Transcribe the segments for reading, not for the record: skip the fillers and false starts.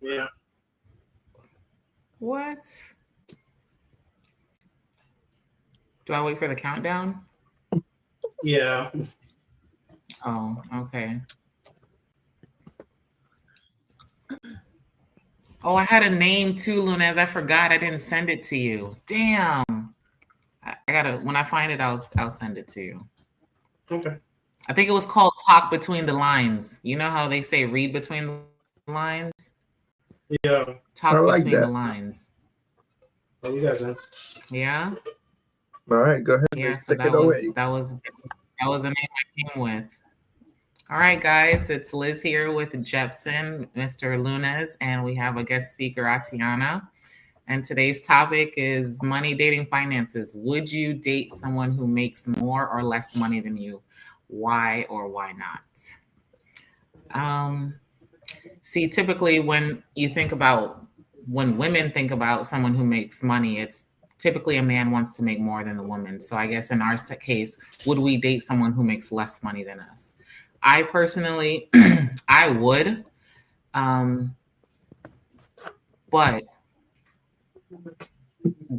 Yeah. What? Do I wait for the countdown? Yeah. Oh, okay. Oh, I had a name too, Lunez. I forgot. I didn't send it to you. Damn. I gotta. When I find it, I'll send it to you. Okay. I think it was called Talk Between the Lines. You know how they say read between the lines? Yeah. Talk I between like the that. lines. Oh, you guys are. Yeah. All right, go ahead. Yeah. Let's So take it away. that was the name I came with. All right, guys. It's Liz here with Jepson, Mr. Lunez, and we have a guest speaker, Atiana. And today's topic is money, dating, finances. Would you date someone who makes more or less money than you? Why or why not? See, typically when women think about someone who makes money, it's typically a man wants to make more than the woman. So I guess in our case, would we date someone who makes less money than us? I personally, I would. But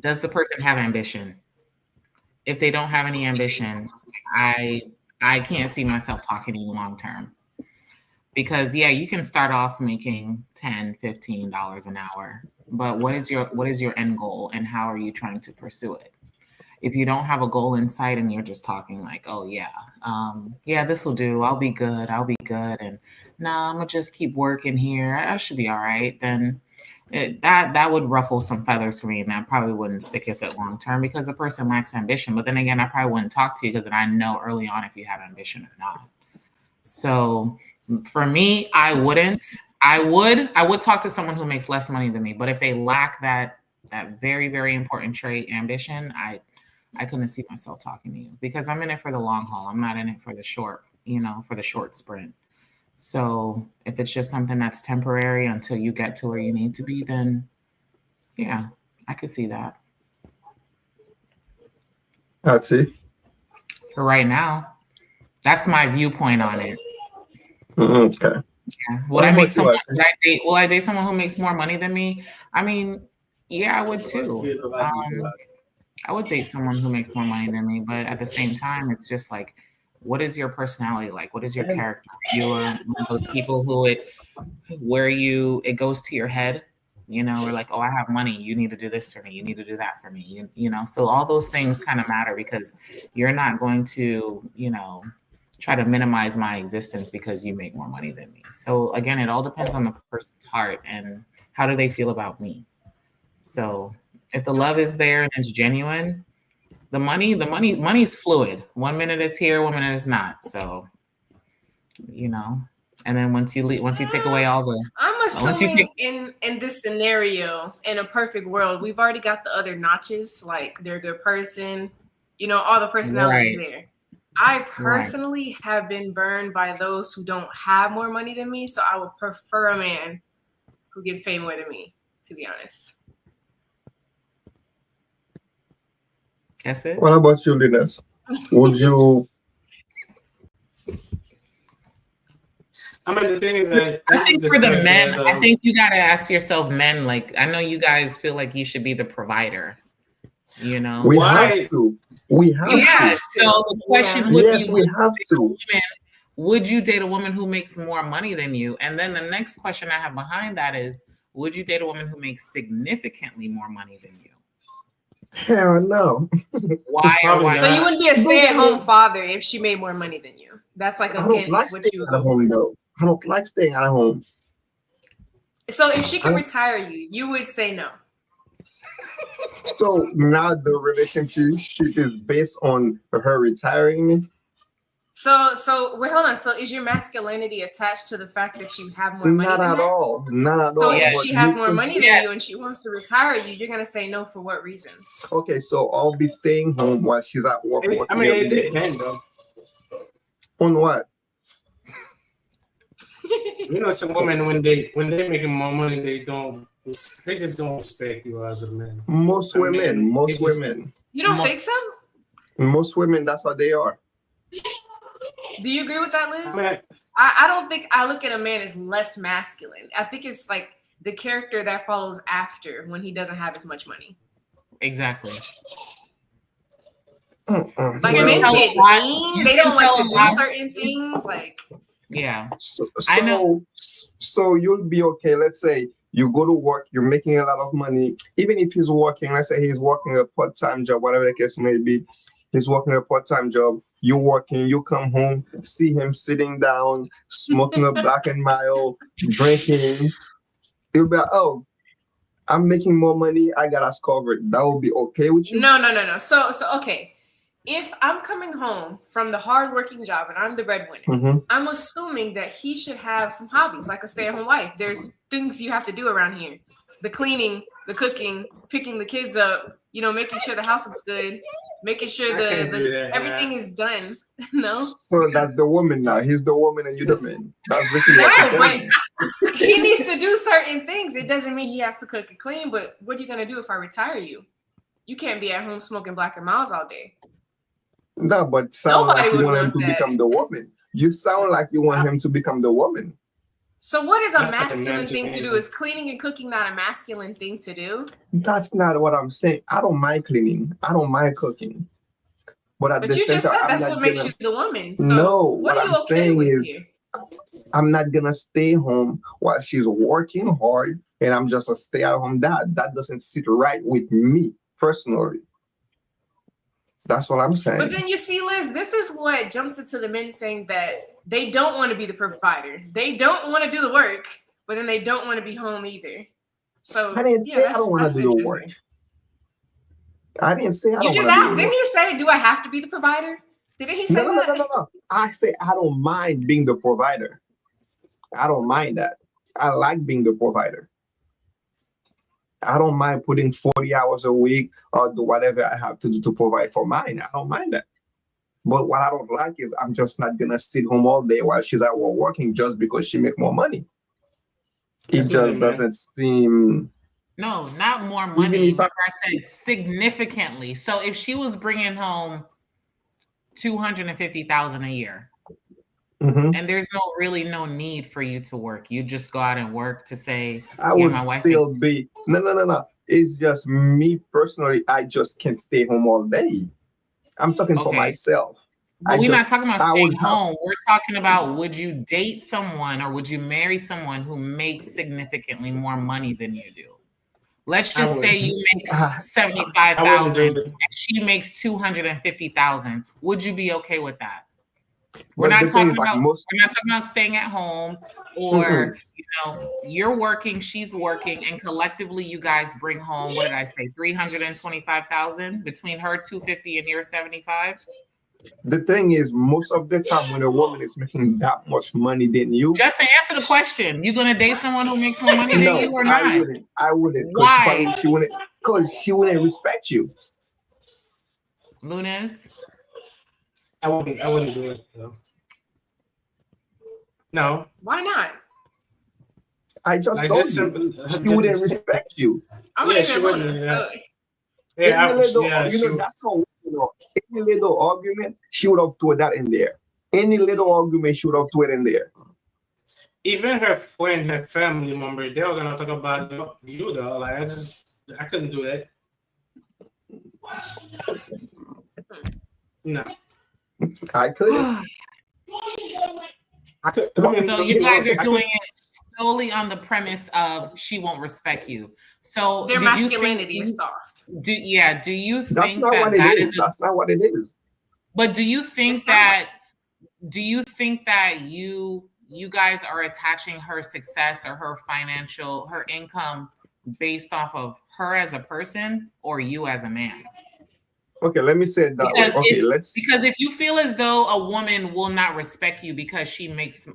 does the person have ambition? If they don't have any ambition, I can't see myself talking to you long term. Because yeah, you can start off making $10, $15 an hour, but what is your end goal and how are you trying to pursue it? If you don't have a goal in sight and you're just talking like, oh yeah, this will do, I'll be good, and nah, I'm gonna just keep working here, I should be all right, then that would ruffle some feathers for me, and that probably wouldn't stick with it long term because the person lacks ambition. But then again, I probably wouldn't talk to you because then I know early on if you have ambition or not. So for me, I wouldn't. I would talk to someone who makes less money than me, but if they lack that very, very important trait, ambition, I couldn't see myself talking to you because I'm in it for the long haul. I'm not in it for the short sprint. So if it's just something that's temporary until you get to where you need to be, then yeah, I could see that. That's it. For right now, that's my viewpoint on it. Okay. Yeah. Will I date someone who makes more money than me? I mean, yeah, I would too. I would date someone who makes more money than me, but at the same time, it's just like, what is your personality like? What is your character? You are one of those people who it goes to your head, or like, oh, I have money, you need to do this for me, you need to do that for me, so all those things kind of matter because you're not going to, try to minimize my existence because you make more money than me. So again, it all depends on the person's heart and how do they feel about me. So if the love is there and it's genuine, the money is fluid. 1 minute it's here, 1 minute it's not. So, and then once you take away all the, I'm assuming in this scenario, in a perfect world, we've already got the other notches, like they're a good person, all the personalities there. I personally have been burned by those who don't have more money than me, so I would prefer a man who gets paid more than me, to be honest. That's it. What about you, Linus? Would you? I mean, the thing is that I think for the men, I think you got to ask yourself, men, like, I know you guys feel like you should be the provider, We have to. We have to. So the question would be, we have to. Would you date a woman who makes more money than you? And then the next question I have behind that is, would you date a woman who makes significantly more money than you? Hell no. Why? So you wouldn't be a stay-at-home father if she made more money than you. That's like against what you at home though. I don't like staying at home. So if she could retire you, you would say no. So now the relationship is based on her retiring me. So wait, hold on. So is your masculinity attached to the fact that you have more money? Not at all. So if she has more money than you and she wants to retire you, you're gonna say no for what reasons? Okay, so I'll be staying home while she's at work. I mean, it depends though. On what? Some women when they're making more money, they just don't respect you as a man. Most women. You don't think so? Most women, that's how they are. Do you agree with that, Liz? I don't think I look at a man as less masculine. I think it's like the character that follows after when he doesn't have as much money. Exactly. Like Well, men get mean. They don't like to do lot. certain things. Like Yeah. I know. So you'll be okay. Let's say you go to work, you're making a lot of money. Even if he's working, let's say he's working a part-time job, whatever the case may be, he's working a part-time job. You're working, you come home, see him sitting down, smoking a Black and Mild, drinking. You'll be like, oh, I'm making more money. I got us covered. That will be okay with you? no. So okay. If I'm coming home from the hardworking job and I'm the breadwinner, Mm-hmm. I'm assuming that he should have some hobbies, like a stay-at-home wife. There's things you have to do around here: the cleaning, the cooking, picking the kids up, making sure the house looks good, making sure everything is done. No, So that's the woman now. He's the woman and you're the man. That's basically what you're no, saying. but he needs to do certain things. It doesn't mean he has to cook and clean. But what are you gonna do if I retire you? You can't be at home smoking Black and Milds all day. No, but sound Nobody like you would want him want to that. become the woman. You sound like you want him to become the woman. So what is a That's like a masculine man thing to to do? Is cleaning and cooking not a masculine thing to do? That's not what I'm saying. I don't mind cleaning. I don't mind cooking. But at But the you same just time, said I'm that's not what makes gonna. you the woman. So No, what what are I'm you okay saying with is, here? I'm not gonna stay home while she's working hard, and I'm just a stay-at-home dad. That doesn't sit right with me personally. That's what I'm But saying. then you see, Liz, this is what jumps into the men saying that they don't want to be the provider. They don't want to do the work, but then they don't want to be home either. So I didn't say I don't want to that's do the interesting. work. I didn't say I You don't just want to asked, do the didn't work. he say, do I have to be the provider? Didn't he say No. that? I say I don't mind being the provider. I don't mind that. I like being the provider. I don't mind putting 40 hours a week or do whatever I have to do to provide for mine. I don't mind that. But what I don't like is I'm just not gonna sit home all day while she's at work working just because she make more money. It That's not just it, man. doesn't seem. No, not more Even money. if I- Remember I said significantly. So if she was bringing home $250,000 a year, Mhm. and there's really no need for you to work, you just go out and work to say, I yeah, would my wife still makes- be no. It's just me personally. I just can't stay home all day. I'm talking for Okay. myself. But we're not talking I about would staying have- home. We're talking about, would you date someone or would you marry someone who makes significantly more money than you do? Let's I just say wouldn't. you make Ah, I 75,000 wouldn't do and she makes 250,000. Would you be okay with that? But the thing is, like, We're not talking about staying at home or you're working, she's working, and collectively you guys bring home, what did I say, 325,000 between her 250 and your 75? The thing is, most of the time when a woman is making that much money than you, Just to answer the question, you gonna date someone who makes more money than you or not? I wouldn't. Why? Because she wouldn't respect you. Lunas? I wouldn't do it. No. Why not? I just Like, told just you. simple- She wouldn't respect you. I'm Yeah, gonna she hear wouldn't, Luna. yeah. So, Yeah, Any little, she that's how any little argument, she would have thrown that in there. Any little argument, she would have thrown it in there. even her friend, her family member, they were gonna talk about you though. Like I couldn't do that. No. I couldn't. I could. So you guys are doing it solely on the premise of she won't respect you. So their did you masculinity think- is soft. Do you That's think not that what it that is. is? That's not what it is. But do you think It's not. that? Do you think that you guys are attaching her success or her income based off of her as a person or you as a man? Okay, let me say it that way. Because Okay, Because if you feel as though a woman will not respect you because she makes,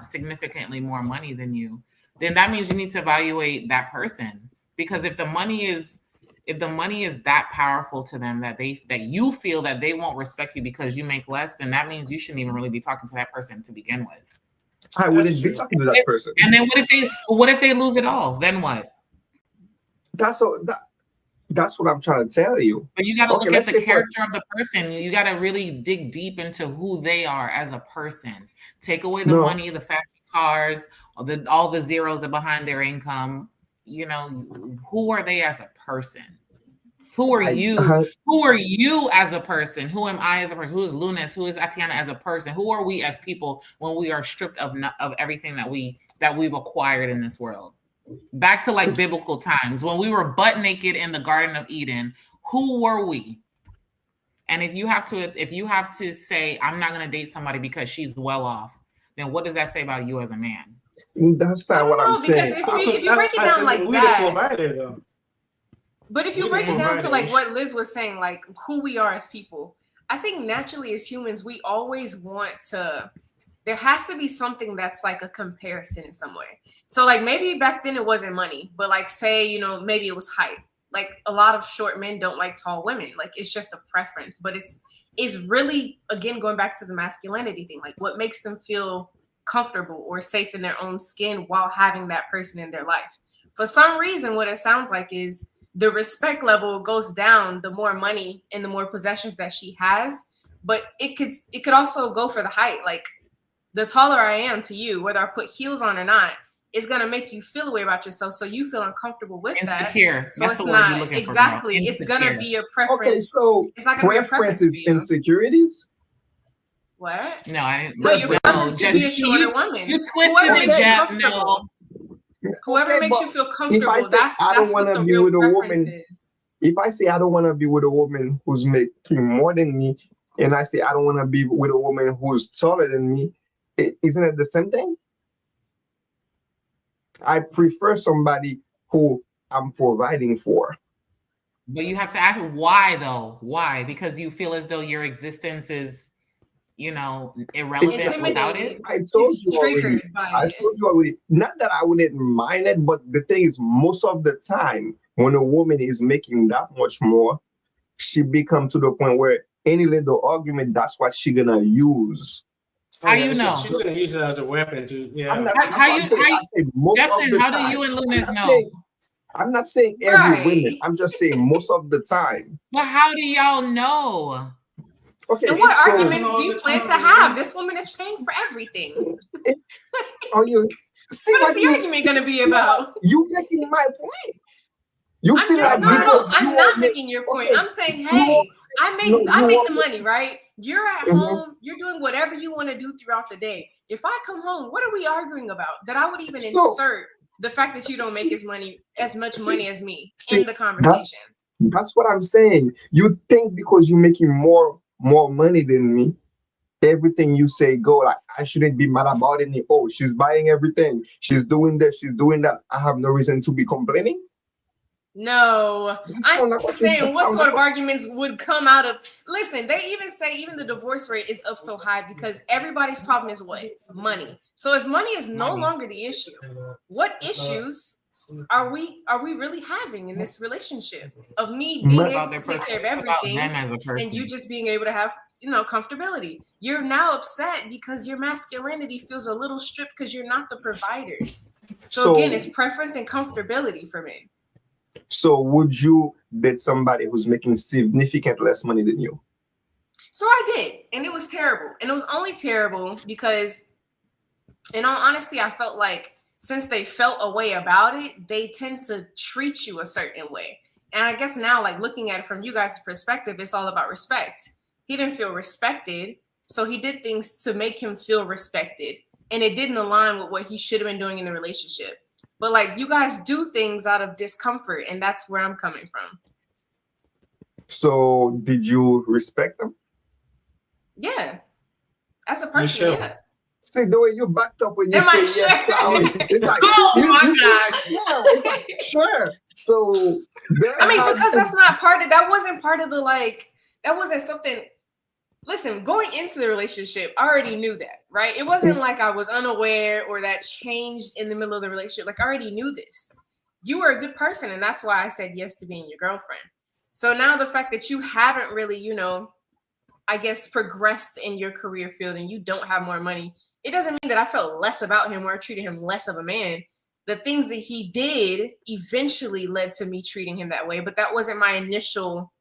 significantly more money than you, then that means you need to evaluate that person. Because if the money is that powerful to them that you feel that they won't respect you because you make less, then that means you shouldn't even really be talking to that person to begin with. I wouldn't That's be true. talking to that person. And then what if they lose it all? Then what? That's what I'm trying to tell you. But you got to Okay, look at let's the say for- character of the person. You got to really dig deep into who they are as a person. Take away the No. money, the fancy cars, all the zeros are behind their income. You know, who are they as a person? Who are you? Who are you as a person? Who am I as a person? Who is Lunas? Who is Atiana as a person? Who are we as people when we are stripped of everything that we've acquired in this world? Back to like biblical times when we were butt naked in the Garden of Eden. Who were we? And if you have to say, I'm not going to date somebody because she's well off, then what does that say about you as a man? That's not what I'm saying. If you break it down like that, provider, though. But if you break it down to like what Liz was saying, like who we are as people, I think naturally as humans, we always want to, there has to be something that's like a comparison in some way. So like maybe back then it wasn't money, but like say, you know, maybe it was height. Like a lot of short men don't like tall women. Like it's just a preference, but it's really, again, going back to the masculinity thing, like what makes them feel comfortable or safe in their own skin while having that person in their life. For some reason, what it sounds like is the respect level goes down the more money and the more possessions that she has, but it could also go for the height. Like the taller I am to you, whether I put heels on or not, is gonna make you feel a way about yourself, so you feel uncomfortable with insecure. that. So that's it's not exactly. It's gonna be a preference. Okay, so it's not gonna preference is insecurities. What? No, I didn't. No, your preference could be a shorter woman. You twisted the jab. No. Whoever makes you feel comfortable, if I say I don't want to be with a woman, if I say I don't want to be with a woman who's making more than me, and I say I don't want to be with a woman who's taller than me, isn't it the same thing? I prefer somebody who I'm providing for. But you have to ask why, though. Why? Because you feel as though your existence is, you know, irrelevant without it. I told you already. Not that I wouldn't mind it, but the thing is, most of the time, when a woman is making that much more, she become to the point where any little argument, that's what she gonna use. How you know? She's gonna use it as a weapon to. Yeah. How do you and Lunas know? I'm not saying every woman. I'm just saying most of the time. But how do y'all know? Okay. And what arguments do you plan to have? This woman is paying for everything. Are you? See what is the argument going to be about? You making my point. You I'm not making your point. Okay. I'm saying, hey, I make the money, right? You're at home. You're doing whatever you want to do throughout the day. If I come home, what are we arguing about? That I would even insert the fact that you don't make as much money as me in the conversation. That's what I'm saying. You think because you're making more money than me, everything you say go. Like I shouldn't be mad about it. Oh, she's buying everything. She's doing this. She's doing that. I have no reason to be complaining. No, I'm saying what sort of arguments would come out of. Listen, they even say the divorce rate is up so high because everybody's problem is what? Money. So if money is no longer the issue, what issues are we really having in this relationship of me being able to take care of everything and you just being able to have, you know, comfortability? You're now upset because your masculinity feels a little stripped because you're not the provider. So again, it's preference and comfortability for me. So would you date somebody who's making significant less money than you? So I did, and it was terrible. And it was only terrible because, in all honesty, I felt like since they felt a way about it, they tend to treat you a certain way. And I guess now, like looking at it from you guys' perspective, it's all about respect. He didn't feel respected, so he did things to make him feel respected. And it didn't align with what he should have been doing in the relationship. But like you guys do things out of discomfort, and that's where I'm coming from. So did you respect them? Yeah. As a person, yeah. See the way you backed up when you say yes. It's like, oh my God. Yeah, it's like, sure. So because that wasn't part of the that wasn't something. Listen, going into the relationship, I already knew that, right? It wasn't like I was unaware or that changed in the middle of the relationship. Like I already knew this. You were a good person, and that's why I said yes to being your girlfriend. So now the fact that you haven't really, you know, I guess progressed in your career field and you don't have more money, it doesn't mean that I felt less about him or I treated him less of a man. The things that he did eventually led to me treating him that way, but that wasn't my initial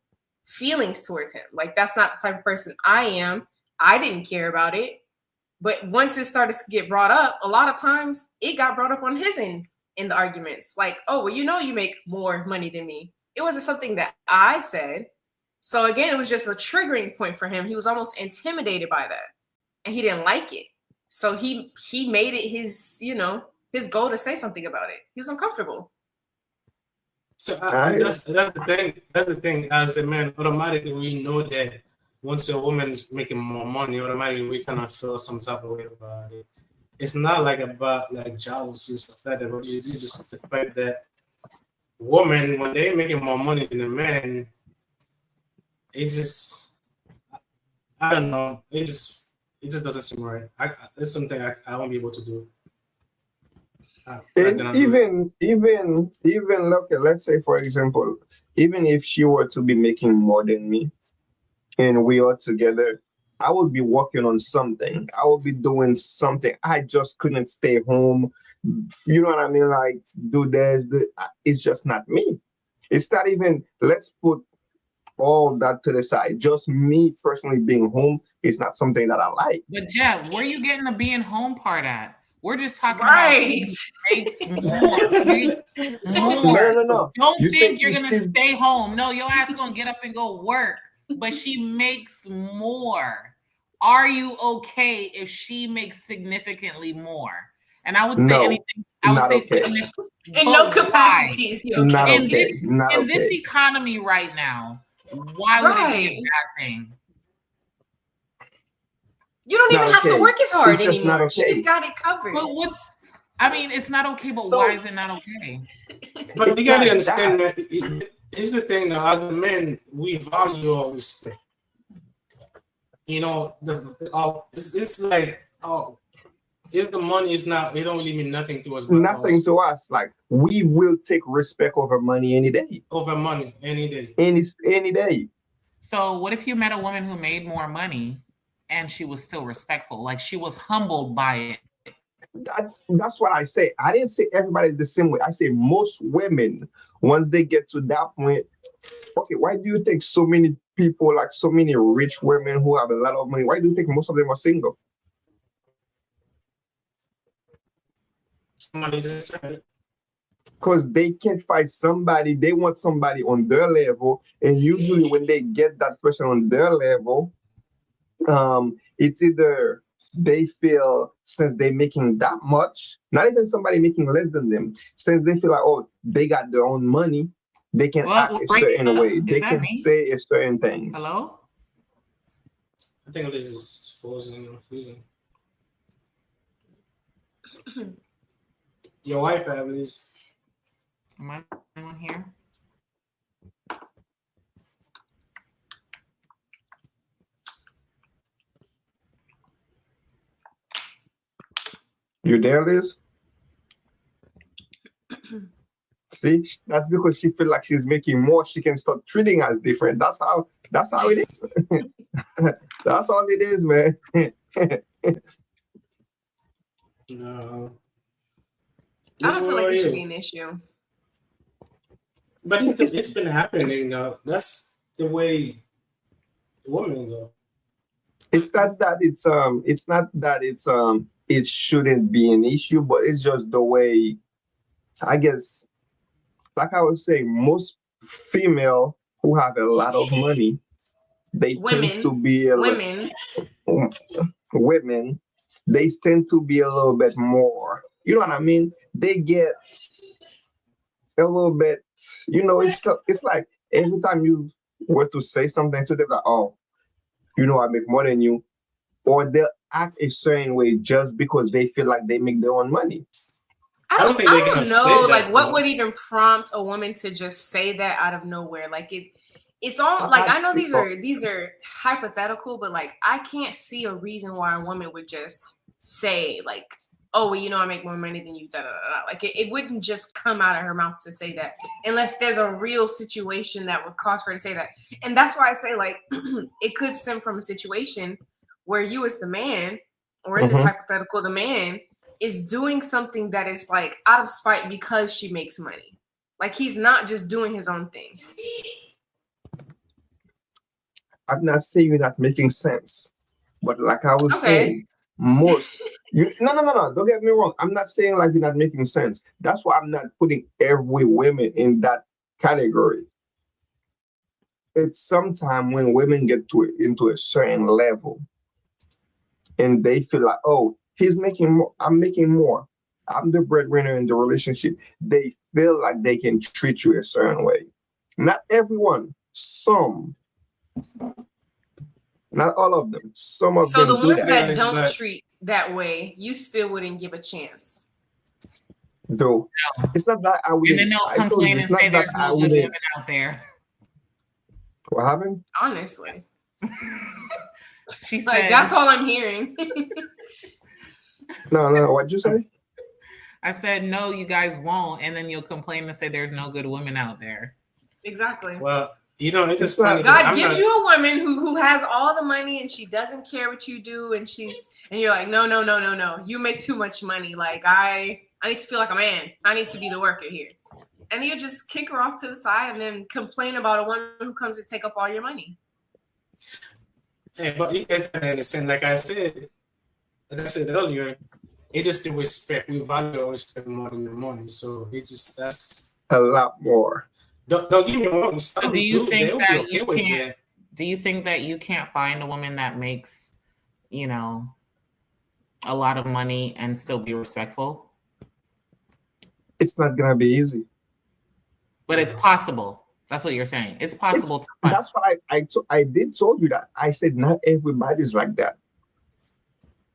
feelings towards him. Like that's not the type of person I am. I didn't care about it. But once it started to get brought up, a lot of times it got brought up on his end in the arguments. Like, oh, well, you make more money than me. It wasn't something that I said. So again, it was just a triggering point for him. He was almost intimidated by that. And he didn't like it. So he made it his goal to say something about it. He was uncomfortable. So that's the thing. That's the thing. As a man, automatically we know that once a woman's making more money, automatically we kind of feel some type of way about it. It's not like about like jealousy or stuff like that, but it's just the fact that women, when they're making more money than a man, it's just, I don't know. It just doesn't seem right. It's something I won't be able to do. And even look, let's say for example, even if she were to be making more than me, and we are together, I would be working on something. I would be doing something. I just couldn't stay home. You know what I mean? Like do this. It's just not me. It's not even. Let's put all that to the side. Just me personally being home is not something that I like. But Jeff, where you getting the being home part at? We're just talking right. about makes more. No. Don't think you're gonna stay home. No, your ass gonna get up and go work. But she makes more. Are you okay if she makes significantly more? And I would say anything. I would say significant. In no capacities. In this economy right now, why would it be a bad thing? You don't even have to work as hard anymore. Okay. She's got it covered. But it's not okay, but why is it not okay? But you gotta understand that it's the thing now, as a man, we value our respect. You know, it's like, is the money is not, it don't really mean nothing to us. Nothing to us. Like we will take respect over money any day. Over money any day. Any day. So what if you met a woman who made more money and she was still respectful? Like she was humbled by it. That's what I say. I didn't say everybody the same way. I say most women, once they get to that point, okay, why do you think so many people, like so many rich women who have a lot of money, why do you think most of them are single? Because they can't find somebody, they want somebody on their level. And usually when they get that person on their level, it's either they feel since they're making that much, not even somebody making less than them, since they feel like, oh, they got their own money, they can act a certain way. They can say a certain things. Hello? I think this is frozen or freezing. Your Wi-Fi, please. Am I the one here? You there, Liz? See, that's because she feels like she's making more. She can start treating us different. That's how it is. That's all it is, man. No. I don't feel like it should be an issue. But it's been happening now. That's the way women go. It's not that it shouldn't be an issue, but it's just the way, I guess, like I was saying, most female who have a lot of money, they tend to be women, they tend to be a little bit more, you know what I mean? They get a little bit, it's like every time you were to say something to them, like, oh, I make more than you, or they'll act a certain way just because they feel like they make their own money. I don't know, like what would even prompt a woman to just say that out of nowhere? Like it's all like, I know these are hypothetical, but like I can't see a reason why a woman would just say like, oh, well, I make more money than you, da, da, da, da. Like it wouldn't just come out of her mouth to say that unless there's a real situation that would cause her to say that. And that's why I say like it could stem from a situation where you as the man, or in this hypothetical, the man is doing something that is like out of spite because she makes money. Like he's not just doing his own thing. I'm not saying you're not making sense, but like I was saying, No. Don't get me wrong. I'm not saying like you're not making sense. That's why I'm not putting every woman in that category. It's sometime when women get into a certain level and they feel like, oh, he's making more, I'm making more. I'm the breadwinner in the relationship. They feel like they can treat you a certain way. Not everyone, some. Not all of them. Some of So them the do ones that. that don't treat that way, you still wouldn't give a chance. Though it's not that I wouldn't. And then they'll complain and say there's no good women out there. What happened? Honestly. She like, said, that's all I'm hearing. No. What'd you say? I said, no, you guys won't. And then you'll complain and say there's no good women out there. Exactly. Well, you know, it's just funny. God gives you a woman who has all the money and she doesn't care what you do, and you're like, no. You make too much money. Like, I need to feel like a man. I need to be the worker here. And you just kick her off to the side and then complain about a woman who comes to take up all your money. Hey, but you guys understand, like I said earlier, it's just the respect. We value our respect more than the money. So it's just that's a lot more. Don't get me wrong. So do you think that you can't? Do you think that you can't find a woman that makes, you know, a lot of money and still be respectful? It's not gonna be easy. But it's possible. That's what you're saying. It's possible. That's why I did told you that. I said not everybody's like that.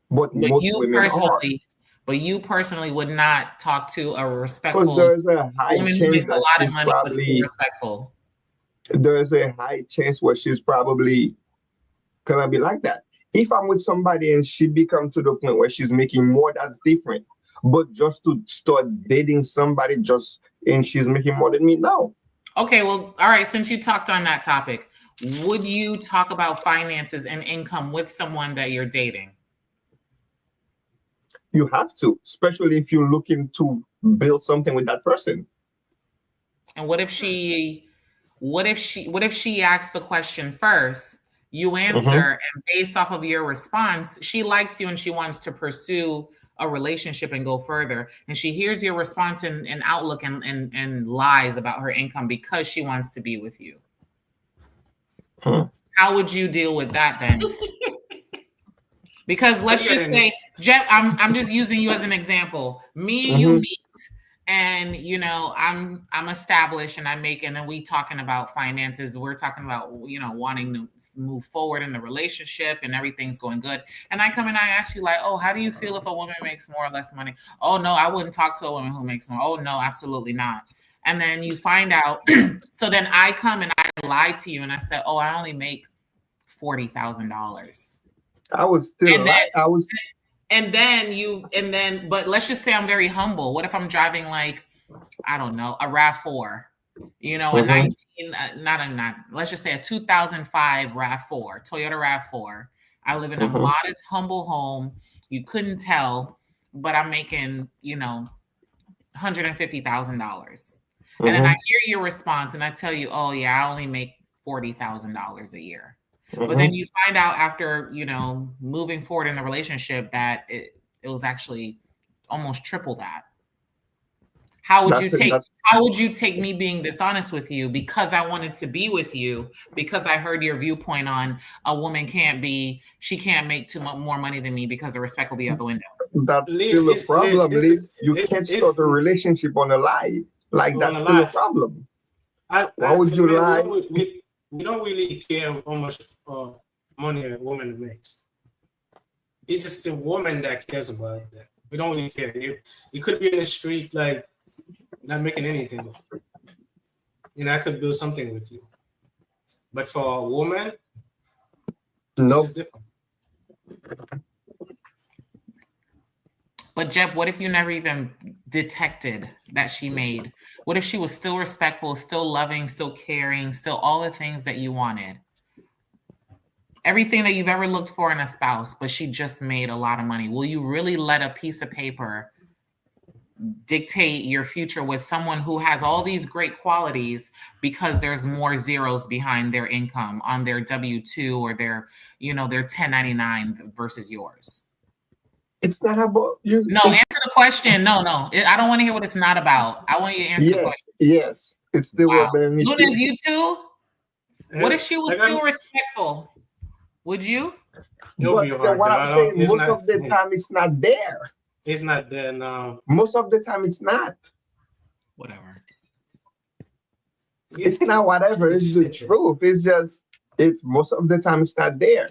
But most women are. But you personally would not talk to a respectful because there's a high chance that she's probably respectful. There's a high chance where she's probably gonna be like that. If I'm with somebody and she become to the point where she's making more, that's different. But just to start dating somebody and she's making more than me, no. Okay, well, all right. Since you talked on that topic, would you talk about finances and income with someone that you're dating? You have to, especially if you're looking to build something with that person. And what if she asks the question first, you answer, and based off of your response, she likes you and she wants to pursue a relationship and go further, and she hears your response and outlook and lies about her income because she wants to be with you. How would you deal with that then? Because let's just say, Jeff, I'm just using you as an example. Me and you meet, and you know, I'm established and I'm making, and we talking about finances. We're talking about, you know, wanting to move forward in the relationship and everything's going good. And I come and I ask you like, oh, how do you feel if a woman makes more or less money? Oh no, I wouldn't talk to a woman who makes more. Oh no, absolutely not. And then you find out, so then I come and I lie to you and I say, oh, I only make $40,000. I would still lie. But let's just say I'm very humble. What if I'm driving like, I don't know, a RAV4, you know, let's just say a 2005 RAV4, Toyota RAV4. I live in a modest, humble home. You couldn't tell, but I'm making, you know, $150,000. And then I hear your response and I tell you, oh yeah, I only make $40,000 a year. But then you find out after, you know, moving forward in the relationship that it was actually almost triple that. How would you take me being dishonest with you because I wanted to be with you, because I heard your viewpoint on a woman can't make too much more money than me because the respect will be out the window? That's still a problem, Liz. You can't start a relationship on a lie. Like, that's still a problem. Why would you lie? We don't really care how much money a woman makes. It's just the woman that cares about that. We don't really care. You could be in the street, like, not making anything. And I could do something with you. But for a woman, this is different. But Jeb, what if you never even detected that she made? What if she was still respectful, still loving, still caring, still all the things that you wanted? Everything that you've ever looked for in a spouse, but she just made a lot of money. Will you really let a piece of paper dictate your future with someone who has all these great qualities because there's more zeros behind their income on their W-2 or their, you know, their 1099 versus yours? It's not about you. No, answer the question. No. I don't want to hear what it's not about. I want you to answer the question. Yes. It's still Wow. an issue. Lunas, you too? What if she was still respectful? Would you? But what I'm saying, most of the time, it's not there. It's not there now. Most of the time, it's not. Whatever. It's not whatever. It's the truth. It's most of the time, it's not there.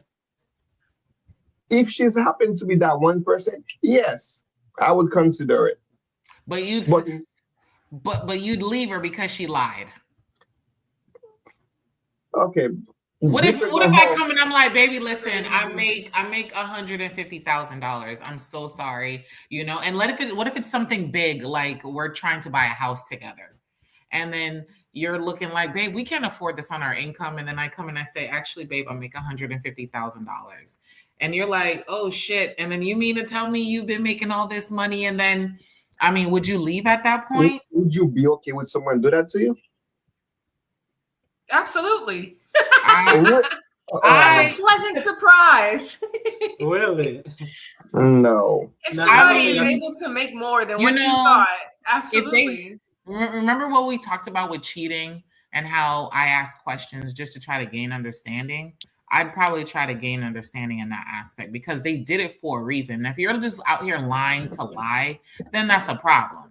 If she's happened to be that 1%, yes, I would consider it. But you'd leave her because she lied. Okay. What if I come and I'm like, baby, listen, I make $150,000. I'm so sorry, And what if it's something big, like we're trying to buy a house together, and then you're looking like, babe, we can't afford this on our income, and then I come and I say, actually, babe, I make $150,000, and you're like, oh shit, and then you mean to tell me you've been making all this money, and then, would you leave at that point? Would you be okay with someone do that to you? Absolutely. That's a pleasant surprise. Really? No. If somebody is able to make more than what you thought, absolutely. Remember what we talked about with cheating and how I asked questions just to try to gain understanding? I'd probably try to gain understanding in that aspect because they did it for a reason. If you're just out here lying to lie, then that's a problem.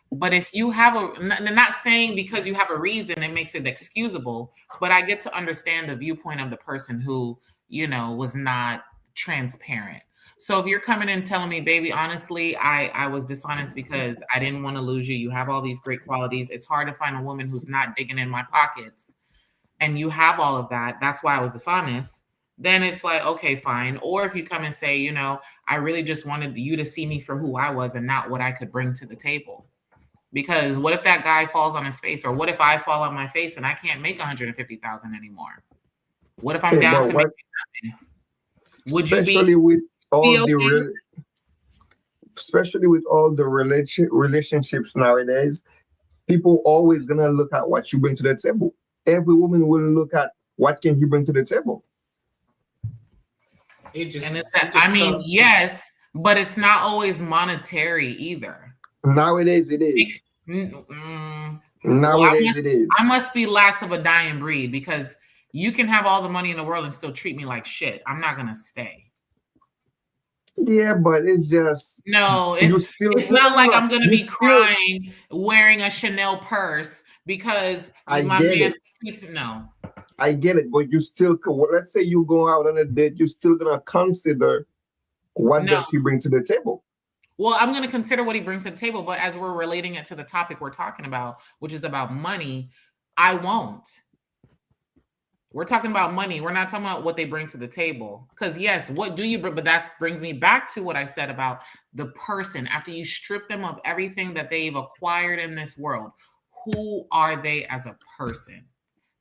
But if you have not saying because you have a reason, it makes it excusable, but I get to understand the viewpoint of the person who, was not transparent. So if you're coming in telling me, baby, honestly, I was dishonest because I didn't want to lose you. You have all these great qualities. It's hard to find a woman who's not digging in my pockets. And you have all of that. That's why I was dishonest. Then it's like, okay, fine. Or if you come and say, I really just wanted you to see me for who I was and not what I could bring to the table. Because what if that guy falls on his face, or what if I fall on my face and I can't make $150,000 anymore? What if I'm down to make nothing? Would especially you with all the relationships nowadays, people always gonna look at what you bring to the table. Every woman will look at what can you bring to the table. Yes, but it's not always monetary either. Nowadays it is. Nowadays it is. I must be last of a dying breed because you can have all the money in the world and still treat me like shit. I'm not gonna stay. Yeah, but it's just it's not like I'm gonna be crying wearing a Chanel purse because my man treats me. No. I get it, but you still, let's say you go out on a date, you're still gonna consider what does he bring to the table. Well, I'm going to consider what he brings to the table, but as we're relating it to the topic we're talking about, which is about money, I won't. We're talking about money. We're not talking about what they bring to the table. Because yes, what do you bring? But that brings me back to what I said about the person. After you strip them of everything that they've acquired in this world, who are they as a person?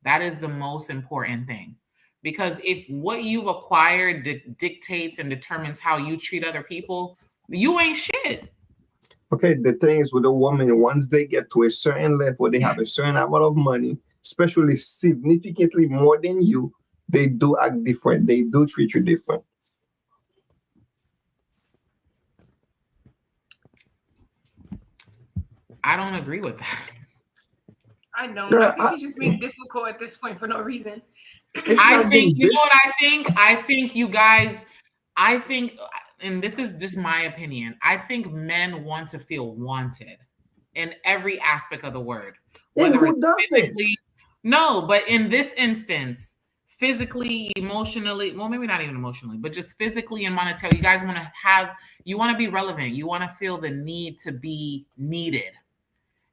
That is the most important thing. Because if what you've acquired dictates and determines how you treat other people, you ain't shit. Okay, the thing is with a woman, once they get to a certain level, they have a certain amount of money, especially significantly more than you, they do act different. They do treat you different. I don't agree with that. I don't. I think he's just being difficult at this point for no reason. I think, you know what I think? I think you guys, and this is just my opinion, I think men want to feel wanted in every aspect of the word. Whether who doesn't? No, but in this instance, physically, emotionally, well, maybe not even emotionally, but just physically and monetarily, you guys want to be relevant. You want to feel the need to be needed.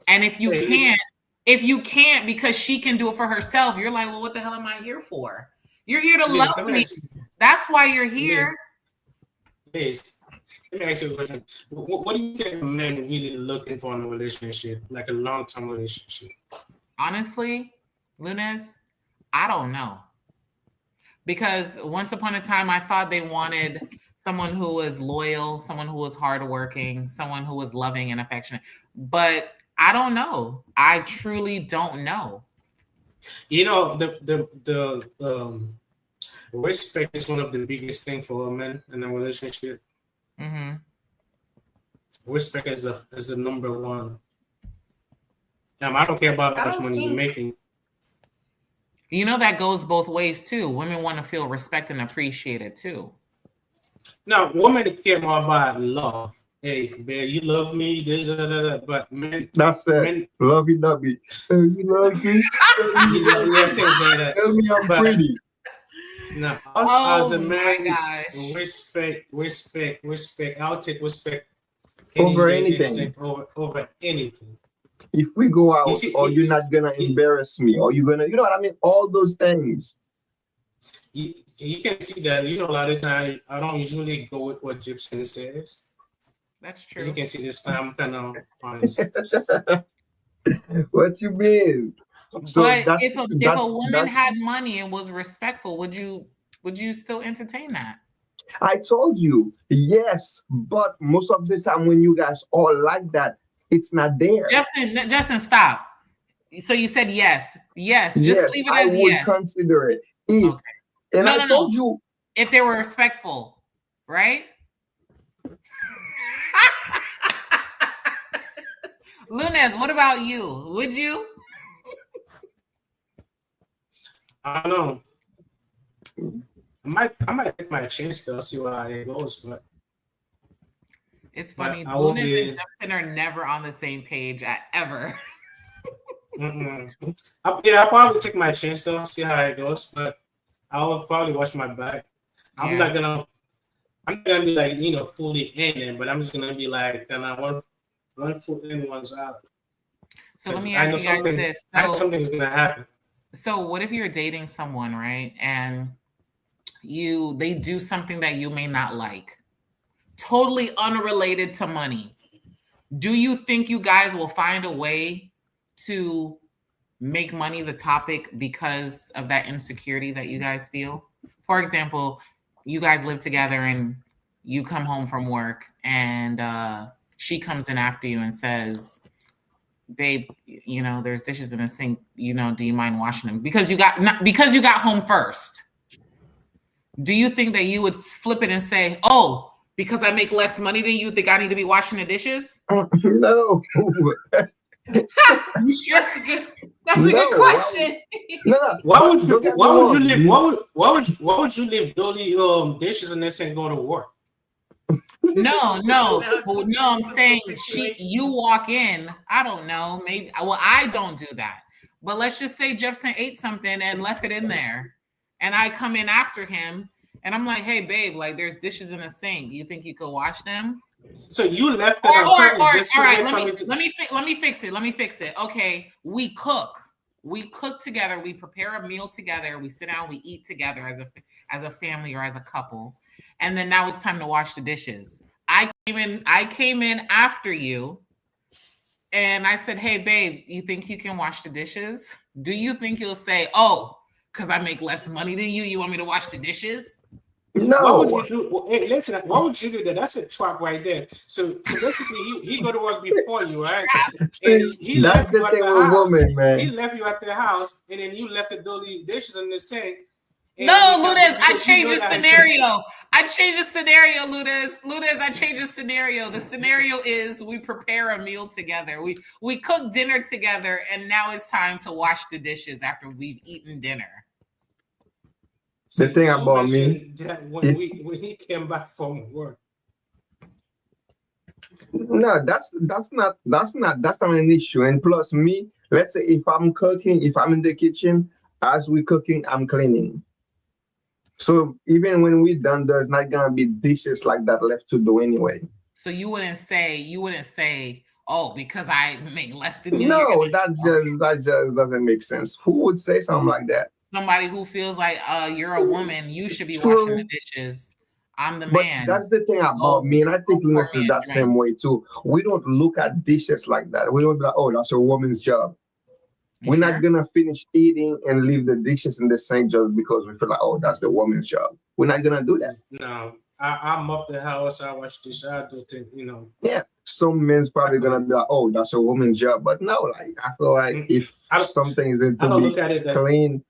And if you can't because she can do it for herself, you're like, well, what the hell am I here for? You're here to love me. That's why you're here. Liz, let me ask you a question. What do you think men really looking for in a relationship, like a long-term relationship? Honestly, Lunas, I don't know. Because once upon a time, I thought they wanted someone who was loyal, someone who was hardworking, someone who was loving and affectionate. But I don't know. I truly don't know. Respect is one of the biggest things for a man in a relationship. Mm-hmm. respect is the number one. I don't care about how much money you're making. You know, that goes both ways too. Women want to feel respect and appreciated too. Now, women care more about love. Hey, babe, you love me, but men. That's it. Men, lovey-dovey. You love me. Yeah, things like that. Tell me I'm pretty. Now, us as a man, respect. I'll take respect over anything. Over anything. If we go out, or you're not gonna embarrass me, or you're gonna, you know what I mean? All those things. You can see that, you know, a lot of times I don't usually go with what Gibson says. That's true. As you can see this time, kind of honest. What you mean? So but if a woman had money and was respectful, would you still entertain that? I told you, yes, but most of the time when you guys all like that, it's not there. Justin, stop. So you said yes. Just leave it as yes. I would consider it. If, okay. And I told you. If they were respectful, right? Lunez, what about you? Would you? I don't know. I might take my chance to see how it goes, but it's funny. Lunez and Justin are never on the same page ever. I'll probably take my chance to see how it goes, but I will probably watch my back. I'm not gonna be like, you know, fully in it, but I'm just gonna be like kind of one foot in, one's out. So let me ask you guys this. I know something's gonna happen. So what if you're dating someone, right? And they do something that you may not like, totally unrelated to money. Do you think you guys will find a way to make money the topic because of that insecurity that you guys feel? For example, you guys live together and you come home from work and she comes in after you and says, babe, you know, there's dishes in the sink, you know, do you mind washing them? Because you got home first. Do you think that you would flip it and say, oh, because I make less money than you, think I need to be washing the dishes? No. That's a good question. No. Why would you leave dirty dishes in this and go to work? No. I'm saying you walk in. I don't know. Maybe. Well, I don't do that. But let's just say Jefferson ate something and left it in there, and I come in after him, and I'm like, "Hey, babe, like there's dishes in the sink. You think you could wash them?" So you left it just all right. Let me fix it. Okay, we cook together. We prepare a meal together. We sit down. We eat together as a family or as a couple. And then now it's time to wash the dishes. I came in after you, and I said, "Hey, babe, you think you can wash the dishes?" Do you think you'll say, "Oh, because I make less money than you, you want me to wash the dishes"? No. What would you do? Well, hey, listen, what would you do there? That's a trap right there. So basically, he go to work before you, right? See, that's the thing with women, man. He left you at the house, and then you left the dirty dishes in the sink. No, Lunez, I changed the scenario. Lunez, I changed the scenario. The scenario is we prepare a meal together. We cook dinner together, and now it's time to wash the dishes after we've eaten dinner. The thing about me, when he came back from work. No, that's not an issue. And plus, me, let's say if I'm cooking, if I'm in the kitchen, as we cooking, I'm cleaning. So even when we're done, there's not gonna be dishes like that left to do anyway. So you wouldn't say, oh, because I make less than you. No, that just doesn't make sense. Who would say something like that? Somebody who feels like you're a woman, you should be washing the dishes. I'm the man. That's the thing about me, and I think Lunez is that same way too. We don't look at dishes like that. We don't be like, oh, that's a woman's job. We're not gonna finish eating and leave the dishes in the sink just because we feel like, oh, that's the woman's job. We're not gonna do that. No, I mop the house, I wash dishes, I do things, you know. Yeah, some men's probably gonna be like, oh, that's a woman's job, but no, like I feel like if something is to be clean.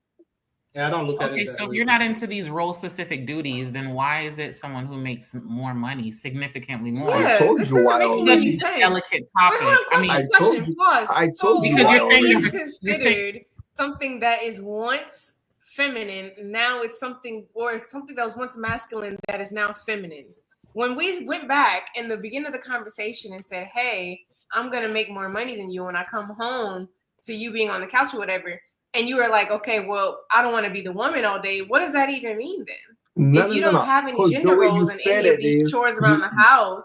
Yeah, I don't look at Okay, it that so if way. you're not into these role-specific duties, then why is it someone who makes more money, significantly more? I Yeah, told this you isn't why making already. any Such a sense. delicate Wait, topic. hold on, I mean, I question, told you. pause. I So told you because why you're saying what already. is you're saying considered something that is once feminine, now it's something, or something that was once masculine that is now feminine. When we went back in the beginning of the conversation and said, hey, I'm going to make more money than you when I come home to you being on the couch or whatever, and you were like, okay, well, I don't want to be the woman all day. What does that even mean then? No, If no, you no, don't no. have any Because the gender way you roles in said any of it these is, chores around the house,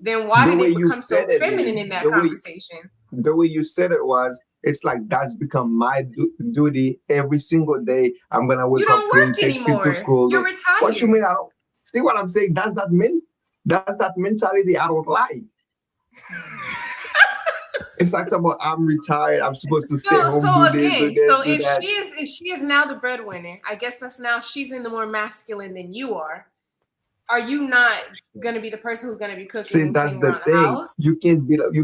then why the did way it you become so said it feminine is, in that the way conversation? the way you said it was, it's like that's become my duty every single day. I'm gonna You wake up, don't clean, work take Steve to anymore. school. You're What you mean? retired. I don't see what I'm saying. That's that mentality I don't like. It's like about I'm retired. I'm supposed to stay home, So do this, do again, this, so do that. if she is now the breadwinner, I guess that's now she's in the more masculine than you are. Are you not gonna be the person who's gonna be cooking See, and that's cleaning the around the thing. house? You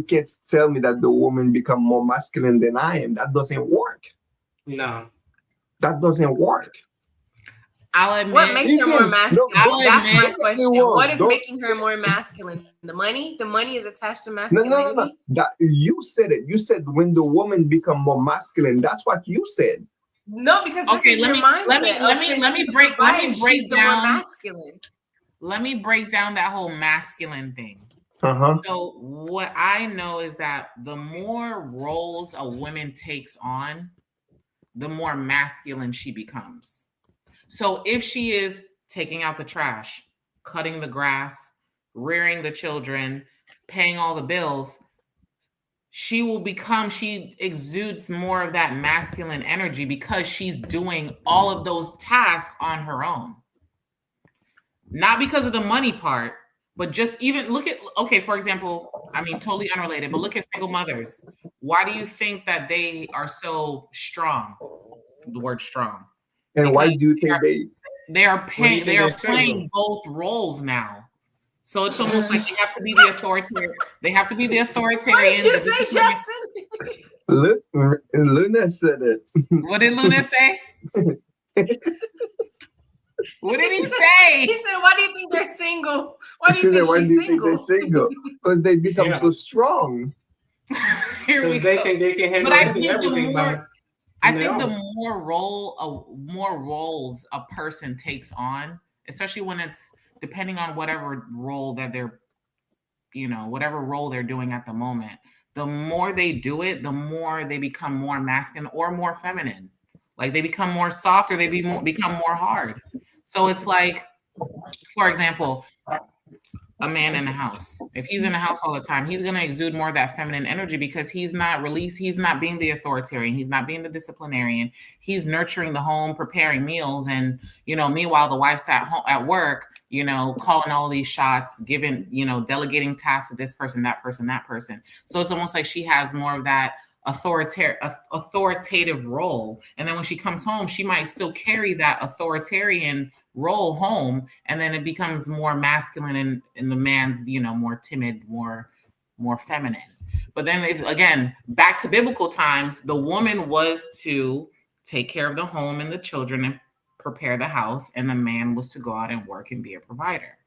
can't tell me that the woman become more masculine than I am. That doesn't work. No. That doesn't work. I'll admit. What makes her more masculine? That's my question. What is making her more masculine? The money? The money is attached to masculinity? No. That you said it. You said when the woman become more masculine. That's what you said. No, because this is your mindset. Let me break down. Masculine. Let me break down that whole masculine thing. So what I know is that the more roles a woman takes on, the more masculine she becomes. So if she is taking out the trash, cutting the grass, rearing the children, paying all the bills, she exudes more of that masculine energy because she's doing all of those tasks on her own. Not because of the money part, but just even look at, okay, for example, I mean, totally unrelated, but look at single mothers. Why do you think that they are so strong? The word strong. And because why do you think they are playing both roles now? So it's almost like they have to be the authoritarian. They have to be the authoritarian. What did you say, Jackson? Luna said it. What did Luna say? What did he say? He said, "Why do you think they're single? Why do you think she's single? They're single? Because they become so strong. Because they can handle everything. I think the more roles a person takes on, especially when it's depending on whatever role that they're, whatever role they're doing at the moment, the more they do it, the more they become more masculine or more feminine. Like they become more soft or they become more hard. So it's like, for example, a man in the house. If he's in the house all the time, he's going to exude more of that feminine energy because he's not being the authoritarian. He's not being the disciplinarian. He's nurturing the home, preparing meals. And, meanwhile, the wife's at work, calling all these shots, giving, delegating tasks to this person, that person, that person. So it's almost like she has more of that authoritative role. And then when she comes home, she might still carry that authoritarian role home, and then it becomes more masculine and the man's, more timid, more feminine. But then again, back to biblical times, the woman was to take care of the home and the children and prepare the house, and the man was to go out and work and be a provider.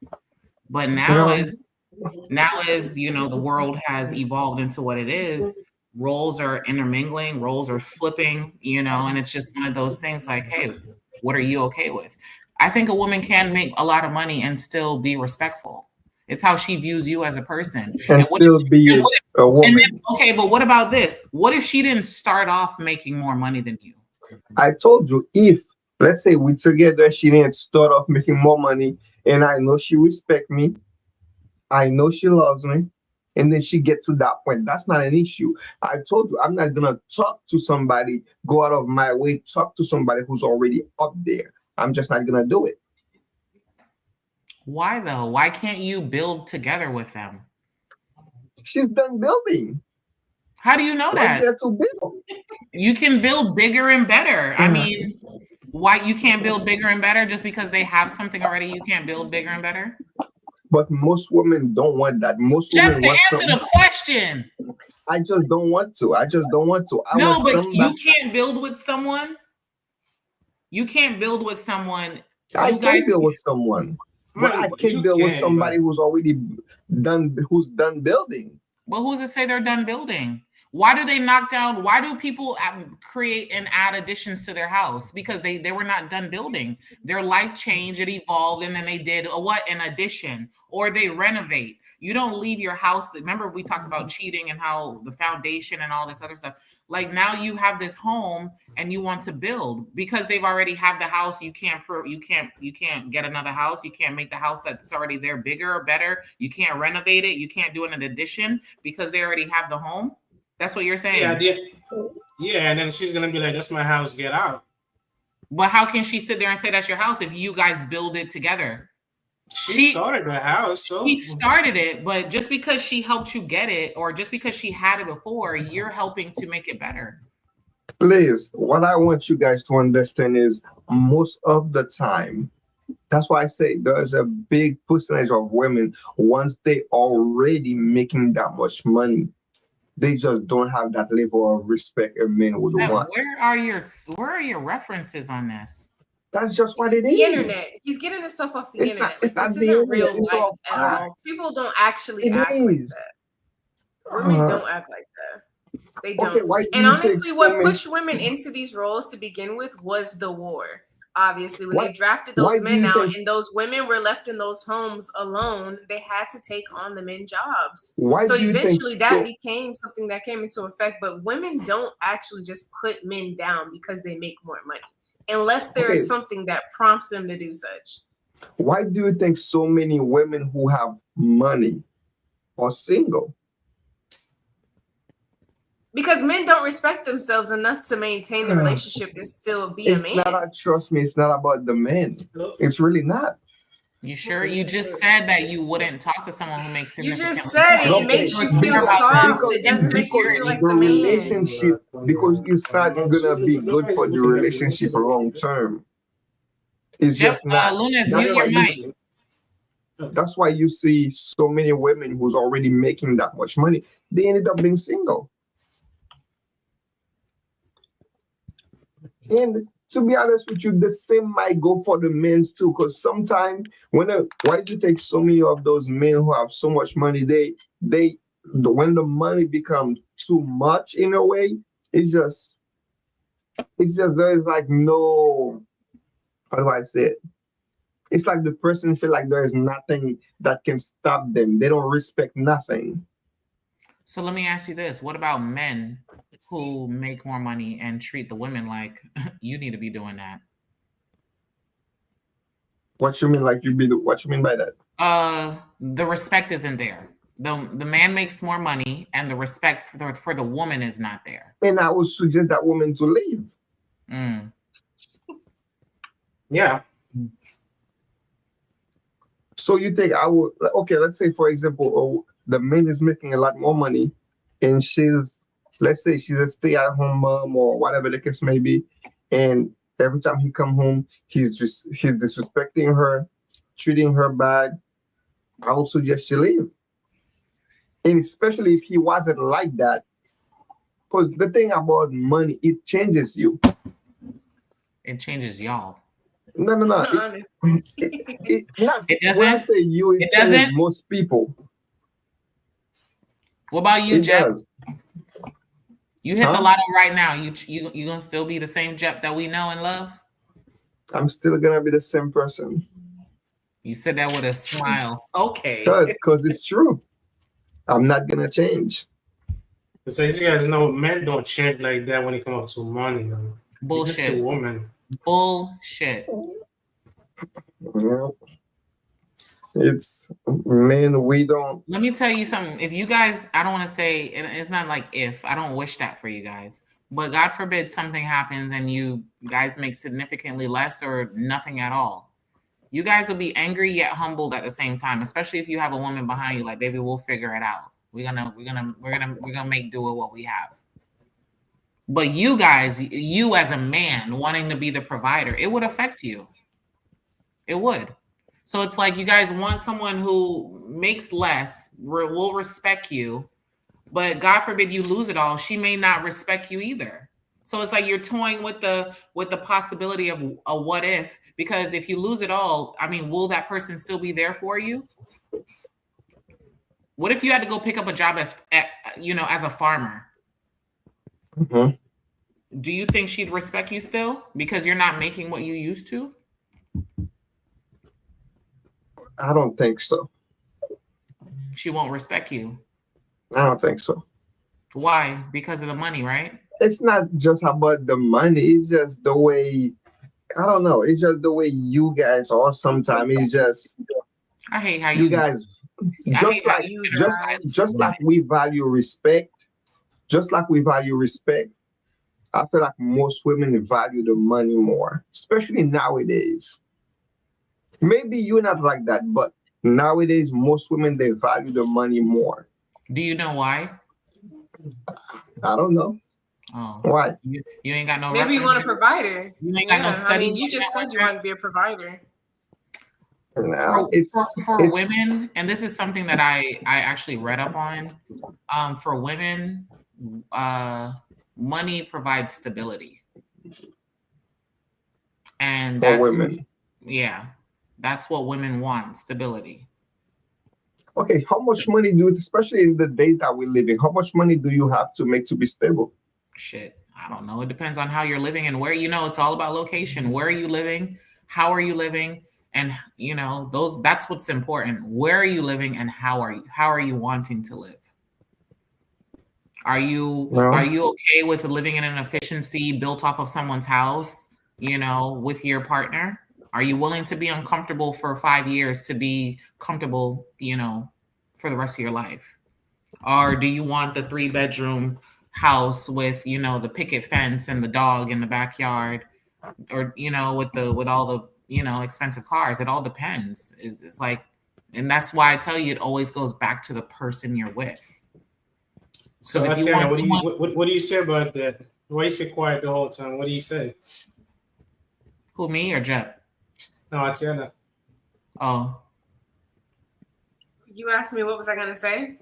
But now as the world has evolved into what it is, roles are intermingling, roles are flipping, and it's just one of those things like, hey, what are you okay with? I think a woman can make a lot of money and still be respectful. It's how she views you as a person. And still be a woman. Okay, but what about this? What if she didn't start off making more money than you? I told you, if, let's say we're together, she didn't start off making more money, and I know she respects me, I know she loves me, and then she get to that point, that's not an issue. I told you, I'm not going to talk to somebody, go out of my way, talk to somebody who's already up there. I'm just not going to do it. Why though? Why can't you build together with them? She's done building. How do you know that? What's there to build? You can build bigger and better. I mean, why you can't build bigger and better just because they have something already? You can't build bigger and better? But most women don't want that. Most women want something. Answer the question. I just don't want to. You can't build with someone. You can't build with someone. I can build with someone, but I can't build with somebody who's already who's done building. Well, who's to say they're done building? Why do they knock down? Why do people create and add additions to their house? Because they were not done building. Their life changed, it evolved, and then they did an addition, or they renovate. You don't leave your house. Remember, we talked about cheating and how the foundation and all this other stuff. Like now you have this home and you want to build because they've already have the house. You can't get another house. You can't make the house that's already there bigger or better. You can't renovate it. You can't do an addition because they already have the home. That's what you're saying. Yeah, and then she's gonna be like, "That's my house. Get out." But how can she sit there and say that's your house if you guys build it together? She started the house, so she started it, but just because she helped you get it, or just because she had it before, you're helping to make it better. Please, what I want you guys to understand is most of the time, that's why I say there's a big percentage of women, once they already making that much money, they just don't have that level of respect a man would want. Where are your references on this? That's just what it is. The internet. He's getting this stuff off the internet. It's not this isn't real life at all. People don't actually act like that. Women don't act like that. They don't. Okay, and honestly, what pushed women into these roles to begin with was the war. Obviously, when they drafted those men out and those women were left in those homes alone, they had to take on the men jobs. So eventually that became something that came into effect. But women don't actually just put men down because they make more money, unless there is something that prompts them to do such. Why do you think so many women who have money are single? Because men don't respect themselves enough to maintain the relationship and still be a man. Trust me, it's not about the men. It's really not. You sure? You just said that you wouldn't talk to someone who makes You just said it makes you feel soft. It doesn't make you feel like the relationship, because it's not gonna be good for the relationship long term. It's just not. That's why you see so many women who's already making that much money. They ended up being single. And to be honest with you, the same might go for the men too. Because sometimes why do you take so many of those men who have so much money? When the money becomes too much in a way, it's just there is like no, how do I say it? It's like the person feel like there is nothing that can stop them. They don't respect nothing. So let me ask you this: what about men who make more money and treat the women like you need to be doing that? What you mean, what you mean by that? The respect isn't there. The man makes more money, and the respect for the woman is not there. And I would suggest that woman to leave. Yeah. So you think I would? Okay, let's say for example, the man is making a lot more money, and let's say she's a stay-at-home mom or whatever the case may be, and every time he come home, he's disrespecting her, treating her bad. I would suggest she leave. And especially if he wasn't like that, because the thing about money, it changes you. It changes y'all. No. It doesn't. When I say you, it changes most people. What about you, Jeff? You hit the lotto right now. You gonna still be the same Jeff that we know and love? I'm still gonna be the same person. You said that with a smile. Okay. Because it's true. I'm not gonna change. So you guys know, men don't change like that when it comes up to money. Man. Bullshit. It's just a woman. Bullshit. Yeah. It's men, we don't. Let me tell you something. If you guys, I don't want to say, and it's not like if, I don't wish that for you guys, but God forbid something happens and you guys make significantly less or nothing at all. You guys will be angry yet humbled at the same time, especially if you have a woman behind you. Like, baby, we'll figure it out. We're gonna make do with what we have. But you guys, you as a man wanting to be the provider, it would affect you. It would. So it's like you guys want someone who makes less, will respect you, but God forbid you lose it all. She may not respect you either. So it's like you're toying with the possibility of a what if, because if you lose it all, I mean, will that person still be there for you? What if you had to go pick up a job as a farmer? Mm-hmm. Do you think she'd respect you still because you're not making what you used to? I don't think so. She won't respect you. I don't think so. Why? Because of the money, right? It's not just about the money. It's just the way, I don't know. It's just the way you guys are. Sometimes it's just, I hate how you guys, just like we value respect, I feel like most women value the money more, especially nowadays. Maybe you're not like that, but nowadays most women, they value the money more. Do you know why? I don't know. Oh, why? You ain't got no. Maybe you want a provider. You ain't got no studies. I mean, you just said you want to be a provider. No, for women, and this is something that I actually read up on. For women, money provides stability, and for women. Yeah, that's what women want: stability. Okay, how much money do you, especially in the days that we're living, how much money do you have to make to be stable? Shit, I don't know. It depends on how you're living and where. It's all about location. Where are you living? How are you living? And that's what's important. Where are you living and how are you wanting to live? Are you okay with living in an efficiency built off of someone's house, with your partner? Are you willing to be uncomfortable for 5 years to be comfortable, for the rest of your life? Or do you want the 3-bedroom house with, the picket fence and the dog in the backyard, or, with all the, expensive cars? It all depends. It's like, and that's why I tell you, it always goes back to the person you're with. So Tatiana, what do you say about that? Why you say quiet the whole time? What do you say? Who, me or Jep? No, Tatiana. Oh. You asked me what was I gonna say?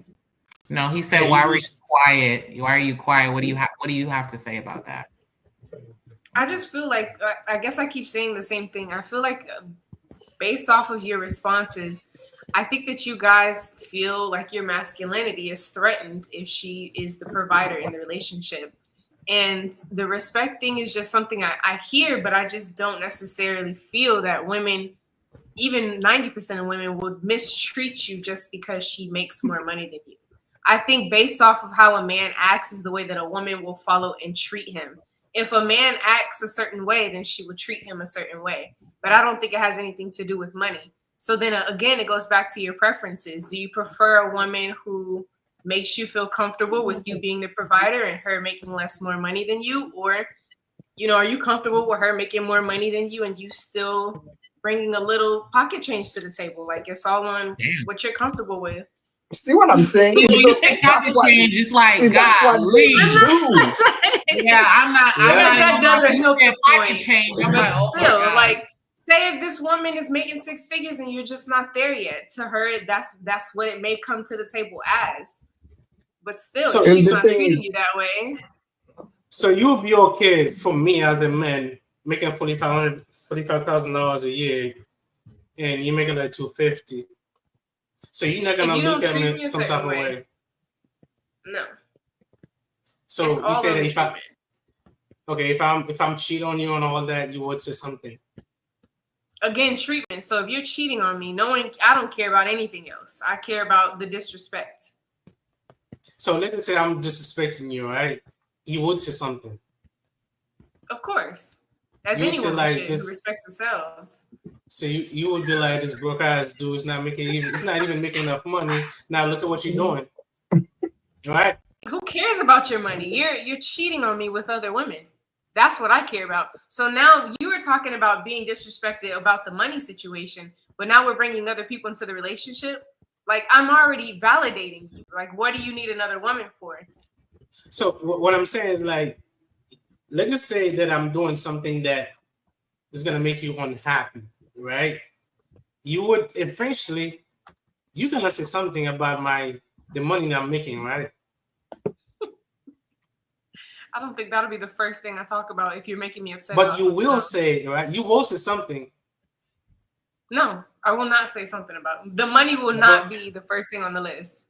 No, he said, "Why were you quiet? Why are you quiet? What do you have to say about that?" I just feel like, I guess I keep saying the same thing. I feel like based off of your responses, I think that you guys feel like your masculinity is threatened if she is the provider in the relationship. And the respect thing is just something I hear, but I just don't necessarily feel that women, even 90% of women, would mistreat you just because she makes more money than you. I think based off of how a man acts is the way that a woman will follow and treat him. If a man acts a certain way, then she would treat him a certain way. But I don't think it has anything to do with money. So then again, it goes back to your preferences. Do you prefer a woman who makes you feel comfortable with you being the provider and her making more money than you? Or, are you comfortable with her making more money than you and you still bringing a little pocket change to the table? Like, it's all on what you're comfortable with. See what I'm saying? You say pocket change, it's like, God, yeah, I'm not. That doesn't help the pocket point. change. I'm but like, still, like, say if this woman is making 6 figures and you're just not there yet. To her, that's what it may come to the table as. But still, so she's not treating you that way. So you would be okay for me as a man making $45,000 a year, and you're making like $250,000. So you're not gonna look at me some type of way. No. So you say that if I'm cheating on you and all that, you would say something. Again, treatment. So if you're cheating on me, I don't care about anything else. I care about the disrespect. So let's say I'm disrespecting you, right? You would say something. Of course. As anyone should who respects themselves. So you would be like, this broke ass dude is not even making enough money. Now look at what you're doing. Right? Who cares about your money? You're cheating on me with other women. That's what I care about. So now you were talking about being disrespected about the money situation, but now we're bringing other people into the relationship. Like, I'm already validating you. Like, what do you need another woman for? So what I'm saying is, like, let's just say that I'm doing something that is going to make you unhappy, right? You would eventually, you're going to say something about the money that I'm making, right? I don't think that'll be the first thing I talk about if you're making me upset. But you will say, right? You will say something. No, I will not say something about it. The money will not be the first thing on the list.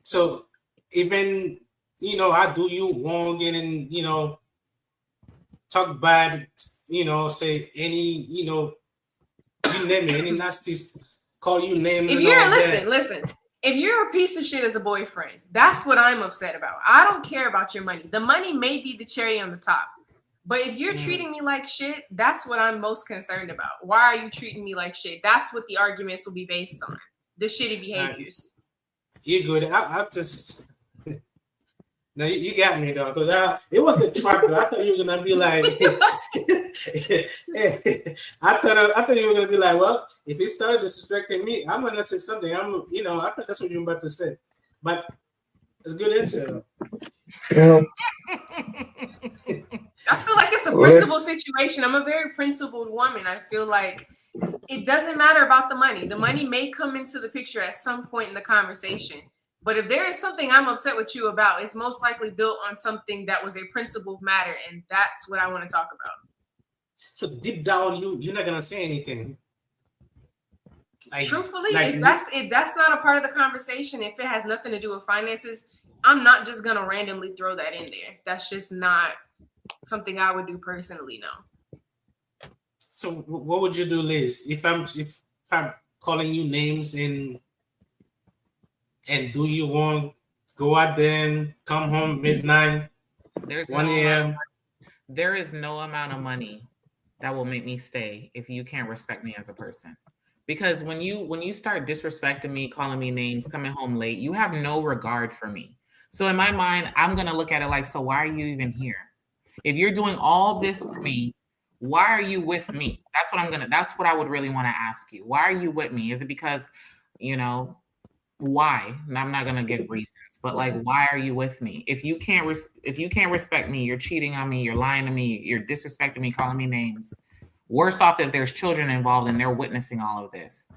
So even, I do you wrong and, talk bad, say any, you name it, any nasty, call you name. If you're, listen. If you're a piece of shit as a boyfriend, that's what I'm upset about. I don't care about your money. The money may be the cherry on the top. But if you're treating me like shit, that's what I'm most concerned about. Why are you treating me like shit? That's what the arguments will be based on. The shitty behaviors. You're good. I just... No, you got me though, because it was the trap though. I thought you were gonna be like, I thought you were gonna be like, well, if he started disrespecting me, I'm gonna say something. I thought that's what you were about to say, but it's a good answer. Yeah. I feel like it's a principled situation. I'm a very principled woman. I feel like it doesn't matter about the money. The money may come into the picture at some point in the conversation. But if there is something I'm upset with you about, it's most likely built on something that was a principled matter, and that's what I want to talk about. So deep down, you're not gonna say anything. Truthfully, if that's not a part of the conversation, if it has nothing to do with finances, I'm not just gonna randomly throw that in there. That's just not something I would do personally. No. So what would you do, Liz? If I'm calling you names and do you want to go out there and come home midnight, 1 a.m.? There is no amount of money that will make me stay if you can't respect me as a person. Because when you start disrespecting me, calling me names, coming home late, you have no regard for me. So in my mind, I'm going to look at it like, so why are you even here? If you're doing all this to me, why are you with me? That's what I would really want to ask you. Why are you with me? Is it because, why? And I'm not gonna give reasons, but like, why are you with me? If you can't respect me, you're cheating on me, you're lying to me, you're disrespecting me, calling me names. Worse off if there's children involved and they're witnessing all of this.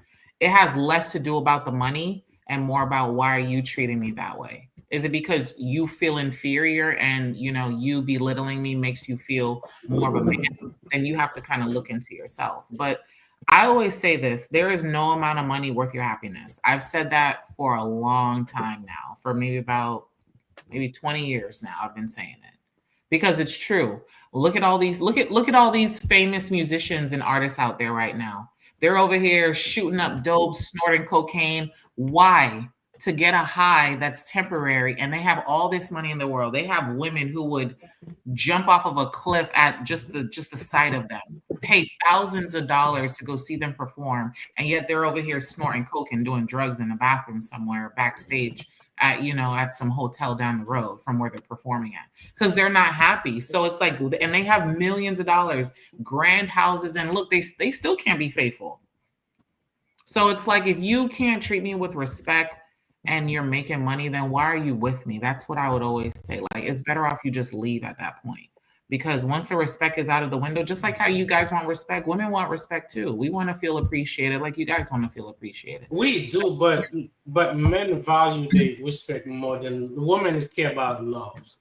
It has less to do about the money and more about why are you treating me that way? Is it because you feel inferior and you belittling me makes you feel more of a man? Then you have to kind of look into yourself. But I always say this, there is no amount of money worth your happiness. I've said that for a long time now, for maybe 20 years now, I've been saying it because it's true. Look at all these famous musicians and artists out there right now. They're over here shooting up dope, snorting cocaine. Why? To get a high that's temporary, and they have all this money in the world. They have women who would jump off of a cliff at just the sight of them, pay thousands of dollars to go see them perform, and yet they're over here snorting coke and doing drugs in a bathroom somewhere backstage at some hotel down the road from where they're performing at, because they're not happy. So it's like, and they have millions of dollars, grand houses, and look, they still can't be faithful. So it's like, if you can't treat me with respect and you're making money, then why are you with me? That's what I would always say. Like, it's better off you just leave at that point. Because once the respect is out of the window, just like how you guys want respect, women want respect too. We want to feel appreciated like you guys want to feel appreciated. We do, but men value the respect more than women care about love.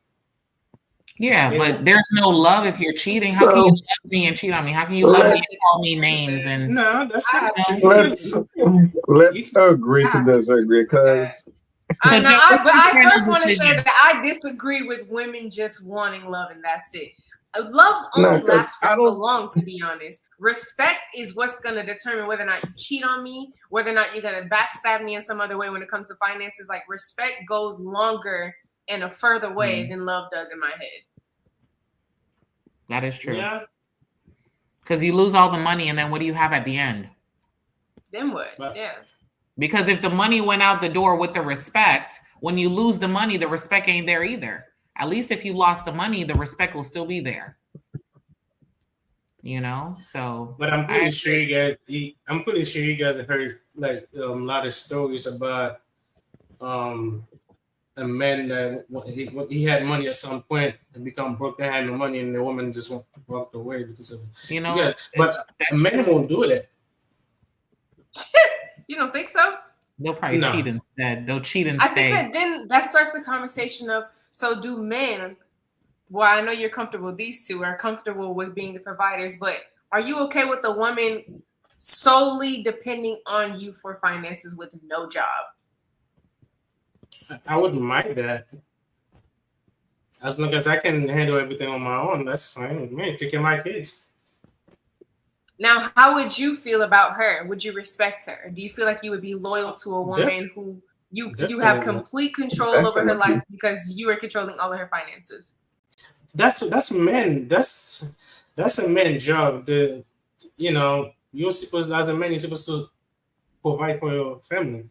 Yeah, but there's no love if you're cheating. How can you love me and cheat on me? How can you love me and call me names? And no, that's not let's agree to disagree, because I first want to say that I disagree with women just wanting love and that's it. Love only lasts for so long, to be honest. Respect is what's going to determine whether or not you cheat on me, whether or not you're going to backstab me in some other way when it comes to finances. Like, respect goes longer in a further way than love does in my head. That is true. Yeah. Because you lose all the money, and then what do you have at the end? Then what? Yeah. Because if the money went out the door with the respect, when you lose the money, the respect ain't there either. At least if you lost the money, the respect will still be there. So. But I'm pretty sure you guys have heard like a lot of stories about a man that he had money at some point and become broke. They had no money, and the woman just walked away because of it. But men won't do that. You don't think so? They'll probably cheat instead. They'll cheat and stay. I think that then that starts the conversation of, so do men well, I know you're comfortable. These two are comfortable with being the providers, but are you okay with a woman solely depending on you for finances with no job? I wouldn't mind that. As long as I can handle everything on my own, that's fine with me. Take care of my kids. Now, how would you feel about her? Would you respect her? Do you feel like you would be loyal to a woman who you have complete control over her life because you are controlling all of her finances? That's men. That's a man's job. You're supposed, as a man, you're supposed to provide for your family.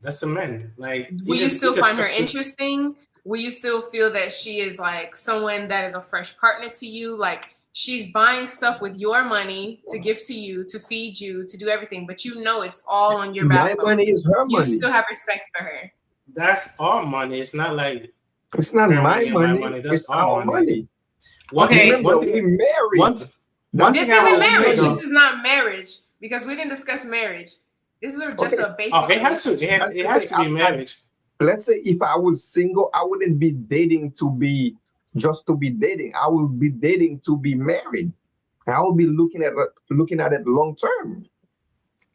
That's a man. Like, will you still find her interesting? Will you still feel that she is like someone that is a fresh partner to you? Like, she's buying stuff with your money to give to you, to feed you, to do everything, but you know it's all on your back. My money is her money. You still have respect for her. That's our money. It's not like it's not my money. That's it's our money. Okay, remember, we married. This isn't marriage. This is not marriage because we didn't discuss marriage. This is just a basic. Oh, it has to. It has to be marriage. Let's say if I was single, I wouldn't be dating to be just to be dating. I would be dating to be married. I will be looking at it long term.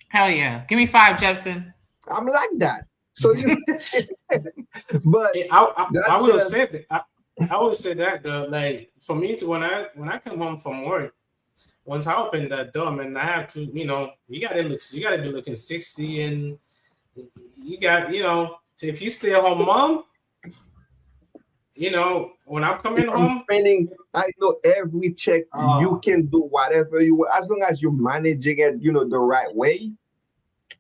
Hell yeah! Give me 5, Jefferson. I'm like that. So, but I would say that. I would say that though. Like for me, when I come home from work, once I open that door, man, I have to. You gotta be looking 60, and you got if you stay at home mom, when I'm coming home, I know every check you can do whatever you want as long as you're managing it, the right way.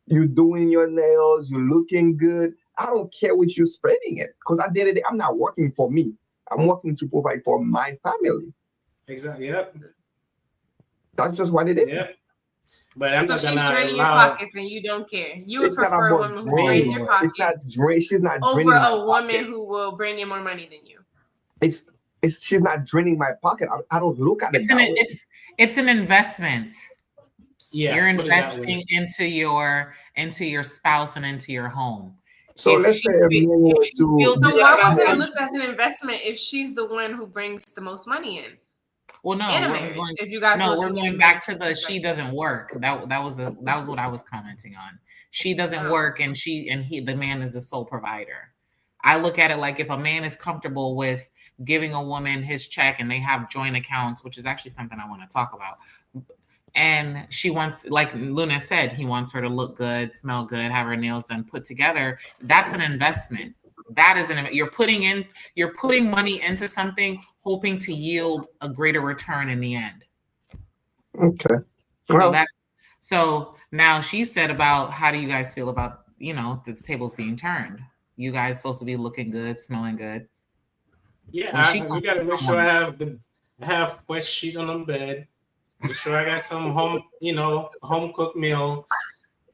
You're doing your nails, you're looking good. I don't care what you're spending it because at the end of the day, I'm not working for me. I'm working to provide for my family. Exactly. Yep. That's just what it is. Yep. But I'm so not she's draining your pockets and you don't care. You would prefer a woman who drains your pockets. She's not over draining a woman who will bring in more money than you. She's not draining my pocket. I don't look at it. It's an investment. Yeah, you're investing into your spouse and into your home. So let's say so why wasn't it looked as an investment if she's the one who brings the most money in? Well, no, we're going back to the she doesn't work. That was what I was commenting on. She doesn't work, and the man is the sole provider. I look at it like if a man is comfortable with giving a woman his check and they have joint accounts, which is actually something I want to talk about. And she wants, like Luna said, he wants her to look good, smell good, have her nails done, put together. That's an investment. That is you're putting money into something, hoping to yield a greater return in the end. Okay. So now she said about how do you guys feel about the tables being turned? You guys supposed to be looking good, smelling good. Yeah, we gotta make sure I have wet sheet on the bed. Make sure I got some home cooked meal,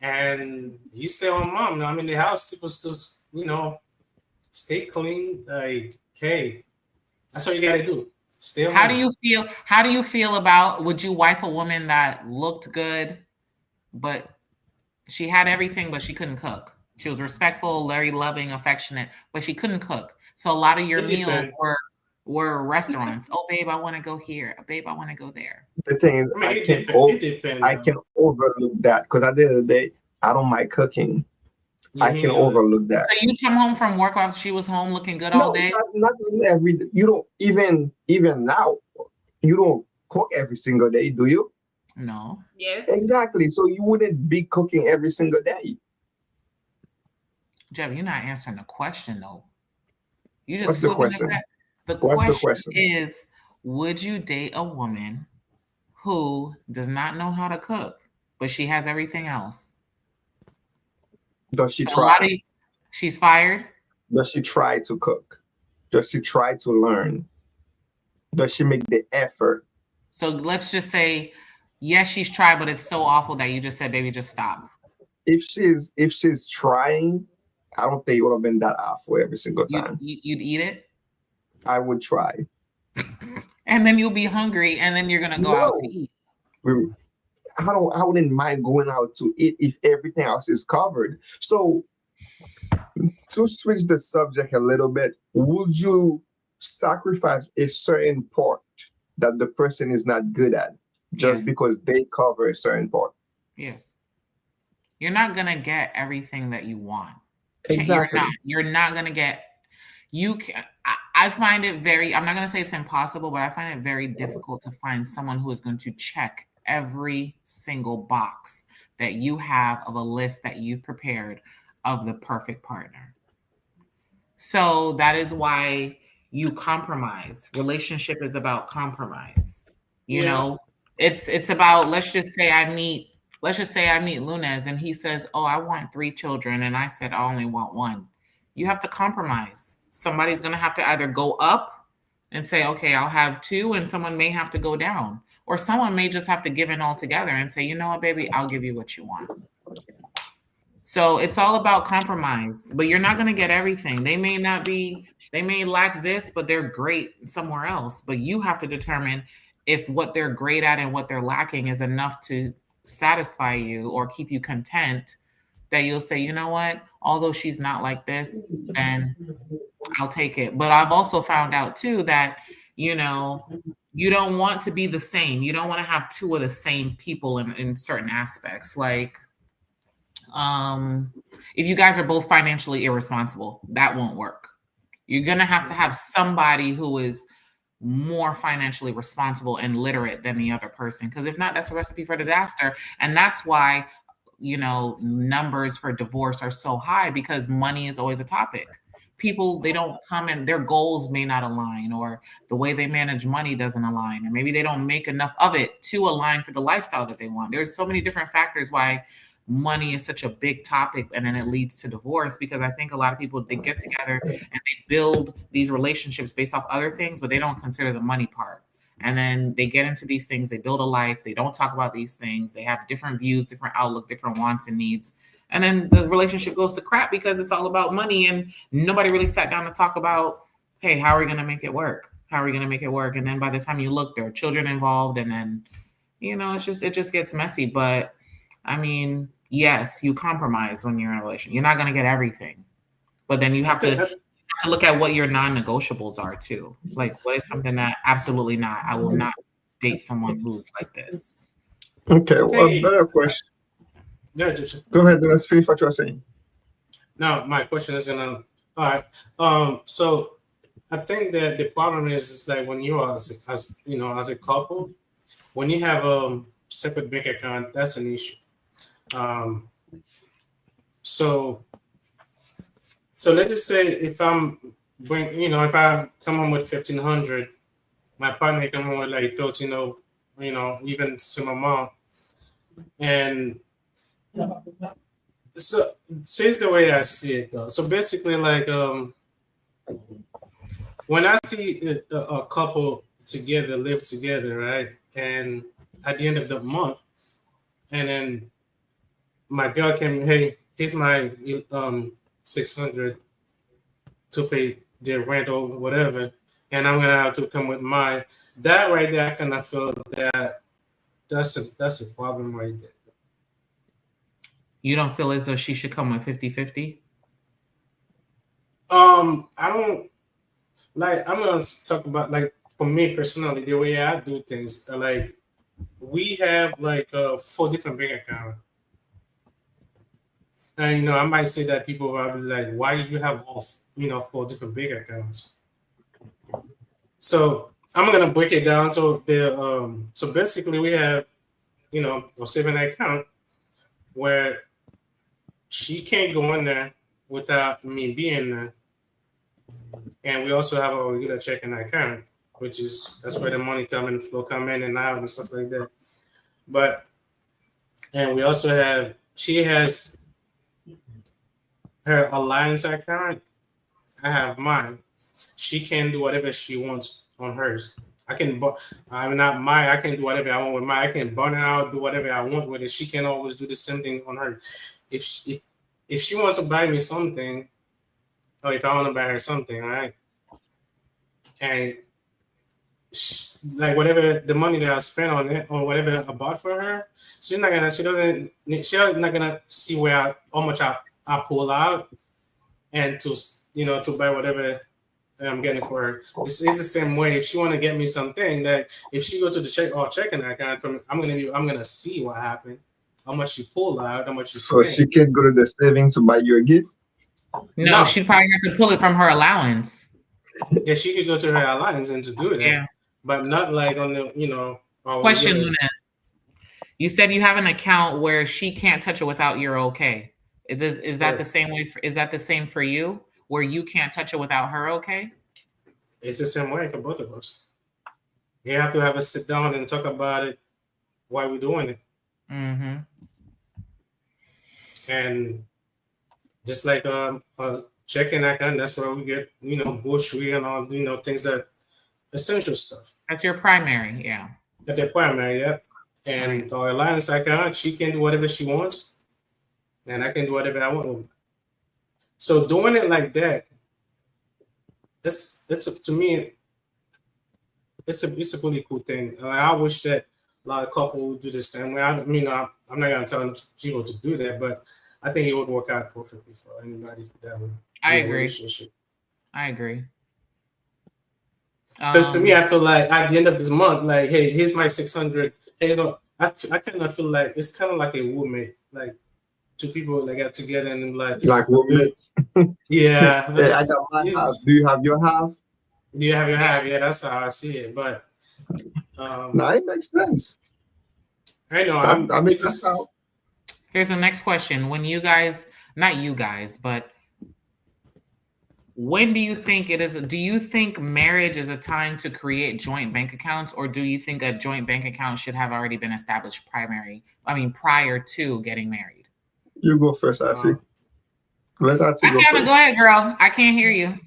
and you stay on mom. I'm in the house, supposed to stay clean. Like, hey, that's all you gotta do. Stay on. How do you feel about? Would you wife a woman that looked good, but she had everything, but she couldn't cook? She was respectful, very loving, affectionate, but she couldn't cook. So a lot of your meals were restaurants. Oh, babe, I want to go here. Babe, I want to go there. The thing is, I can overlook that because at the end of the day, I don't mind cooking. I can overlook that. So you come home from work while she was home looking good all day? Not every day. You don't even now. You don't cook every single day, do you? No. Yes. Exactly. So you wouldn't be cooking every single day. Jeb, you're not answering the question though. You just What's the question? The question is, would you date a woman who does not know how to cook, but she has everything else? Does she try? She's fired? Does she try to cook? Does she try to learn? Does she make the effort? So let's just say, yes, she's tried, but it's so awful that you just said, baby, just stop. If she's trying, I don't think it would have been that awful every single time. You'd eat it? I would try. And then you'll be hungry, and then you're gonna go out to eat. I wouldn't mind going out to eat if everything else is covered. So to switch the subject a little bit, would you sacrifice a certain part that the person is not good at just Yes. because they cover a certain part. Yes. You're not gonna get everything that you want. Exactly. You're not gonna get. I find it very. I'm not gonna say it's impossible, but I find it very difficult to find someone who is going to check every single box that you have of a list that you've prepared of the perfect partner. So that is why you compromise. Relationship is about compromise. You know, it's about, let's just say I meet Lunez and he says, "Oh, I want 3 children," and I said, "I only want 1." You have to compromise. Somebody's going to have to either go up and say, "Okay, I'll have 2," and someone may have to go down, or someone may just have to give in altogether and say, "You know what, baby, I'll give you what you want." So it's all about compromise, but you're not going to get everything. They may lack this, but they're great somewhere else. But you have to determine if what they're great at and what they're lacking is enough to satisfy you or keep you content, that you'll say, "You know what, although she's not like this, then I'll take it." But I've also found out too that, you don't want to be the same. You don't want to have 2 of the same people in certain aspects. Like, if you guys are both financially irresponsible, that won't work. You're going to have somebody who is more financially responsible and literate than the other person. Because if not, that's a recipe for disaster. And that's why, numbers for divorce are so high, because money is always a topic. People, they don't come and their goals may not align, or the way they manage money doesn't align, or maybe they don't make enough of it to align for the lifestyle that they want. There's so many different factors why money is such a big topic, and then it leads to divorce, because I think a lot of people, they get together and they build these relationships based off other things, but they don't consider the money part. And then they get into these things, they build a life, they don't talk about these things, they have different views, different outlook, different wants and needs. And then the relationship goes to crap because it's all about money, and nobody really sat down to talk about, hey, how are we going to make it work? How are we going to make it work? And then by the time you look, there are children involved, and then, it just gets messy. But I mean, yes, you compromise when you're in a relationship. You're not going to get everything, but then you have to look at what your non-negotiables are too. Like, what is something that absolutely not, I will not date someone who's like this. Okay, well, better question. Yeah, go ahead, let's finish what you're saying. Now, my question is all right. So I think that the problem is like when you are as a couple, when you have a separate bank account, that's an issue. So let's just say if I come home with 1,500, my partner come home with like 13, even some amount. And so here's the way I see it though. So basically, like, when I see a couple together, live together, right? And at the end of the month, and then my girl came, hey, here's my 600 to pay their rent or whatever, and I'm gonna have to come with mine. That right there, I kind of feel that that's a problem right there. You don't feel as though she should come with 50-50? I don't like. I'm gonna talk about, like, for me personally, the way I do things. Like, we have like 4 different bank accounts. And I might say that people are probably like, why you have all 4 different bank accounts? So I'm gonna break it down. So so basically we have a saving account where she can't go in there without me being there, and we also have a regular checking account, that's where the money come in and out and stuff like that. And we also have, she has her alliance account. I have mine. She can do whatever she wants on hers. I can do whatever I want with mine. I can burn it out, do whatever I want with it. She can always do the same thing on her. If she wants to buy me something, or if I want to buy her something, right? And like whatever the money that I spend on it or whatever I bought for her, she's not gonna see how much I pull out and to buy whatever I'm getting for her. This is the same way. If she want to get me something, that if she go to the checking account from, I'm gonna see what happened, how much you pull out, how much you So spend. she can go to the saving to buy you a gift. No, she'd probably have to pull it from her allowance. Yeah, she could go to her allowance and to do that. Yeah. But not like on the, Question, Lunas. You said you have an account where she can't touch it without your okay. Is that the same way? Is that the same for you, where you can't touch it without her okay? It's the same way for both of us. You have to have a sit down and talk about it. Why we're doing it. Mm-hmm. And just like a checking account, that's where we get, grocery and all, things that essential stuff. That's your primary, yeah. That's their primary, yeah. And our alliance account, she can do whatever she wants, and I can do whatever I want. So doing it like that, to me, it's a really cool thing. I wish that a lot of couples would do the same way. I'm not gonna tell people to do that, but I think it would work out perfectly for anybody that would. I agree. I agree. Because to me, I feel like at the end of this month, like, hey, here's my 600. Hey, I kind of feel like it's kind of like a roommate, like two people that got together and like roommates. Yeah. I got my half. Do you have your half? Do you have your half? Yeah, that's how I see it. But no, it makes sense. I know. Here's the next question. When you guys, not you guys, but when do you think it is? Do you think marriage is a time to create joint bank accounts, or do you think a joint bank account should have already been established prior to getting married? You go first, Auntie. Let Auntie go first. Go ahead, girl. I can't hear you.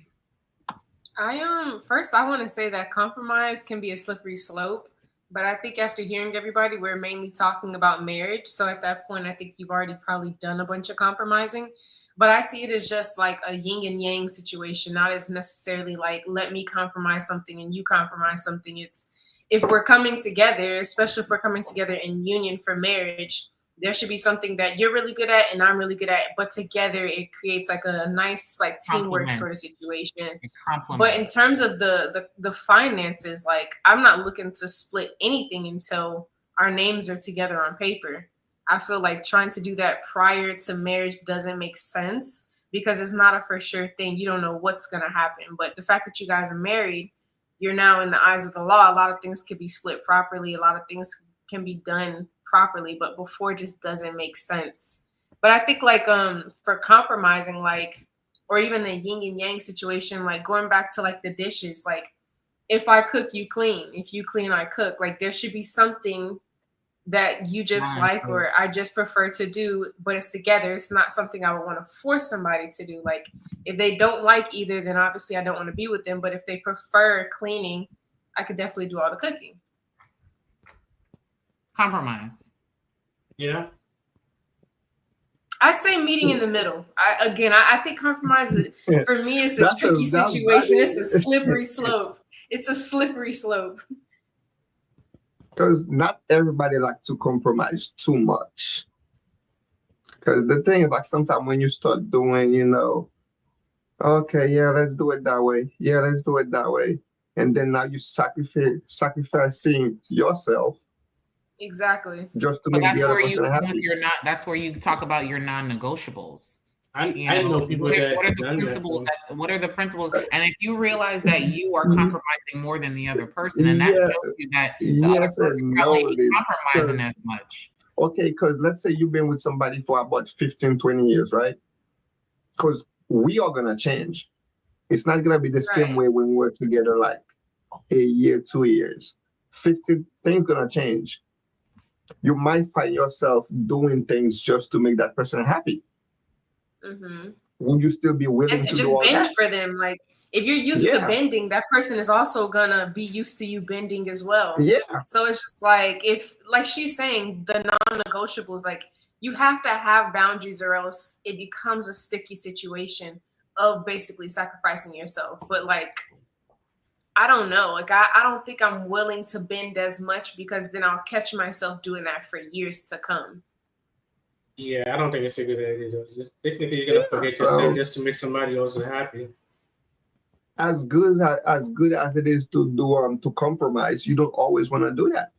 First, I want to say that compromise can be a slippery slope, but I think after hearing everybody, we're mainly talking about marriage. So at that point, I think you've already probably done a bunch of compromising. But I see it as just like a yin and yang situation, not as necessarily like, let me compromise something and you compromise something. It's if we're coming together, especially if we're coming together in union for marriage, there should be something that you're really good at and I'm really good at, but together it creates like a nice like teamwork sort of situation. But in terms of the finances, like I'm not looking to split anything until our names are together on paper. I feel like trying to do that prior to marriage doesn't make sense because it's not a for sure thing. You don't know what's going to happen. But the fact that you guys are married, you're now in the eyes of the law. A lot of things can be split properly. A lot of things can be done properly, but before just doesn't make sense. But I think like for compromising, like, or even the yin and yang situation, like going back to like the dishes, like if I cook, you clean. If you clean, I cook. Like there should be something that you just like, or I just prefer to do, but it's together. It's not something I would want to force somebody to do. Like if they don't like either, then obviously I don't want to be with them. But if they prefer cleaning, I could definitely do all the cooking. Compromise. Yeah. I'd say meeting in the middle. I think compromise for me is a tricky situation. It's a slippery slope. It's a slippery slope. Because not everybody like to compromise too much. Because the thing is, like, sometimes when you start doing, okay, yeah, let's do it that way. Yeah, let's do it that way. And then now you sacrificing yourself. Exactly. Just to make the other person happy. That's where you talk about your non-negotiables. I know people what are the principles? And if you realize that you are compromising more than the other person, and that tells you that the other person probably ain't compromising as much. Okay, because let's say you've been with somebody for about 15, 20 years, right? Because we are going to change. It's not going to be the same way when we're together like a year, 2 years. 15 things going to change. You might find yourself doing things just to make that person happy. Mm-hmm. Would you still be willing and to just bend for them? Like if you're used to bending, that person is also gonna be used to you bending as well. Yeah. So it's just like like she's saying, the non-negotiables, like you have to have boundaries or else it becomes a sticky situation of basically sacrificing yourself. But like I don't know. Like I don't think I'm willing to bend as much because then I'll catch myself doing that for years to come. Yeah, I don't think it's a good idea. Just technically, you're gonna forget yourself just to make somebody else happy. as good as it is to do to compromise, you don't always want to do that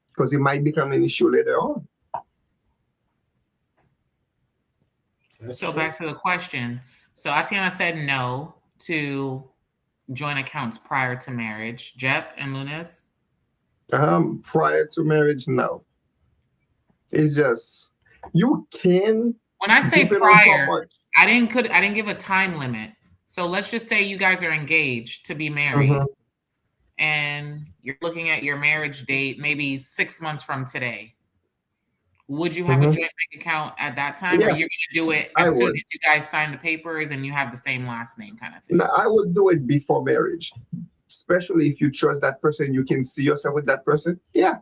because it might become an issue later on. So back to the question. So Atiana said no to joint accounts prior to marriage. Jep and Lunes? Prior to marriage, no. It's just you can. When I say prior, I didn't give a time limit. So let's just say you guys are engaged to be married, and you're looking at your marriage date maybe 6 months from today. Would you have a joint bank account at that time, or you're going to do it as soon as you guys sign the papers and you have the same last name kind of thing? No, I would do it before marriage, especially if you trust that person, you can see yourself with that person. Yeah.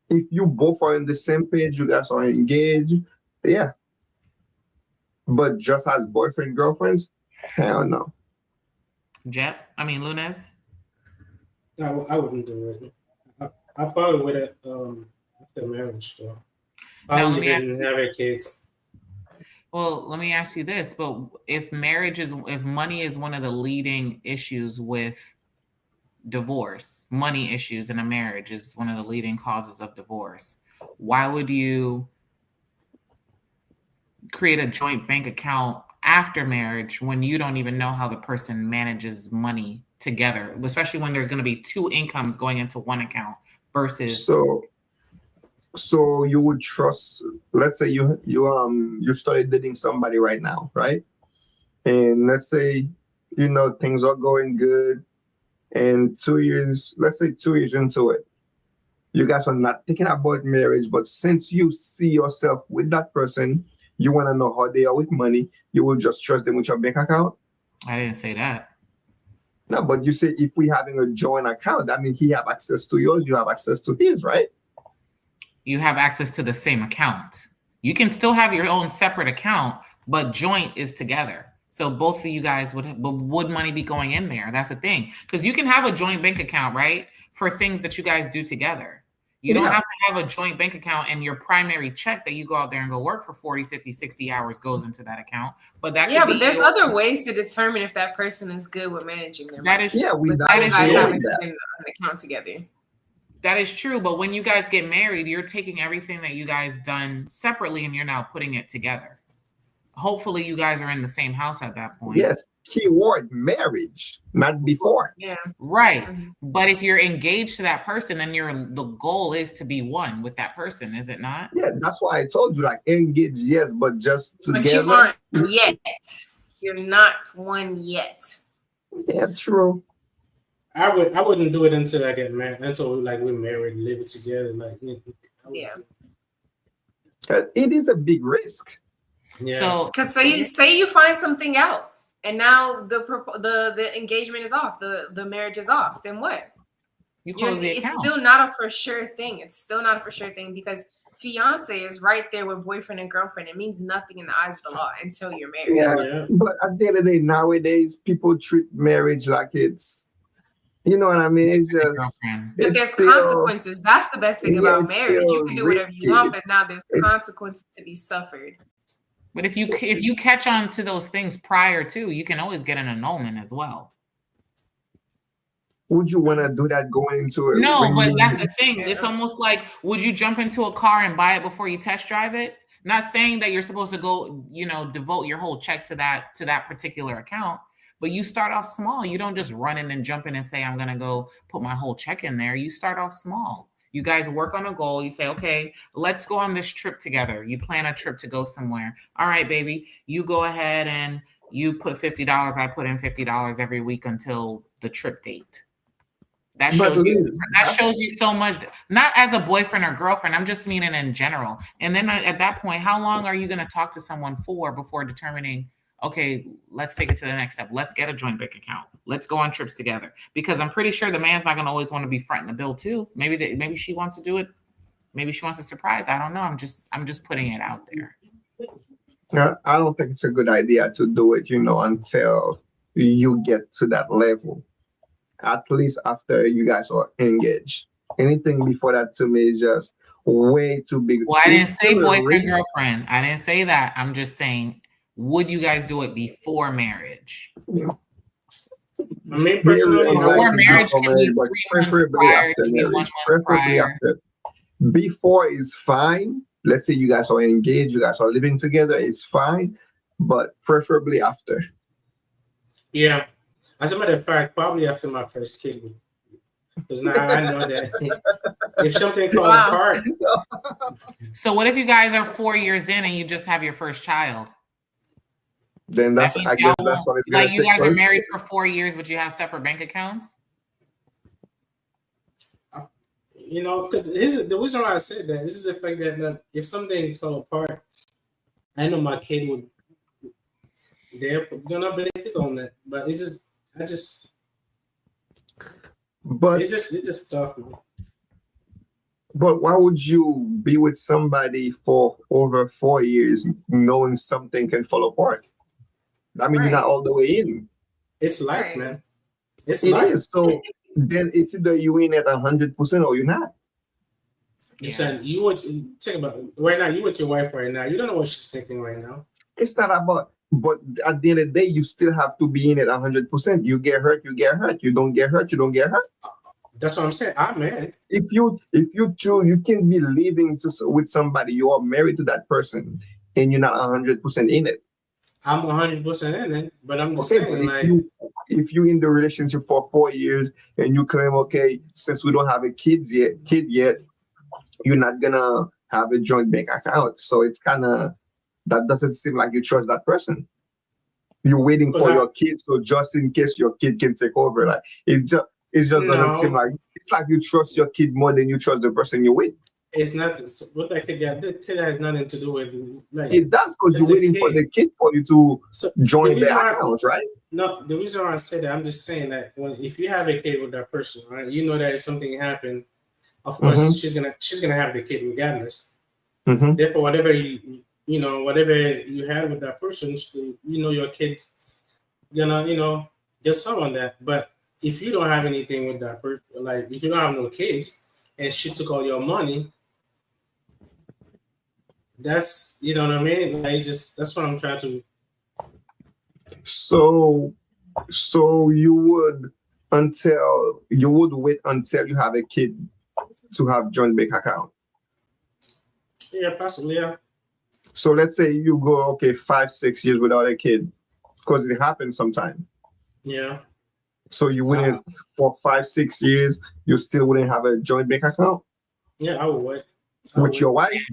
If you both are on the same page, you guys are engaged, yeah. But just as boyfriend, girlfriends, hell no. Lunes? No, I wouldn't do it. I probably would have after marriage, though. Probably didn't have kids. Well, let me ask you this, but if money is one of the leading issues with divorce, money issues in a marriage is one of the leading causes of divorce, why would you create a joint bank account after marriage when you don't even know how the person manages money together, especially when there's going to be two incomes going into one account versus... So you would trust, let's say you started dating somebody right now, right? And let's say, things are going good, and 2 years, let's say 2 years into it, you guys are not thinking about marriage, but since you see yourself with that person, you want to know how they are with money, you will just trust them with your bank account? I didn't say that. No, but you say if we having a joint account, that means he have access to yours, you have access to his, right? You have access to the same account. You can still have your own separate account, but joint is together. So both of you guys would money be going in there? That's the thing. Because you can have a joint bank account, right? For things that you guys do together. You don't have to have a joint bank account and your primary check that you go out there and go work for 40, 50, 60 hours goes into that account. But that but there's other ways to determine if that person is good with managing their money. That is having an account together. That is true, but when you guys get married, you're taking everything that you guys done separately and you're now putting it together. Hopefully you guys are in the same house at that point. Yes, keyword marriage, not before. Yeah. Right. But if you're engaged to that person, then the goal is to be one with that person, is it not? Yeah, that's why I told you, like, engaged, yes, but just together. But you aren't yet. You're not one yet. Yeah, true. I wouldn't do it until I get married, until we're married, live together. It is a big risk. Yeah. So, because say you find something out, and now the engagement is off, the marriage is off. Then what? You close the account. It's still not a for sure thing. It's still not a for sure thing because fiance is right there with boyfriend and girlfriend. It means nothing in the eyes of the law until you're married. Yeah. But at the end of the day, nowadays people treat marriage like it's. You know what I mean? It's just. But there's consequences. That's the best thing about marriage. You can do whatever you want, but now there's consequences to be suffered. But if you catch on to those things prior to, you can always get an annulment as well. Would you want to do that going into it? No, but that's the thing. It's almost like, would you jump into a car and buy it before you test drive it? Not saying that you're supposed to go, devote your whole check to that particular account. But you start off small. You don't just run in and jump in and say, I'm going to go put my whole check in there. You start off small. You guys work on a goal. You say, okay, let's go on this trip together. You plan a trip to go somewhere. All right, baby, you go ahead and you put $50. I put in $50 every week until the trip date. That shows you so much, not as a boyfriend or girlfriend. I'm just meaning in general. And then at that point, how long are you going to talk to someone before determining, okay, let's take it to the next step. Let's get a joint bank account. Let's go on trips together. Because I'm pretty sure the man's not going to always want to be fronting the bill too. Maybe she wants to do it. Maybe she wants a surprise. I don't know. I'm just putting it out there. I don't think it's a good idea to do it, until you get to that level. At least after you guys are engaged. Anything before that to me is just way too big. Well, I didn't say boyfriend, girlfriend. I didn't say that. I'm just saying, would you guys do it before marriage? Yeah. I mean, personally, Before marriage can be 3 months preferably prior, after can be 1 marriage. month Preferably prior. after. Before is fine. Let's say you guys are engaged, you guys are living together, it's fine, but preferably after. yeah. As a matter of fact, probably after my first kid, because now I know that if something falls Wow. apart, So what if you guys are 4 years in and you just have your first child? Then That that's means I guess that's what it's gonna like you take. guys are married for 4 years, but you have separate bank accounts. you know, because the reason why I said that this is the fact that if something fell apart, I know my kid would they're gonna benefit on that. But But it's just tough, man. but why would you be with somebody for over 4 years knowing something can fall apart? I mean, you're not all the way in. It's life, Right. man. It's It life. is. So then it's either you in at 100% or you're not. You're saying you would think about it. Right now. You with your wife right now. You don't know what she's thinking right now. It's not about, but at the end of the day, you still have to be in it 100%. You get hurt, you get hurt. You don't get hurt, you don't get hurt. That's what I'm saying. I'm married. If you choose, you can be living with somebody, you are married to that person, and you're not 100% in it. I'm 100% in it, but I'm just Okay, saying, but like, if you in the relationship for 4 years and you claim, okay, since we don't have a kid yet, you're not gonna have a joint bank account. So it's kind of, that doesn't seem like you trust that person. You're waiting for your kid, so just in case your kid can take over, like it just doesn't seem like, it's like you trust your kid more than you trust the person you're with. it's not what that kid got. The kid has nothing to do with like. It does, because It's you're a waiting for kid. the kid for you to So join the reason the why- account, right? No, the reason why I say that, I'm just saying that if you have a kid with that person, right, you know that if something happened, of course she's gonna have the kid regardless. Mm-hmm. Therefore, whatever whatever you had with that person, you know your kid's gonna get some on that. But if you don't have anything with that person, like if you don't have no kids and she took all your money, that's what I mean. Like that's what I'm trying to. So you would wait until you have a kid to have joint bank account. Yeah, possibly. Yeah. So let's say you go 5-6 years without a kid, because it happens sometime. Yeah. So you wouldn't for 5-6 years, you still wouldn't have a joint bank account Yeah, I would wait. with your wife.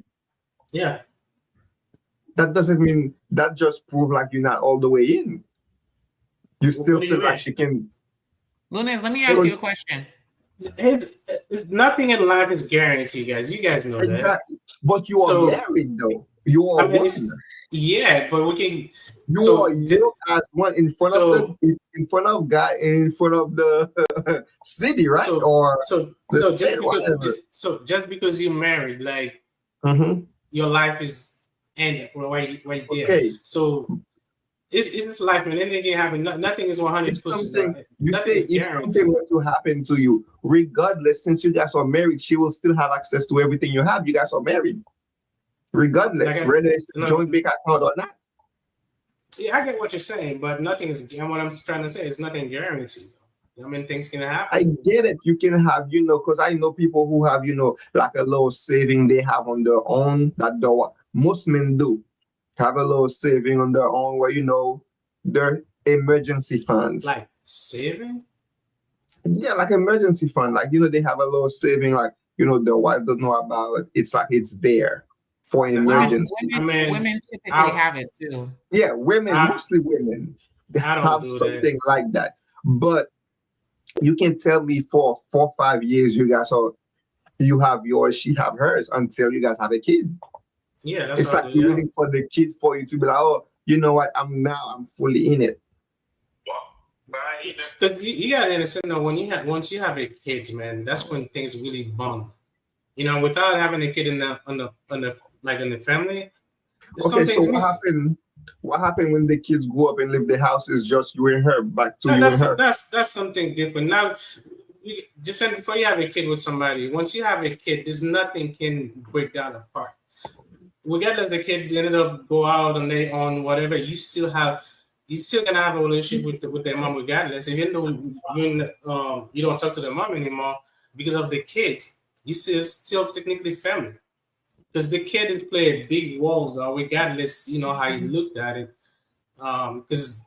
Yeah. That doesn't mean, that just proves like you're not all the way in. You still what do you feel like mean? she can. Lunas, let me ask you a question. It's nothing in life is guaranteed, guys. You guys know that. Exactly. But you are So- married though. You are I mean, one. Yeah, but we can. You So are you as one in front of God and in front of the city, right? So just because you're married, like your life is ended right there. Okay. So it's this life, man. Anything can happen. Nothing is 100%. You say if something were to happen to you, regardless, since you guys are married, she will still have access to everything you have. You guys are married. Regardless, whether it's a joint bank account or not. Yeah, I get what you're saying, but nothing is. And what I'm trying to say is nothing guaranteed. I mean, things can happen. I get it. You can have, because I know people who have, like a little saving they have on their own. Most men do have a little saving on their own, where their emergency funds. Like saving? Yeah, like emergency fund. Like they have a little saving. Like their wife doesn't know about it. It's like it's there for an emergency. Women typically have it too. Yeah, mostly women have something like that. But you can tell me for 4 or 5 years you have yours, she have hers, until you guys have a kid. Yeah, that's it's like you're waiting for the kid for you to be like, oh, you know what? I'm fully in it. Because you gotta understand that once you have a kid, man, that's when things really bump. Without having a kid in the family. Okay, so what happened when the kids grow up and leave the house? Is just you and her, back to you and her? That's something different. Now, different before you have a kid with somebody. Once you have a kid, there's nothing can break that apart. Regardless, the kid ended up go out on their own, whatever. You still have you still gonna have a relationship with their mom regardless. Even though you don't talk to the mom anymore because of the kids, you still technically family. Because the kid is play a big role, though, regardless, how you looked at it. Because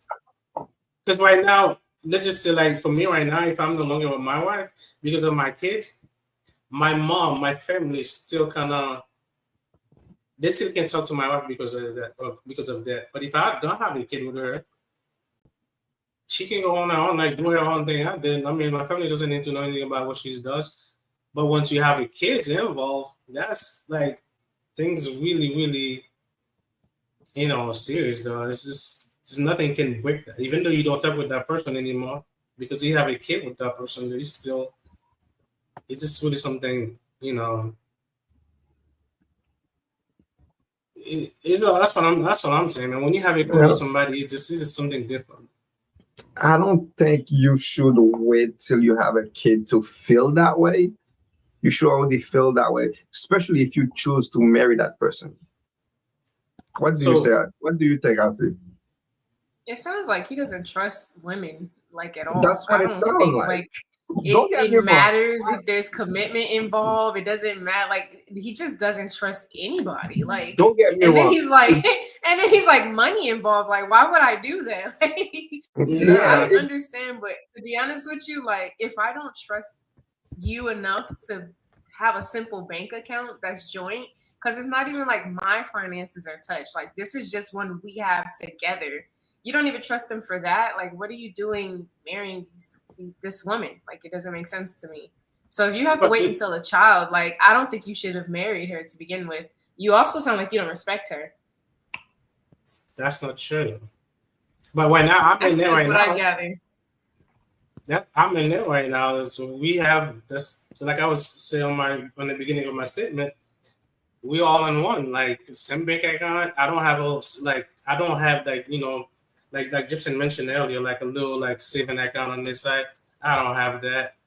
right now, let's just say, like, for me right now, if I'm no longer with my wife because of my kids, my mom, my family is still kind of, they still can talk to my wife because of that. But if I don't have a kid with her, she can go on her own, like do her own thing out there. I mean, my family doesn't need to know anything about what she does. But once you have a kids involved, that's like things really, really, serious though. It's just nothing can break that. Even though you don't talk with that person anymore, because you have a kid with that person, it's just really something, that's what I'm saying. And when you have a kid with somebody, it's just something different. I don't think you should wait till you have a kid to feel that way. You should already feel that way, especially if you choose to marry that person. What do you say? What do you think, Afi? It sounds like he doesn't trust women like at all. That's what it sounds like. It matters if there's commitment involved. It doesn't matter. Like, he just doesn't trust anybody. Like, don't get me wrong. And then he's like, money involved. Like, why would I do that? I understand, but to be honest with you, like, if I don't trust you enough to have a simple bank account that's joint, because it's not even like my finances are touched. Like, this is just one we have together. You don't even trust them for that. Like, what are you doing marrying this woman? Like, it doesn't make sense to me. So if you have to wait until a child, like, I don't think you should have married her to begin with. You also sound like you don't respect her. That's not true. But right now, I'm in there right now. That's what I gather. I'm in there right now. So we have this, like I was saying on the beginning of my statement, we all in one, like same bank account. I don't have like Gibson mentioned earlier, like a little like saving account on this side. I don't have that.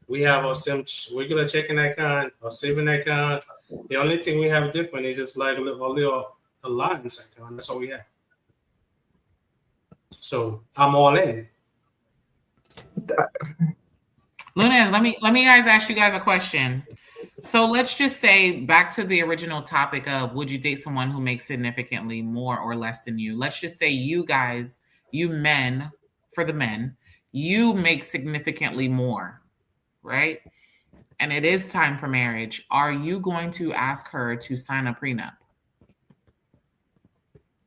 We have our same regular checking account or saving account. The only thing we have different is just like a little alliance account. That's all we have. So I'm all in. Lunez, let me guys ask you guys a question. So let's just say, back to the original topic of would you date someone who makes significantly more or less than you? Let's just say you guys, you men, for the men, you make significantly more, right? And it is time for marriage. Are you going to ask her to sign a prenup?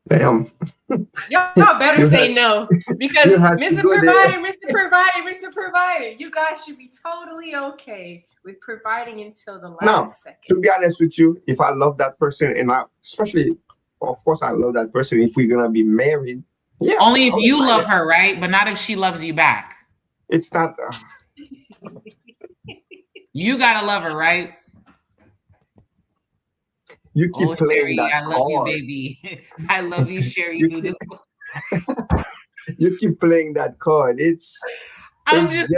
Damn. Y'all better say no, because Mr. Provider, you guys should be totally okay with providing until the last second. To be honest with you, if I love that person, and especially, of course, I love that person. If we're gonna be married, only if you love her, right? But not if she loves you back. It's not. You gotta love her, right? You keep playing Sherry, that I love card. you, baby. I love you, Sherry. You keep playing that card. I'm just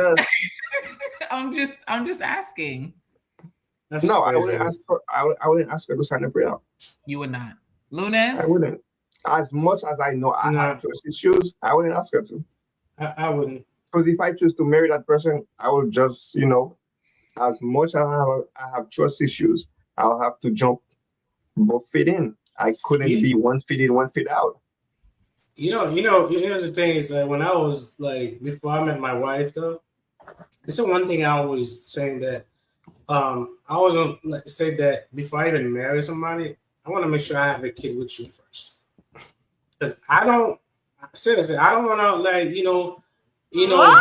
asking. No, I wouldn't ask her. I wouldn't ask her to sign a prenup. You would not, Lunez? I wouldn't. As much as I know I have trust issues, I wouldn't ask her to. I wouldn't. Because if I choose to marry that person, I will just, as much as I have trust issues, I'll have to jump both feet in. I couldn't be 1 feet in, 1 feet out. The thing is that when I was like, before I met my wife, though, it's the one thing I always saying that I always say that before I even marry somebody, I want to make sure I have a kid with you first. Because I don't want to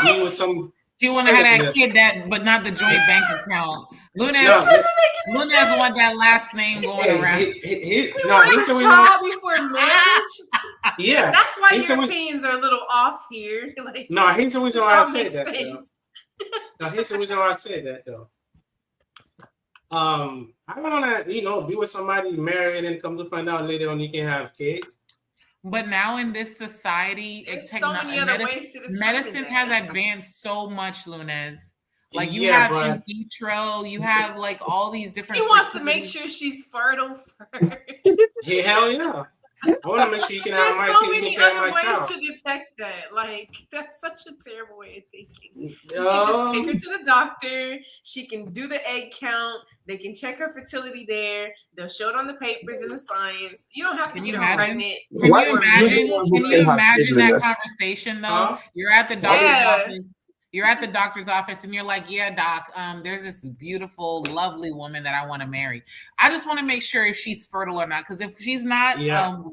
be with some. You want to have that kid but not the joint bank account. Lunez want that last name going around. He's a child before marriage. Yeah, that's why your opinions are a little off here. Here's the reason why I said that. Here's the reason why I said that though. I don't want to, be with somebody, married, and come to find out later on you can have kids. But now in this society, medicine has advanced so much, Lunez. Like you have in vitro, you have like all these different. He wants to make sure she's fertile first. Hell yeah. I want to make sure you can have my There's so kid, you many can have other my ways child. to detect that. Like, that's such a terrible way of thinking. You can Oh. just take her to the doctor. She can do the egg count. They can check her fertility there. They'll show it on the papers and the science. You don't have to Can get you her imagine? pregnant. Can Why you would you imagine? the one who Can you have kids imagine with that us? conversation though? Huh? You're at the doctor's Yeah. office. You're at the doctor's office and you're like, yeah, doc, there's this beautiful, lovely woman that I want to marry. I just want to make sure if she's fertile or not. Because if she's not,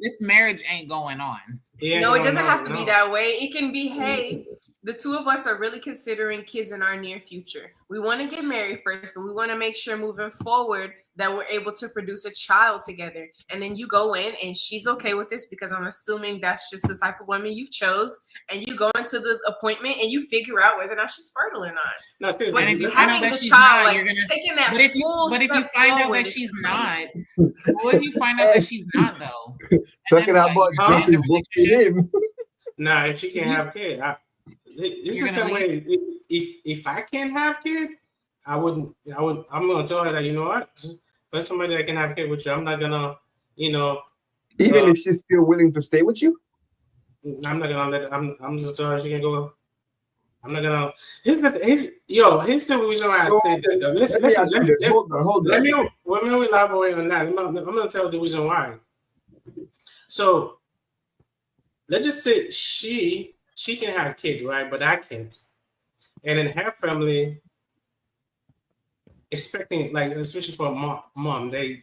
this marriage ain't going on. Yeah, No, it doesn't have to be that way. It can be, hey, the two of us are really considering kids in our near future. We want to get married first, but we want to make sure moving forward that we're able to produce a child together. And then you go in and she's okay with this because I'm assuming that's just the type of woman you've chose. And you go into the appointment and you figure out whether or not she's fertile or not. No, But if you having find out that the she's child, not, like you're gonna. taking that But if you find out that she's not, what if you find out that she's not though? Talking about jumping both with him. Nah, if she can't have kids, it's the same way. If I can't have kids, I wouldn't. I'm gonna tell her that, you know what, for somebody that can have kids with you, I'm not gonna, even if she's still willing to stay with you. I'm not gonna let. I'm just tell her she can go. I'm not gonna. Here's the reason why I say that. Listen. Hold on. Let me elaborate on that. I'm gonna tell the reason why. So let's just say she can have kids, right? But I can't. And in her family, expecting, like, especially for mom, they're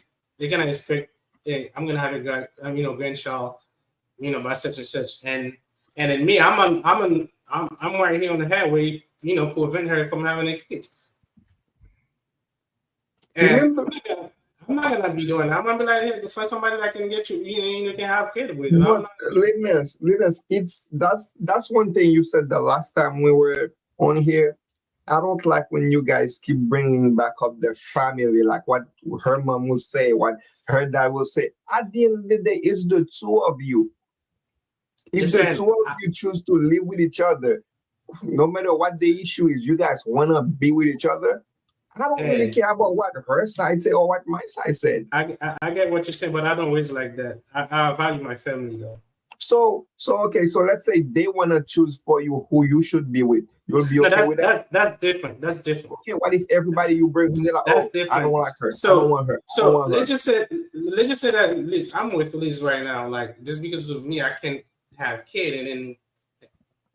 gonna expect, hey, I'm gonna have a grandchild, by such and such. And in me, I'm right here on the headway, prevent her from having a kid. And I'm not gonna be doing that. I'm gonna be like, hey, for somebody that can get you can have kids with. Linus, that's one thing you said the last time we were on here. I don't like when you guys keep bringing back up the family, like what her mom will say, what her dad will say. At the end of the day, it's the two of you. If the two of you choose to live with each other, no matter what the issue is, you guys want to be with each other. I don't really care about what her side said or what my side said. I get what you're saying, but I don't always like that. I value my family though. So let's say they want to choose for you who you should be with. You'll be okay with that? That's different. Okay, what if everybody you bring they're like, that's different. I don't like her. So, I don't want her. So let's just say that Liz, I'm with Liz right now. Like, just because of me, I can't have kid, and then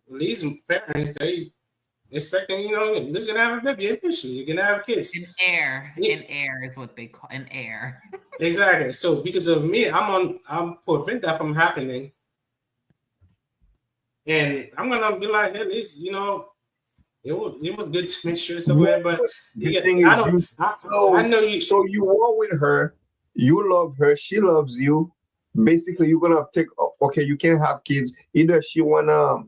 Liz's parents, they expecting, Liz gonna have a baby eventually. You're gonna have kids. An heir. An heir is what they call an heir. Exactly. So because of me, I'm prevent that from happening. And I'm gonna be like, hey, Liz, it was good to make sure somewhere, but I know you. So you are with her, you love her, she loves you. Basically, you're gonna take. Okay, you can't have kids. Either she wanna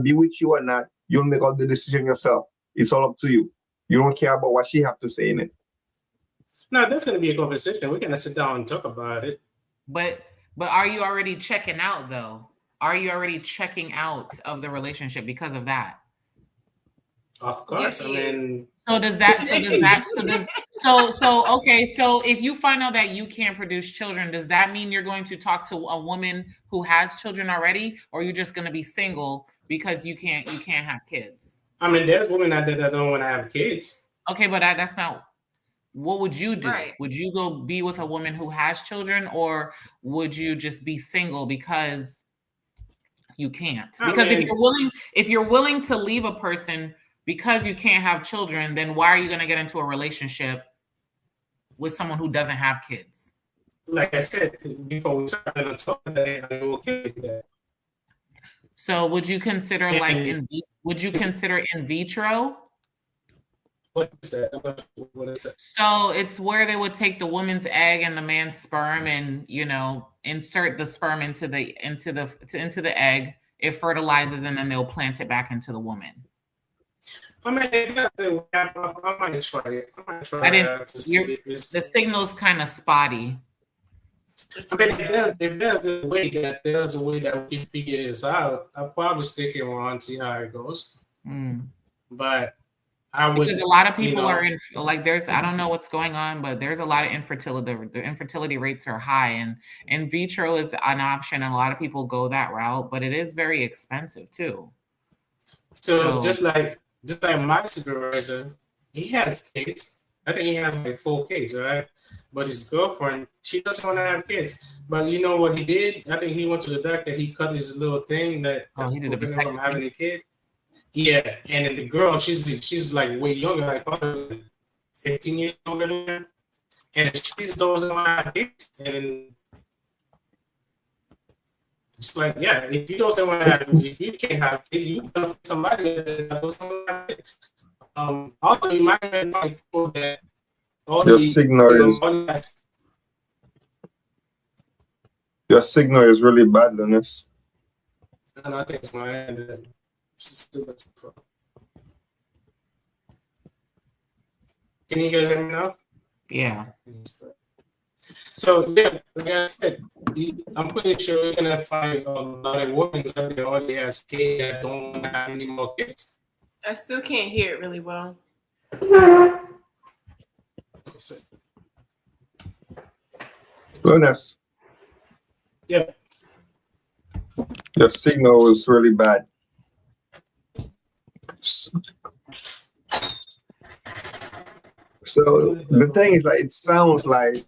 be with you or not. You'll make all the decision yourself. It's all up to you. You don't care about what she have to say in it. No, that's gonna be a conversation. We're gonna sit down and talk about it. But are you already checking out though? Are you already checking out of the relationship because of that? Of course. Yes, I mean, okay, so if you find out that you can't produce children, does that mean you're going to talk to a woman who has children already, or you're just going to be single because you can't have kids? I mean, there's women out there that don't want to have kids. Okay, but that's not. What would you do? Right. Would you go be with a woman who has children, or would you just be single because you can't? Because if you're willing to leave a person because you can't have children, then why are you going to get into a relationship with someone who doesn't have kids? Like I said before, we started on top of that, I'm okay with that. So would you consider in vitro? What is that? So it's where they would take the woman's egg and the man's sperm and, insert the sperm into the egg. It fertilizes and then they'll plant it back into the woman. I mean, I might try it. The signal's kind of spotty. I mean, if there's a way that we can figure this out, I'll probably stick it on and see how it goes. But I would, because a lot of people you know, are in like there's I don't know what's going on, but there's a lot of infertility. The infertility rates are high, and in vitro is an option, and a lot of people go that route, but it is very expensive too. So just like my supervisor, he has kids. I think he has like 4 kids, right? But his girlfriend, she doesn't want to have kids. But you know what he did? I think he went to the doctor. He cut his little thing that He did a prevented him from having vasectomy. a kid. Yeah, and then the girl, she's like way younger, like probably 15 years younger than him, and she doesn't want to have kids. And it's like, yeah, if you don't want to have, if you can't have kids, you can somebody that doesn't want to have kids. Also, you might find people that Your signal is really bad, Linus. And I think it's my end. Can you guys hear me now? Yeah. So yeah, like I said, I'm pretty sure you're gonna find a lot of women out there already has kids that don't want to have any more kids. I still can't hear it really well. Linus, Yeah. your signal is really bad. So the thing is, like, it sounds like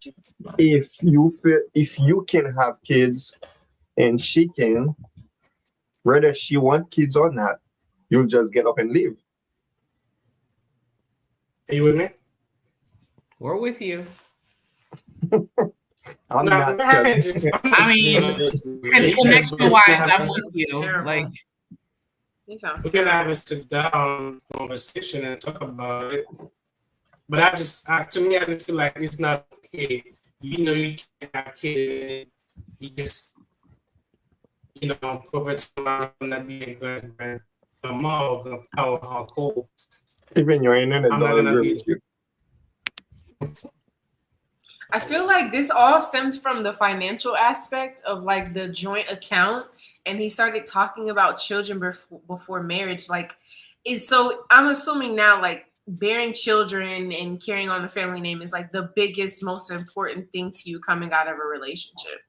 if you can have kids and she can, whether she want kids or not, you'll just get up and leave. Are you with me? We're with you. I'm No, not. I mean, connection-wise, I'm with you. Like, He sounds we can terrible. have a sit-down conversation and talk about it. But I just feel like it's not okay. You know, you can't have kids. You just, provide somebody not being a good mom or how cool. Even your internet I'm not don't gonna agree be- with you. I feel like this all stems from the financial aspect of like the joint account, and he started talking about children before marriage. Like, so I'm assuming now, like, bearing children and carrying on the family name is like the biggest, most important thing to you coming out of a relationship.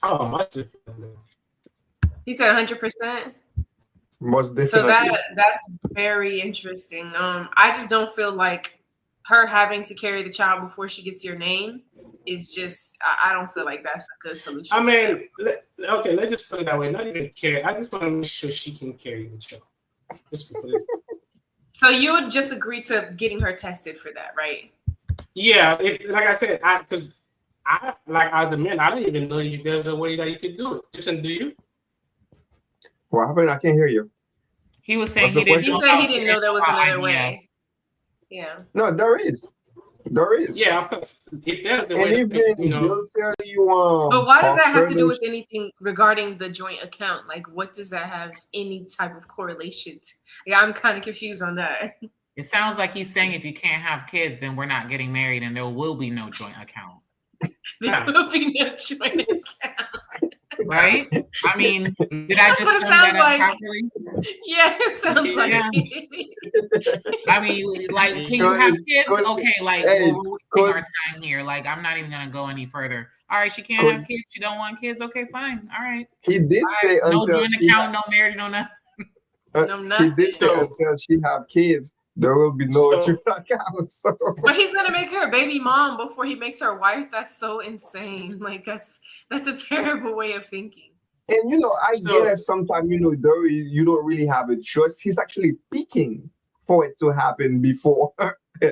Oh, much. He said 100%. Most So definitely. that's very interesting. I just don't feel like her having to carry the child before she gets your name is just, I don't feel like that's a good solution. I mean, let's just put it that way. Not even care. I just want to make sure she can carry the child. Just put it. So you would just agree to getting her tested for that, right? Yeah, like I said, because I like as a man, I don't even know if there's a way that you could do it. Jason, do you? What happened? I can't hear you. he was saying What's the he didn't. He question? said he didn't know there was another idea. way. Yeah. No, there is. There is. Yeah, of course. If there's the And way, even they'll tell you. But why does that have to do with further- anything regarding the joint account? Like, what does that have any type of correlation to? Yeah, I'm kind of confused on that. It sounds like he's saying if you can't have kids, then we're not getting married, and there will be no joint account. Yeah. There will be no joint account. Right? I mean, did I That's just what it sum sounds that up like. properly? Yeah, it sounds like Yeah. it. I mean, like, can you have kids? Okay, like, Hey, well, we're wasting our 'cause- time here. Like, I'm not even gonna go any further. All right, she can't have 'Cause- kids. She don't want kids. Okay, fine. All right. He did say No until joint she account, no marriage, no nothing. No, he nothing. did say So- until she have kids, there will be no So- joint account. So But he's gonna make her a baby mom before he makes her wife. That's so insane. Like that's a terrible way of thinking. and I So- get it. Sometimes though you don't really have a choice. He's actually picking for it to happen before.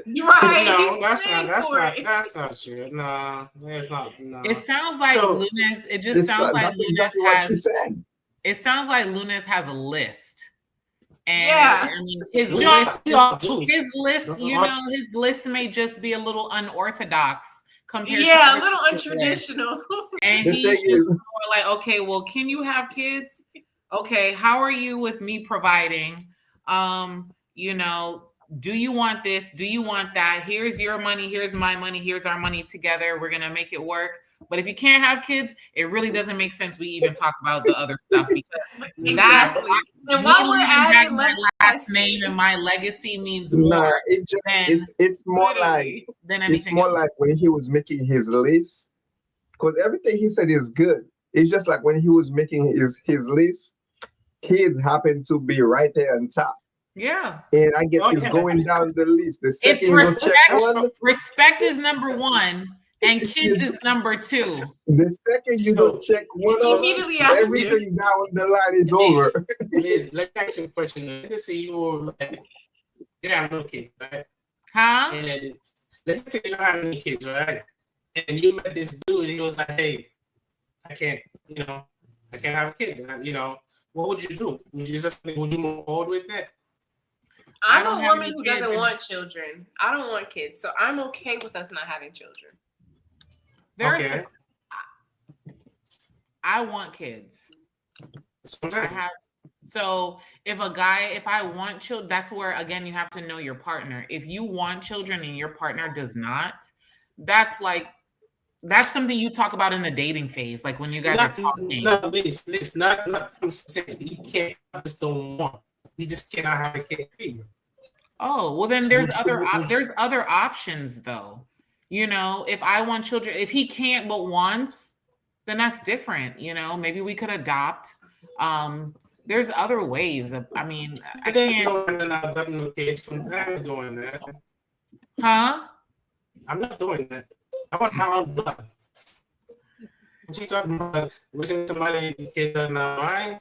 You're right. No, He's that's paying not for it. that's not true. No, it's not. No. It sounds like So- Lunas. It just It's, sounds like that's Lunas exactly what she has. said. It sounds like Lunas has a list, and Yeah. I mean, his we all, list. we all do. His list, No, his list may just be a little unorthodox compared Yeah, to a little other people's list. untraditional. And The he's thing just is- more like, okay, well, can you have kids? Okay, how are you with me providing? Do you want this? Do you want that? Here's your money, here's my money, here's our money together. We're gonna make it work. But if you can't have kids, it really doesn't make sense we even talk about the other stuff because Exactly. And while we're at it, let's last name and my legacy means more Nah, it's more like than anything it's more else. like when he was making his list, because everything he said is good. It's just like when he was making his list, kids happen to be right there on top. Yeah. And I guess he's going down the list. The second you check one, respect is number one, and kids is number two. The second you don't check one off, everything down the line is over. Liz, let me ask you a question. Let's say you were like, you have no kids, right? Huh? And let's say you don't have any kids, right? And you met this dude, and he was like, "Hey, I can't have a kid." What would you do? Would you move forward with that? I'm a woman who doesn't want children. I don't want kids, so I'm okay with us not having children. Okay. I want kids. So if I want children, that's where again you have to know your partner. If you want children and your partner does not, that's something you talk about in the dating phase, like when you guys are talking. No, it's not. I'm saying you can't. I just don't want. You just cannot have a kid. Oh well, then there's other options though. If I want children, if he can't but wants, then that's different. Maybe we could adopt. There's other ways. I can't. No kids from that doing that. Huh? I'm not doing that. I want my own blood. What you talking about? Wishing somebody kids are not mine?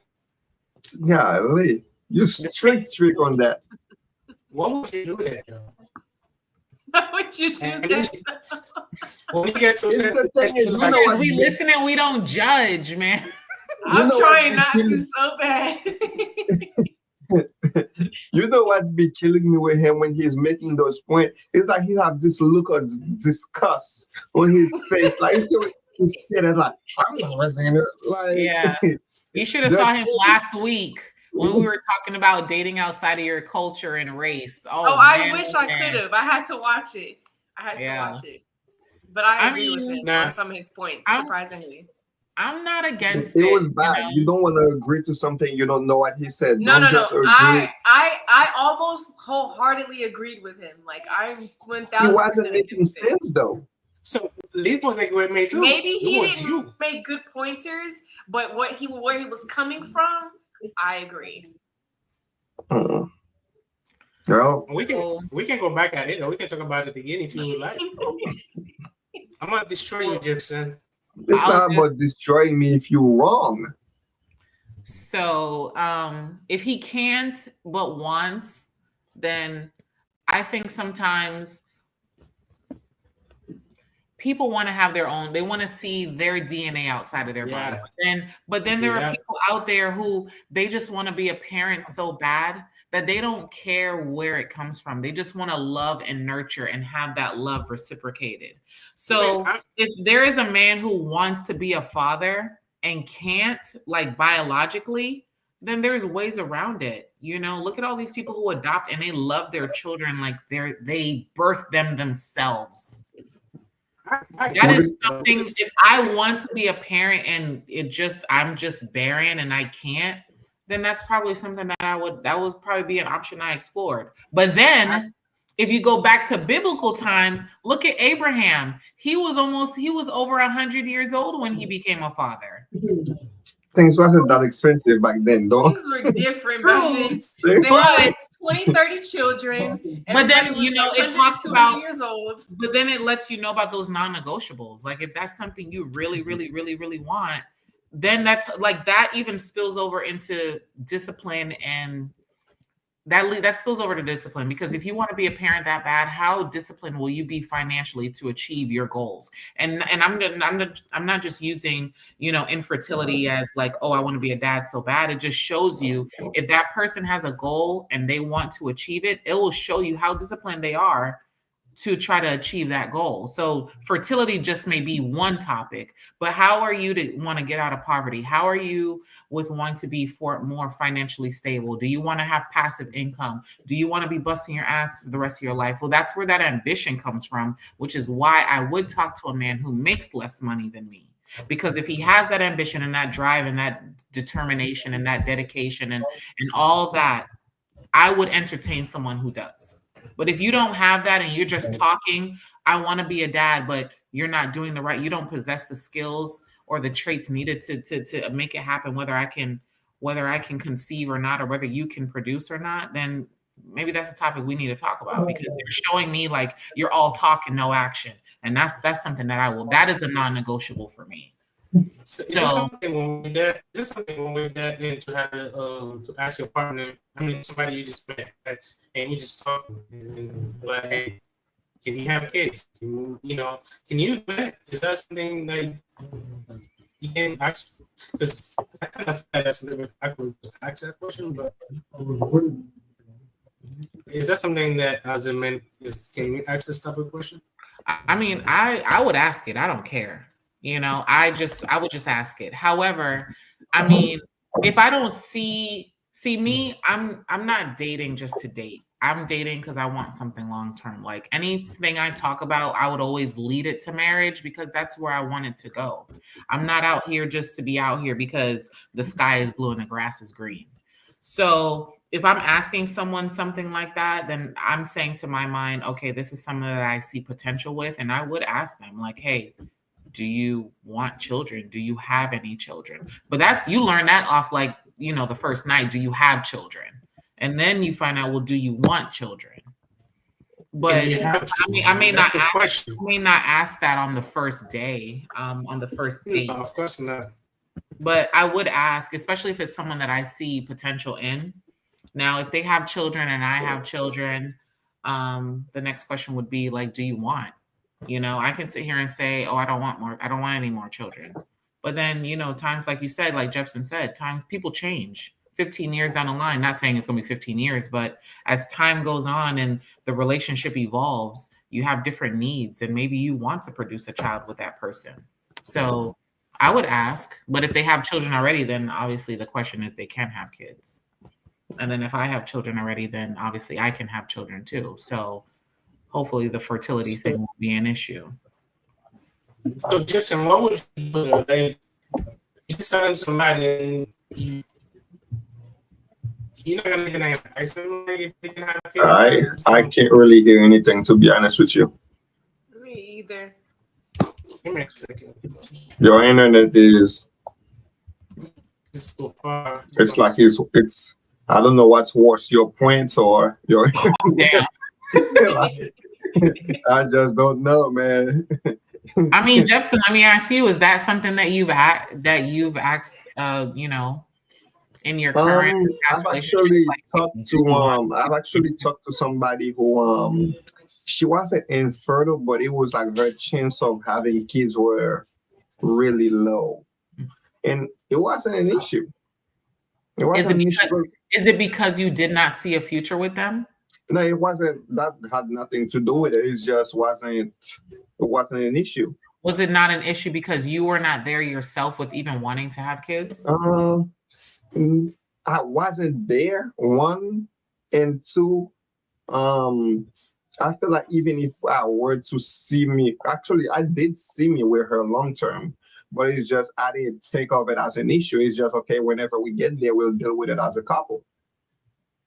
Yeah, Lee, you straight streak on that. What would you do that though? What would you do that? When you get to the thing is, we listen and we don't judge, man. I'm trying not to so bad. You know what's be killing me with him when he's making those points? It's like he have this look of disgust on his face. Like he's sitting like, I'm not listening. Like, yeah. You should have saw him last week when we were talking about dating outside of your culture and race. I wish I could have. I had to watch it. But I agree with him on some of his points, surprisingly. I'm not against it. It was bad. You don't want to agree to something you don't know what he said. No. I almost wholeheartedly agreed with him. Like I'm 1,000%. He wasn't making sense though. So Lee was like with me too. Maybe he didn't make good pointers, but where he was coming from, I agree. Well, we can go back at it, or we can talk about it again if you would like. I'm gonna destroy you, Jefferson. It's not about destroying me if you're wrong. So if he can't but wants, then I think sometimes people want to have their own. They want to see their DNA outside of their body. But then there are people out there who they just want to be a parent so bad that they don't care where it comes from. They just want to love and nurture and have that love reciprocated. So if there is a man who wants to be a father and can't, like biologically, then there's ways around it. Look at all these people who adopt and they love their children like they birthed them themselves. That is something. If I want to be a parent and I'm just barren and I can't, then that's probably something that would probably be an option I explored. But then if you go back to biblical times, look at Abraham. He was over 100 years old when he became a father. Things wasn't that expensive back then, though. Things were different back then. They had 20, 30 children. But then, it talks about years old. But then it lets you know about those non-negotiables. Like if that's something you really, really, really, really want, then that's like that even spills over into discipline, and that spills over to discipline, because if you want to be a parent that bad, how disciplined will you be financially to achieve your goals? And I'm not just using infertility as like, oh, I want to be a dad so bad. It just shows you if that person has a goal and they want to achieve it, it will show you how disciplined they are to try to achieve that goal. So fertility just may be one topic, but how are you to want to get out of poverty? How are you with wanting to be more financially stable? Do you want to have passive income? Do you want to be busting your ass for the rest of your life? Well, that's where that ambition comes from, which is why I would talk to a man who makes less money than me. Because if he has that ambition and that drive and that determination and that dedication and all that, I would entertain someone who does. But if you don't have that and you're just talking, I want to be a dad, but you're not doing the right, you don't possess the skills or the traits needed to make it happen, whether I can conceive or not, or whether you can produce or not, then maybe that's a topic we need to talk about, because you're showing me like you're all talk and no action. And that's something that is a non-negotiable for me. Is this something when we're that then to have to ask your partner, I mean somebody you just met, like, and we just talking and like, hey, can you have kids? Can you do that? Is that something that you can ask? Because I kind of feel like that's a little bit awkward to ask that question, but is that something that as a man can you ask this type of question? I mean, I would ask it. I don't care. I would just ask it. However, I mean, if I don't see me, I'm not dating just to date. I'm dating because I want something long term. Like anything I talk about, I would always lead it to marriage because that's where I want it to go. I'm not out here just to be out here because the sky is blue and the grass is green. So if I'm asking someone something like that, then I'm saying to my mind, okay, this is something that I see potential with. And I would ask them like, hey, do you want children? Do you have any children? But you learn that off like, the first night, do you have children? And then you find out, well, do you want children? But I may not ask that on the first day, on the first date. No, of course not. But I would ask, especially if it's someone that I see potential in. Now, if they have children and I have children, the next question would be like, do you want? I can sit here and say, oh, I don't want any more children. But then, times like you said, like Jepson said, times people change. 15 years down the line, not saying it's going to be 15 years, but as time goes on and the relationship evolves, you have different needs and maybe you want to produce a child with that person. So I would ask, but if they have children already, then obviously the question is they can have kids. And then if I have children already, then obviously I can have children too. So hopefully the fertility thing won't be an issue. So Jepson, what would you do? Like, you sign somebody and you're not gonna get an accident if they can have kids? I can't really hear anything, to be honest with you. Me either. Give me a second. Your internet is. It's so far. It's like it's. I don't know what's worse, your points or your. Damn. I just don't know, man. I mean, Jepson, let me ask you: is that something that you've asked? In your current I've actually talked to somebody who she wasn't infertile, but it was like her chance of having kids were really low, and it wasn't an issue. It wasn't an issue. Is it because you did not see a future with them? No, it wasn't. That had nothing to do with it. It just wasn't. It wasn't an issue. Was it not an issue because you were not there yourself with even wanting to have kids? I wasn't there, one, and two, I feel like even if I were to see me, actually I did see me with her long term, but it's just I didn't think of it as an issue. It's just okay, whenever we get there, we'll deal with it as a couple.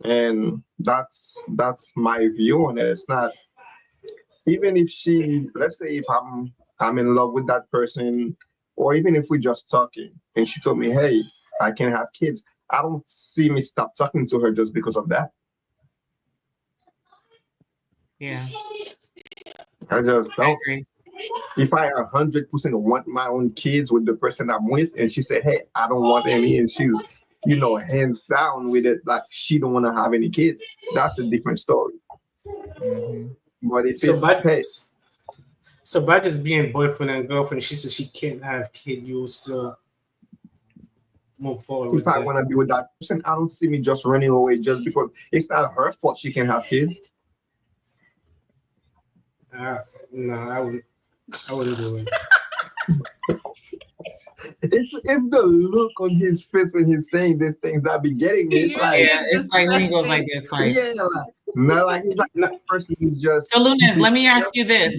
And that's my view on it. It's not, even if let's say if I'm in love with that person, or even if we're just talking and she told me, hey, I can have kids, I don't see me stop talking to her just because of that. Yeah. I just don't. I agree. If I 100% want my own kids with the person I'm with, and she said, hey, I don't want any, and she's, hands down with it, like she don't want to have any kids, that's a different story. Mm-hmm. But if so by just being boyfriend and girlfriend, she says she can't have kids, you still move forward. If I want to be with that person, I don't see me just running away just because it's not her fault she can have kids. No, I wouldn't do it. It's the look on his face when he's saying these things that be getting me. It's like, it's like when he goes like this, like, no, like he's like that person is just. So Lunez, let me ask you this.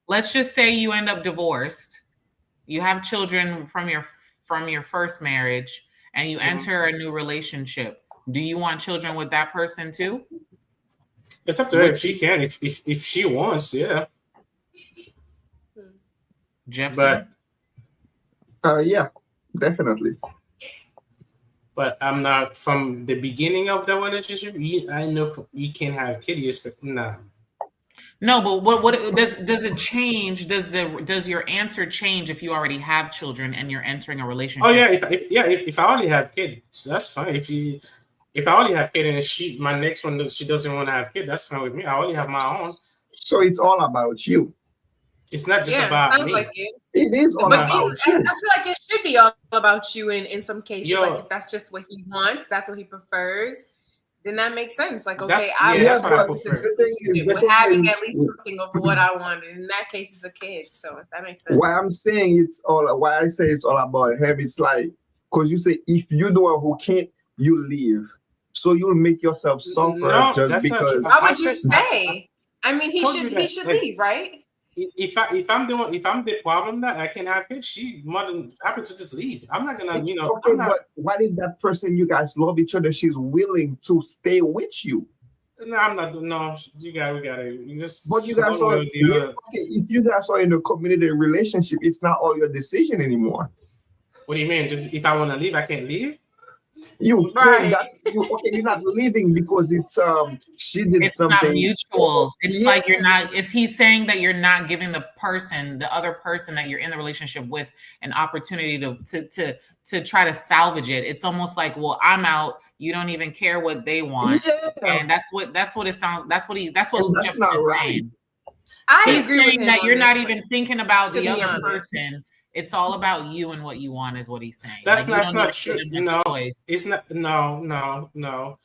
Let's just say you end up divorced. You have children from your first marriage, and you enter a new relationship. Do you want children with that person too? It's up to her if she can, if she wants, yeah. Jepson? But yeah, definitely. But I'm not from the beginning of the relationship. I know you can't have kids, but nah. No, but what does it change? Does your answer change if you already have children and you're entering a relationship? Oh yeah, if I already have kids, that's fine. If I only have kids and my next one she doesn't want to have kids, that's fine with me. I only have my own. So it's all about you. It's not just about me. Like it is all about you. I feel like it should be all about you in some cases. Like if that's just what he wants, that's what he prefers, then that makes sense. Like, okay, that's what I prefer. The thing is, with having at least something of what I wanted. In that case, it's a kid. So that makes sense. Why I'm saying why I say it's all about him, it's like, because you say if you the one who can't, you leave. So you'll make yourself suffer just because. Why would you stay? I mean, he should leave, right? If I'm the problem that I can have it, she more than happy to just leave. I'm not gonna, Okay, but what if that person you guys love each other, she's willing to stay with you? No, I'm not. No, we gotta. But you guys are okay. If you guys are in a committed relationship, it's not all your decision anymore. What do you mean? Just if I want to leave, I can't leave? You're not leaving because it's she did something. It's not mutual. It's like you're not. If he's saying that you're not giving the other person that you're in the relationship with, an opportunity to try to salvage it. It's almost like, well, I'm out. You don't even care what they want, and that's what it sounds. That's not right. He's saying that you're not even thinking about the other person. It's all about you and what you want, is what he's saying. That's not true. No, it's not. No.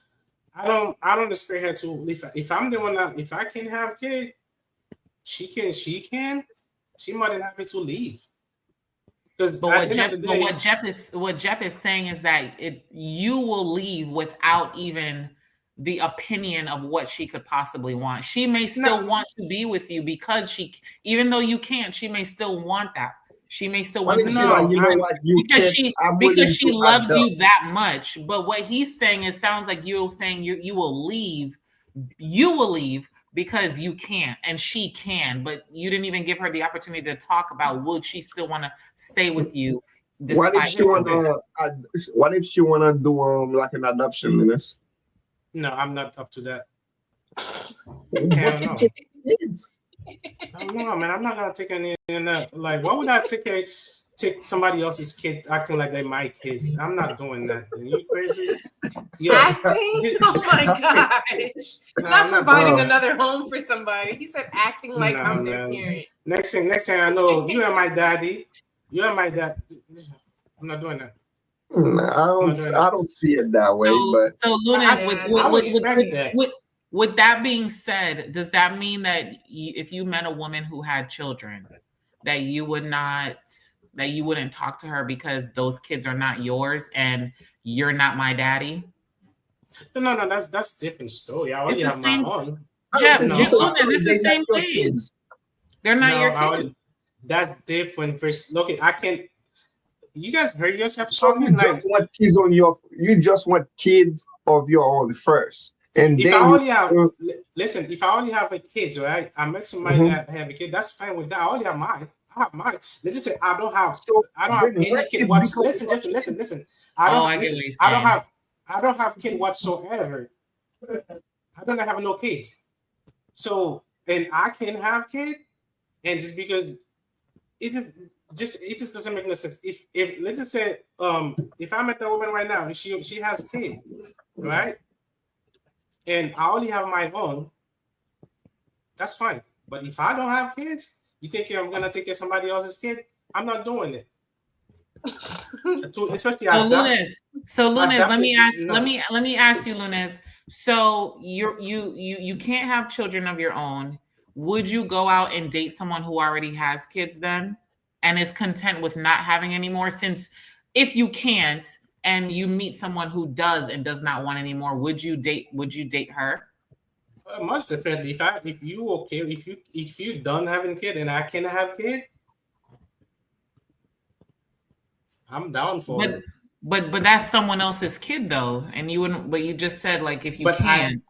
I don't expect her to leave. If I'm the one that, if I can have kids, she can. She more than happy to leave. Because what Jep is saying is that you will leave without even the opinion of what she could possibly want. She may still want to be with you because even though you can't, she may still want that. She may still want to know, because she loves you that much. But what he's saying, it sounds like you're saying you will leave. You will leave because you can't, and she can. But you didn't even give her the opportunity to talk about would she still want to stay with you. What if she wanna do like an adoption, Linus? No, I'm not up to that. I don't know, man. I'm not gonna take any. Like, why would I take somebody else's kid acting like they're my kids? I'm not doing that. Are you crazy? Acting? Oh my gosh! Not providing another home for somebody. He said acting like I'm their parent. Next thing I know, you and my daddy. You and my dad. I'm not doing that. I don't see it that way. So Lunas, with that being said, does that mean that if you met a woman who had children, that you wouldn't talk to her because those kids are not yours and you're not my daddy? No, that's a different story. I already have my own. Jeff, it's the same thing. They're not your kids. That's different. Look, I can't. You guys heard yourself talking. You just want kids of your own first. And if I only have a kid, right? I met somebody that have a kid. That's fine with that. I only have mine. I have mine. Let's just say I don't have any kid. Listen. I don't have kid whatsoever. I don't have no kids. So, and I can have kid, and just because it just doesn't make no sense. If let's just say if I met a woman right now and she has kids, right? And I only have my own, that's fine. But if I don't have kids, you think I'm gonna take care of somebody else's kid? I'm not doing it. Especially so Lunas, let me ask you, Lunas. So you can't have children of your own. Would you go out and date someone who already has kids then and is content with not having any more? Since if you can't, and you meet someone who does and does not want any more, would you date her? Most definitely. If you done having a kid and I can have a kid, I'm down for it. But that's someone else's kid though, and you wouldn't. But you just said like if you can.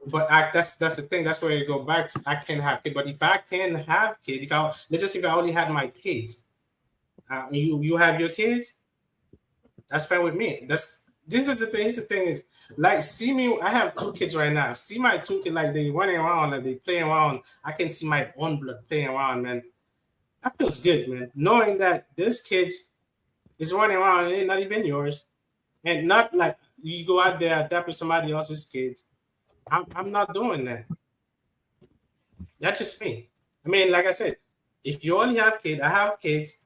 That's the thing. That's where you go back to. I can't have kids, but if I can have kids, let's just say if I only had my kids, you have your kids, that's fine with me. This is the thing. This is the thing is like see me. I have 2 kids right now. See my 2 kids like they running around, like they playing around. I can see my own blood playing around, man. That feels good, man. Knowing that this kids is running around and they're not even yours, and not like you go out there adopting somebody else's kids. I'm not doing that. That's just me. I mean, like I said, if you only have kids, I have kids.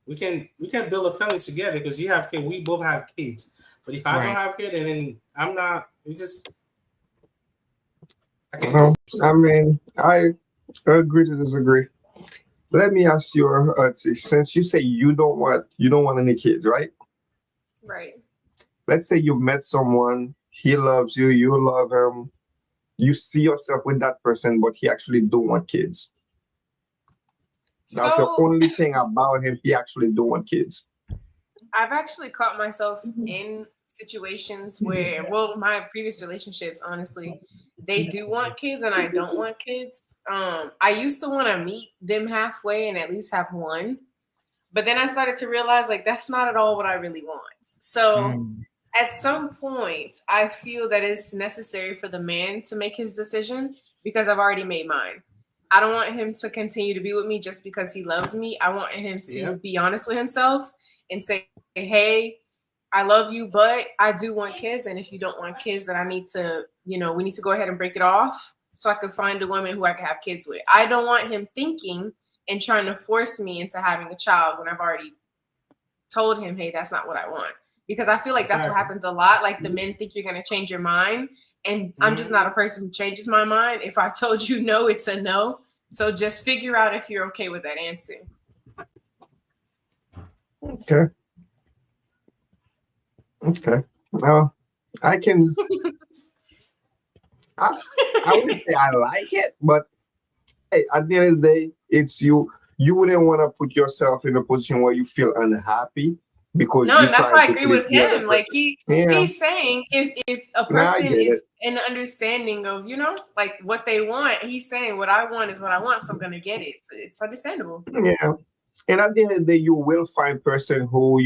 We can build a family together because you have kids. We both have kids. But if I don't have kids, then I'm not. We just. I mean, I agree to disagree. Let me ask you, since you say you don't want any kids, right? Right. Let's say you met someone, he loves you, you love him, you see yourself with that person, but he actually don't want kids. That's the only thing about him, he actually don't want kids. I've actually caught myself in situations where, well, my previous relationships, honestly, they do want kids and I don't want kids. I used to want to meet them halfway and at least have one. But then I started to realize like that's not at all what I really want. So at some point, I feel that it's necessary for the man to make his decision because I've already made mine. I don't want him to continue to be with me just because he loves me. I want him to be honest with himself and say, hey, I love you, but I do want kids. And if you don't want kids, then I need to, we need to go ahead and break it off so I could find a woman who I can have kids with. I don't want him thinking and trying to force me into having a child when I've already told him, hey, that's not what I want. Because I feel like that's what happens a lot. Like the men think you're going to change your mind. And I'm just not a person who changes my mind. If I told you no, it's a no. So just figure out if you're okay with that answer. Okay. Well, I can. I wouldn't say I like it, but hey, at the end of the day, it's you. You wouldn't want to put yourself in a position where you feel unhappy because that's why I agree with him. Like he's saying if a person is in the understanding of, like what they want, he's saying what I want is what I want, so I'm gonna get it. So it's understandable. Yeah. And at the end of the day, you will find person who,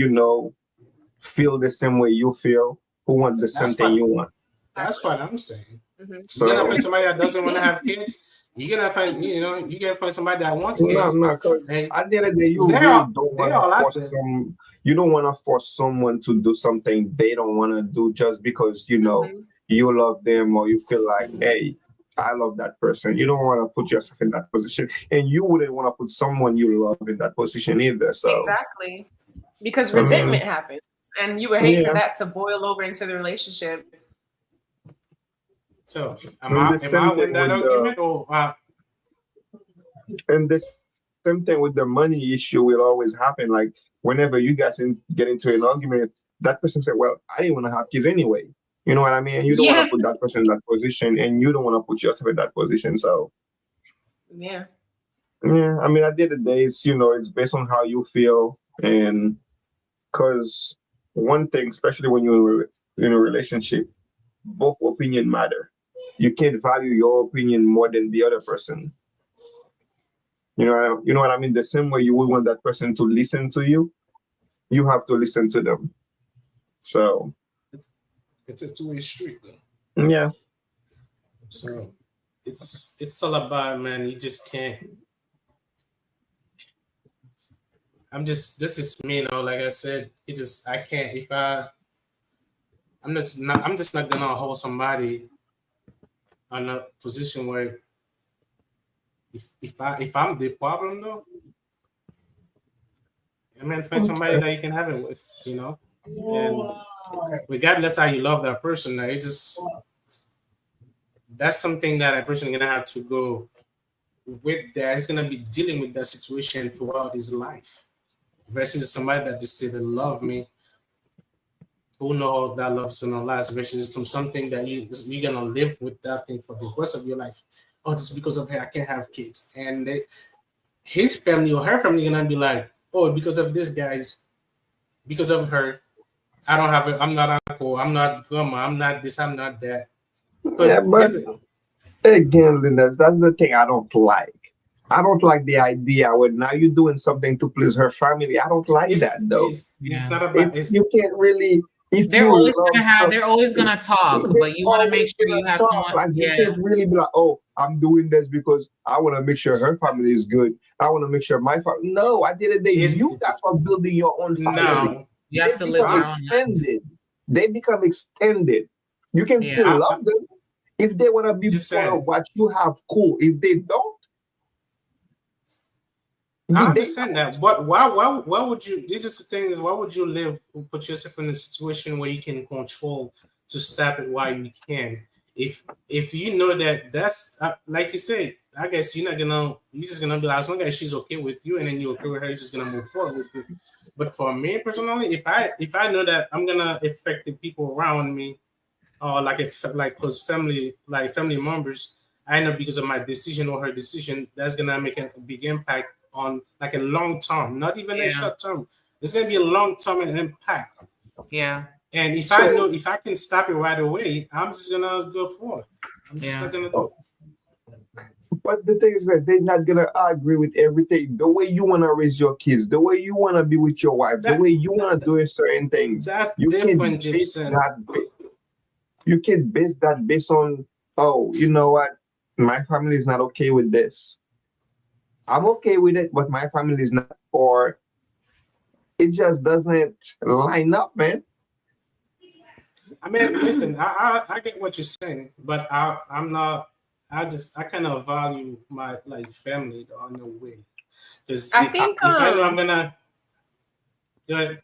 feel the same way you feel, who want the same thing you want. That's what I'm saying. So, you're gonna find somebody that doesn't want to have kids. You're gonna find, you're gonna find somebody that wants kids. No, because at the end of the day, you really don't want to force you don't want to force someone to do something they don't want to do just because you love them or you feel like, hey, I love that person. You don't want to put yourself in that position, and you wouldn't want to put someone you love in that position either. So exactly, because resentment happens, and you would hate for that to boil over into the relationship. So am I with that argument or? And this same thing with the money issue will always happen. Like whenever you guys get into an argument, that person said, "Well, I didn't want to have kids anyway." You know what I mean? And you don't want to put that person in that position, and you don't want to put yourself in that position. So yeah. I mean, at the end of the day, it's based on how you feel, and because one thing, especially when you're in a relationship, both opinion matter. You can't value your opinion more than the other person. You know what I mean? The same way you would want that person to listen to you, you have to listen to them. So it's a two-way street, though. Yeah. So it's all about, man. You just can't. This is me, like I said. I can't. I'm just not gonna hold somebody in a position where if I'm the problem though, find somebody that you can have it with, and regardless how you love that person, that's something that a person is gonna have to go with. That is gonna be dealing with that situation throughout his life, versus somebody that just say they love me, who know that love's gonna last, versus something that you're gonna live with that thing for the rest of your life. Oh, just because of her, I can't have kids, and his family or her family gonna be like, oh, because of this guy, because of her, I don't have it. I'm not uncle. I'm not grandma. I'm not this. I'm not that. Yeah, Because but again, Linus, that's the thing I don't like. I don't like the idea when now you're doing something to please her family. I don't like that though. it's not If about it's you can't really, if They're you always love gonna have. some, They're always gonna talk, they but you want to make always sure you gonna have talk. someone. Like you Yeah, can't really be like, oh, I'm doing this because I want to make sure her family is good. I want to make sure my family. No, at the end of the day, it's you guys are building your own family. no. you They have to live become your own life. extended. They become extended. You can Yeah. still love them if they want to be Just part saying. of what you have. Cool. If they don't, I they understand that. But why would you? This is the thing: is why would you put yourself in a situation where you can control to stop it while you can? If you know that that's like you say, I guess you're not gonna. You're just gonna be like, as long as she's okay with you, and then you're okay with her, you're just gonna move forward with it. But for me personally, if I know that I'm gonna affect the people around me, or like if like close family, like family members, I know because of my decision or her decision, that's gonna make a big impact on like a long term, not even a Yeah. short term. It's gonna be a long term impact. Yeah. And if I know so if I can stop it right away, I'm just gonna go for it. I'm just Yeah. not gonna do it. but the thing is that they're not gonna agree with everything. The way you wanna raise your kids, the way you wanna be with your wife, the That, way you wanna that do certain things. that's You different, can't base Gibson. that. You can't base that based on, oh, you know what? My family is not okay with this. I'm okay with it, but my family is not. Or it just doesn't line up, man. I mean, listen, I get what you're saying, but I'm not. I kind of value my like family though in a way, because I think if I know I'm gonna go ahead.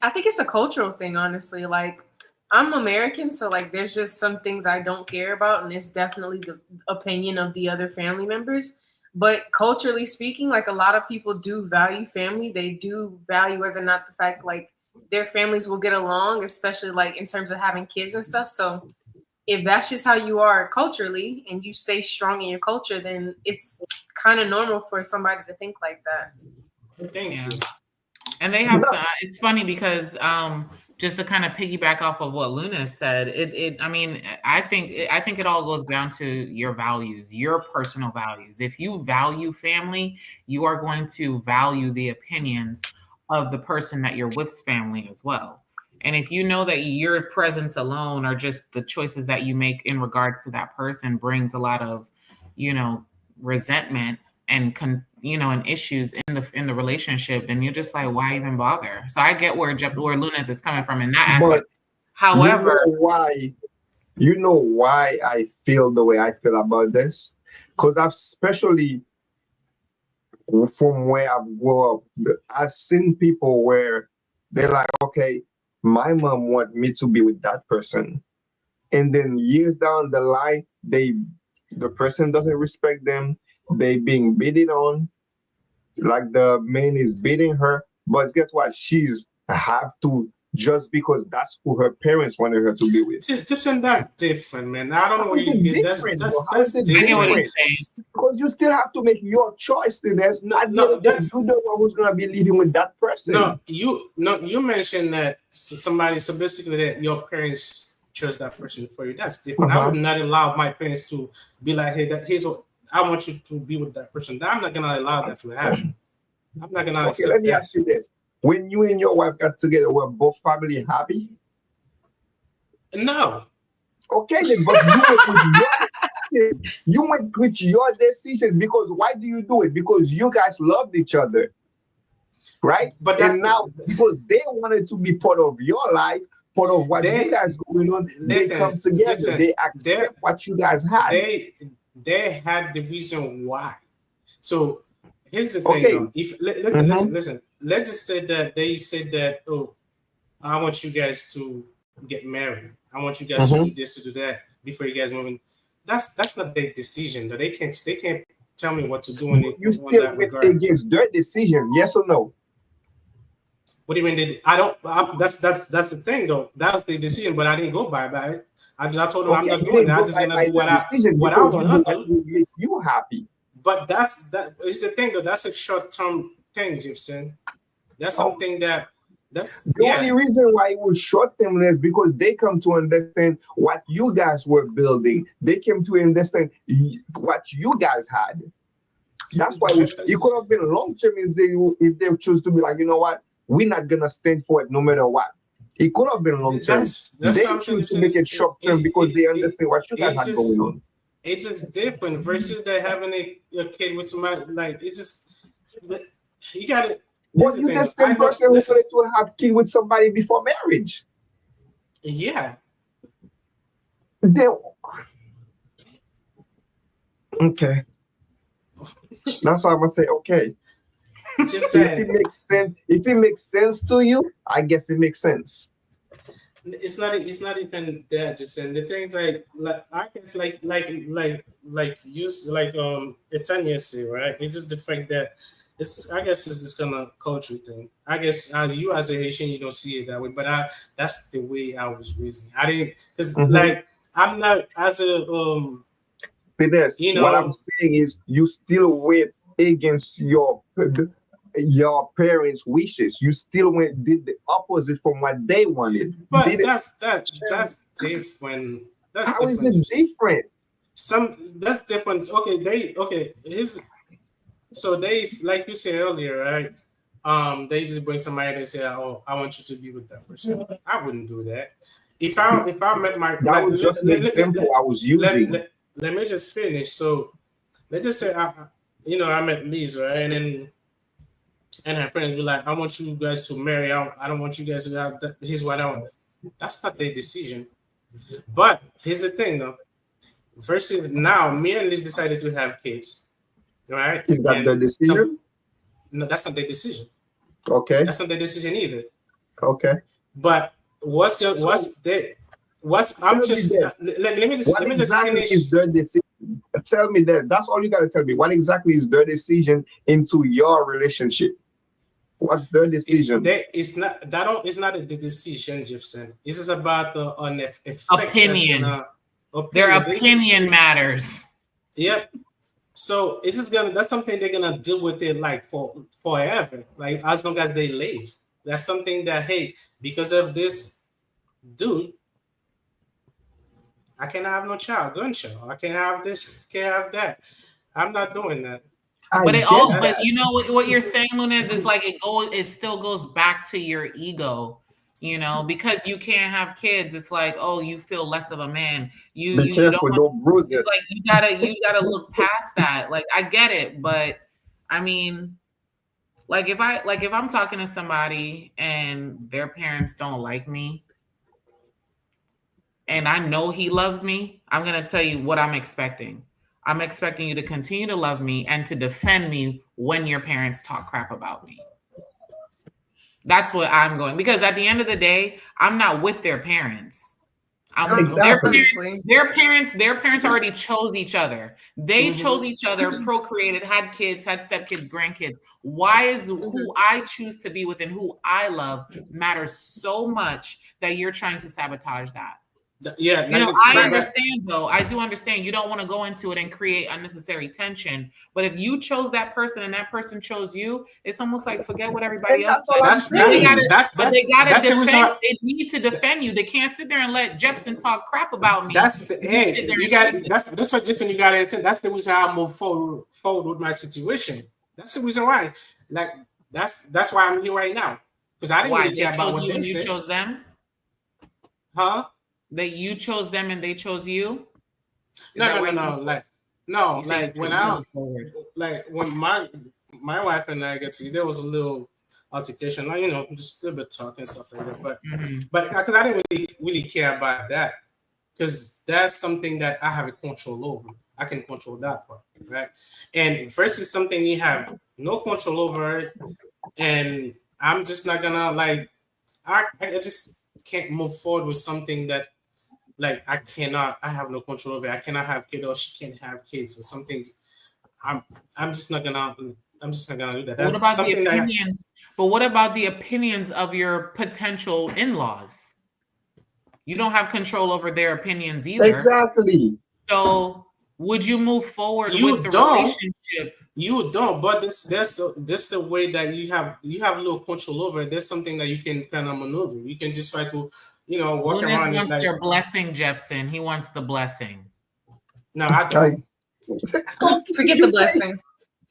I think it's a cultural thing, honestly. Like, I'm American, so like there's just some things I don't care about, and it's definitely the opinion of the other family members. But culturally speaking, like a lot of people do value family. They do value whether or not the fact like their families will get along, especially like in terms of having kids and stuff. So if that's just how you are culturally and you stay strong in your culture, then it's kind of normal for somebody to think like that. Thank Yeah. you. And they have No. some, it's funny because just to kind of piggyback off of what Luna said, I mean, I think it all goes down to your values, your personal values. If you value family, you are going to value the opinions of the person that you're with's family as well. And if you know that your presence alone or just the choices that you make in regards to that person brings a lot of, resentment and and issues in the relationship, then you're just like, why even bother? So I get where Lunas is coming from in that But aspect. However, you know why I feel the way I feel about this? Because I've especially from where I've grown up, I've seen people where they're like, okay, my mom want me to be with that person. And then years down the line, the person doesn't respect them. They being beaten on, like the man is beating her. But guess what? She's have to just because that's who her parents wanted her to be with. Different. That's different, man. I don't know How where is you it get different? that's How is it I get what different. he's saying. Because you still have to make your choice. There's not No, you that's the one who's gonna be living with that person. you mentioned that somebody so basically that your parents chose that person for you. That's different. I would not allow my parents to be like, hey, here's what I want you to be with that person. I'm not gonna allow that to happen. I'm not gonna Okay, accept let me that. ask you this. When you and your wife got together, were both family happy? No. Okay, then, but you went with your decision. You went with your decision because why do you do it? Because you guys loved each other, right? But and now because they wanted to be part of your life, part of what you guys going on, they come together. They accept what you guys had. They had the reason why. So here's the thing. Though. If listen. Let's just say that they said that, oh, I want you guys to get married. I want you guys to do this, to do that before you guys move in. That's not their decision. Though. They can't tell me what to do in it. You still went against their decision, yes or no? What do you mean? That's the thing though. That was the decision, but I didn't go by it. I told them I'm not doing that. I'm just gonna do what I want to do. Make you happy. But that is the thing though. That's a short term thing, Gibson. That's something that The only reason why it was short-term is because they come to understand what you guys were building. They came to understand what you guys had. That's why it could have been long-term if they choose to be like, you know what, we're not gonna stand for it no matter what. It could have been long-term. They choose to make it short-term because they understand what you guys had going on. It's just different versus that having a kid with somebody like it's just you gotta. But you're the same person who wanted to have kid with somebody before marriage. Yeah. Okay. That's why I'm gonna say okay. If it makes sense to you, I guess it makes sense. It's not even that, Gypsy. The things like I guess like you Etania say, right? It's just the fact that I guess it's just kind of culture thing. I guess you as a Haitian, you don't see it that way, but that's the way I was raised. I didn't because like I'm not as a you know, what I'm saying is you still went against your parents' wishes. You still did the opposite from what they wanted. But that's different. How is it different? That's different. So they, like you said earlier, right? They just bring somebody and say, "Oh, I want you to be with that person." I wouldn't do that. If I met my that was just an example I was using. Let me just finish. So let's just say I met Liz, right, and her parents be like, "I want you guys to marry. I don't want you guys to have that. Here's what I want." That's not their decision. But here's the thing, though. Versus now, me and Liz decided to have kids. Right? Is that the decision? No, that's not their decision. Okay. That's not their decision either. Okay. But let me just finish. Is their decision? Tell me that. That's all you gotta tell me. What exactly is their decision into your relationship? What's their decision? It's not the decision, Jefferson. This is about the opinion. Their opinion matters. Yep. So that's something they're gonna deal with it like forever, like as long as they live. That's something that, hey, because of this dude, I cannot have no gunchild. I can't have this, can't have that. I'm not doing that. But you know what you're saying, Lunez, is like it still goes back to your ego. You know, because you can't have kids, it's like, oh, you feel less of a man. Be careful, don't bruise it. It's like you gotta look past that. Like I get it, but I mean, if I'm talking to somebody and their parents don't like me, and I know he loves me, I'm gonna tell you what I'm expecting. I'm expecting you to continue to love me and to defend me when your parents talk crap about me. That's what I'm going, because at the end of the day, I'm not with their parents. Exactly. Their parents already chose each other. They chose each other, procreated, had kids, had stepkids, grandkids. Why is who I choose to be with and who I love matters so much that you're trying to sabotage that? Yeah, I understand though. I do understand. You don't want to go into it and create unnecessary tension. But if you chose that person and that person chose you, it's almost like forget what everybody else says. They need to defend you. They can't sit there and let Jepson talk crap about me. That's the end. That's what Jepson you got to say. That's the reason I move forward with my situation. That's the reason why. Like that's why I'm here right now. Because I didn't really care about what they said. You chose them? Huh? That you chose them and they chose you? No. Like when my wife and I got together, there was a little altercation, like, just a little bit talk and stuff like that. But because I didn't really care about that, because that's something that I have a control over. I can control that part, right? And versus something you have no control over it, and I'm just not gonna I just can't move forward with something that. Like I have no control over it. I cannot have kids, or she can't have kids, or something. I'm just not gonna do that. That's what about the opinions? But what about the opinions of your potential in-laws? You don't have control over their opinions either. Exactly. So would you move forward You with the don't. relationship? You don't, but this the way that you have a little control over it. There's something that you can kind of maneuver. You can just try to, work Lunas around it. wants Like, your blessing, Jepson. He wants the blessing. no, I don't. Forget the blessing.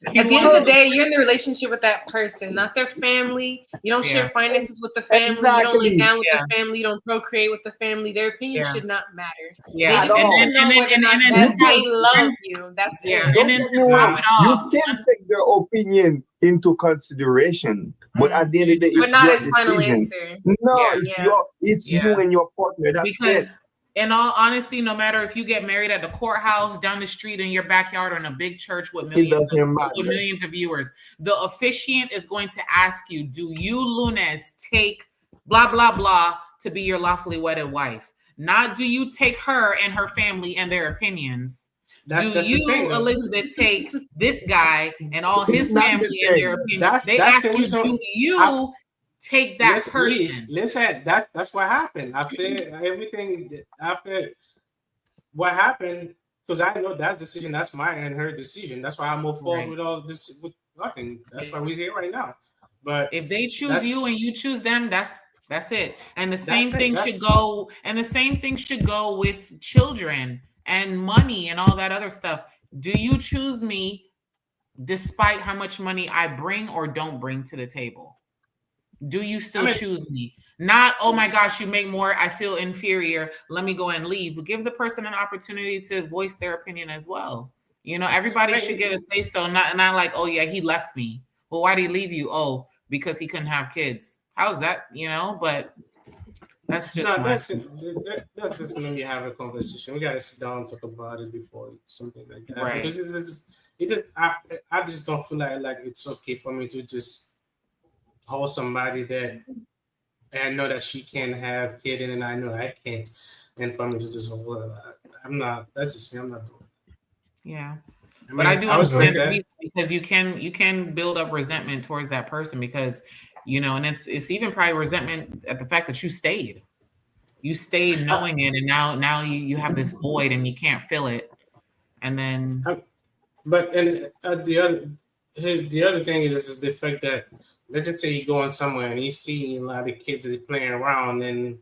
At the end of the day, you're in the relationship with that person, not their family. You don't share finances with the family. Exactly. You don't lay down with the family. You don't procreate with the family. Their opinion should not matter. Yeah, they just need to know whether or not they love you. That's it. And then to top it off, you can take their opinion into consideration, but at the end of the day, it's not your as final decision. answer. No, it's you and your partner. That's it. In all honesty, no matter if you get married at the courthouse, down the street, in your backyard, or in a big church with millions of viewers, the officiant is going to ask you, do you, Lunas, take blah, blah, blah to be your lawfully wedded wife? Not do you take her and her family and their opinions. That's you, Elizabeth, take this guy and all his family and their opinions? They ask you, do you take that person? Listen, that's what happened after everything. After what happened, because I know that decision. That's mine and her decision. That's why I move forward with all this. With nothing. That's why we're here right now. But if they choose you and you choose them, that's it. And the same thing should go. And the same thing should go with children and money and all that other stuff. Do you choose me despite how much money I bring or don't bring to the table? Do you still choose me? Not, oh my gosh, you make more, I feel inferior, let me go and leave. Give the person an opportunity to voice their opinion as well. Everybody should get a say so, not like, oh yeah, he left me. Well, why did he leave you? Oh, because he couldn't have kids. How's that? But that's just that's just when we have a conversation. We gotta sit down and talk about it before something like that. Right. Because I just don't feel like it's okay for me to just hold somebody that I know that she can have kid and I know I can't, and for me to just I'm not. That's just me. I'm not doing it. Yeah, but I do understand that because you can build up resentment towards that person because and it's even probably resentment at the fact that you stayed knowing it, and now you have this void and you can't fill it, and then. The other thing is the fact that, let's just say you go on somewhere and you see a lot of kids playing around, and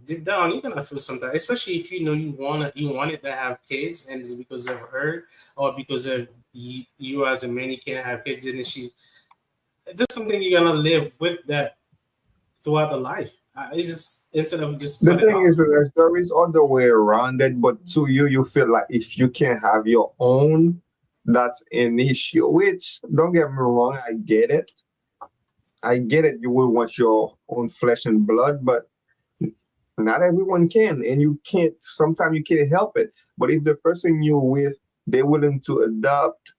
deep down you're gonna feel something, especially if you wanted to have kids and it's because of her or because of you as a man you can't have kids, and she's just something you're gonna live with that throughout the life. It's just instead of just the thing is that there is other way around it, but to you feel like if you can't have your own, that's an issue, which don't get me wrong, I get it. You will want your own flesh and blood, but not everyone can, and you can't. Sometimes you can't help it. But if the person you're with, they're willing to adopt,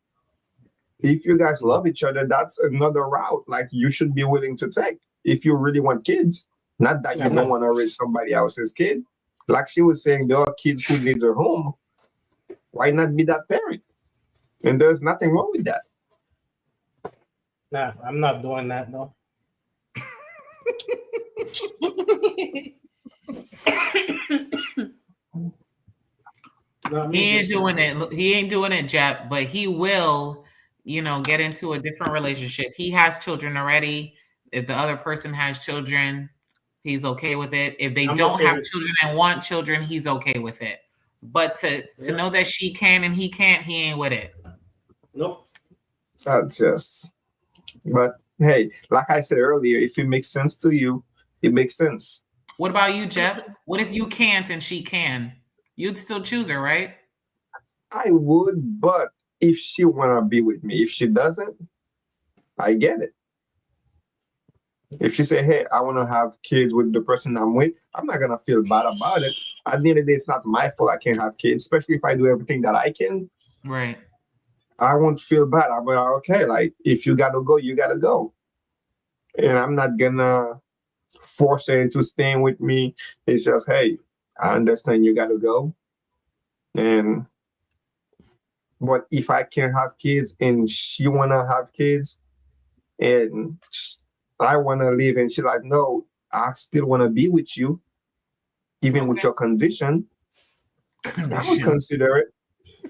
if you guys love each other, that's another route. Like you should be willing to take if you really want kids. Not that you don't want to raise somebody else's kid. Like she was saying, there are kids who need a home. Why not be that parent? And there's nothing wrong with that. Nah, I'm not doing that, though. He ain't doing it. He ain't doing it, Jep, but he will, get into a different relationship. He has children already. If the other person has children, he's okay with it. If they don't have children and want children, he's okay with it. But to know that she can and he can't, he ain't with it. Nope. That's just. But hey, like I said earlier, if it makes sense to you, it makes sense. What about you, Jeff? What if you can't and she can? You'd still choose her, right? I would, but if she wanna be with me, if she doesn't, I get it. If she say, hey, I want to have kids with the person I'm with, I'm not gonna feel bad about it. At the end of the day, it's not my fault I can't have kids, especially if I do everything that I can. Right. I won't feel bad. I'll be like, okay, like if you gotta go, you gotta go. And I'm not gonna force her into staying with me. It's just, hey, I understand you gotta go. But if I can't have kids and she wanna have kids and I wanna leave and she's like, no, I still wanna be with you, even with your condition, I would consider it.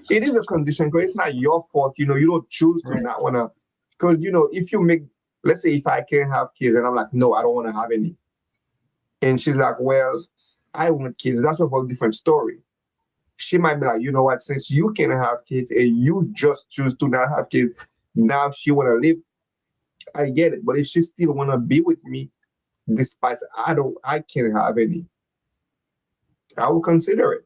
it is a condition because it's not your fault. You know, you don't choose to not want to. Because, you know, if you make, let's say if I can't have kids and I'm like, no, I don't want to have any. And she's like, well, I want kids. That's a whole different story. She might be like, you know what, since you can't have kids and you just choose to not have kids, now she want to live. I get it. But if she still want to be with me, despite I can't have any, I will consider it.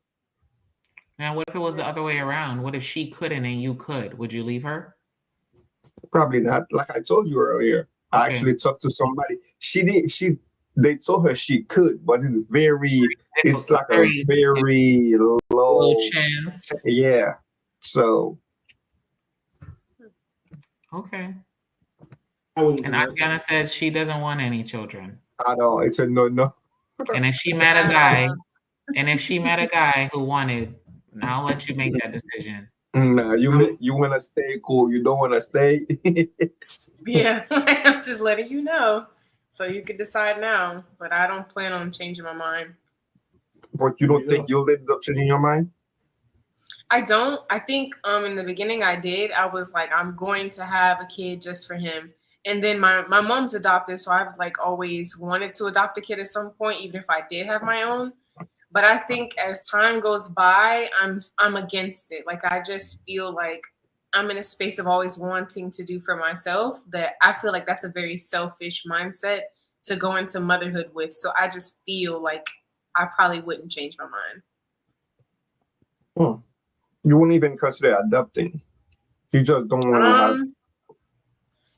Now, what if it was the other way around? What if she couldn't and you could? Would you leave her? Probably not. Like I told you earlier, Okay. I actually talked to somebody. They told her she could, but it's like a very low low chance. Yeah. So. Okay. And And Asiana said she doesn't want any children. At all. It's a no. And if she met a guy, who wanted, I'll let you make that decision. No, you want to stay cool. You don't want to stay. Yeah, I'm just letting you know, so you can decide now. But I don't plan on changing my mind. But you don't think you'll end up changing your mind? I don't. I think in the beginning I did. I was like, I'm going to have a kid just for him. And then my mom's adopted, so I've like always wanted to adopt a kid at some point, even if I did have my own. But I think as time goes by, I'm against it. Like I just feel like I'm in a space of always wanting to do for myself, that I feel like that's a very selfish mindset to go into motherhood with. So I just feel like I probably wouldn't change my mind. You wouldn't even consider adopting. You just don't want to have.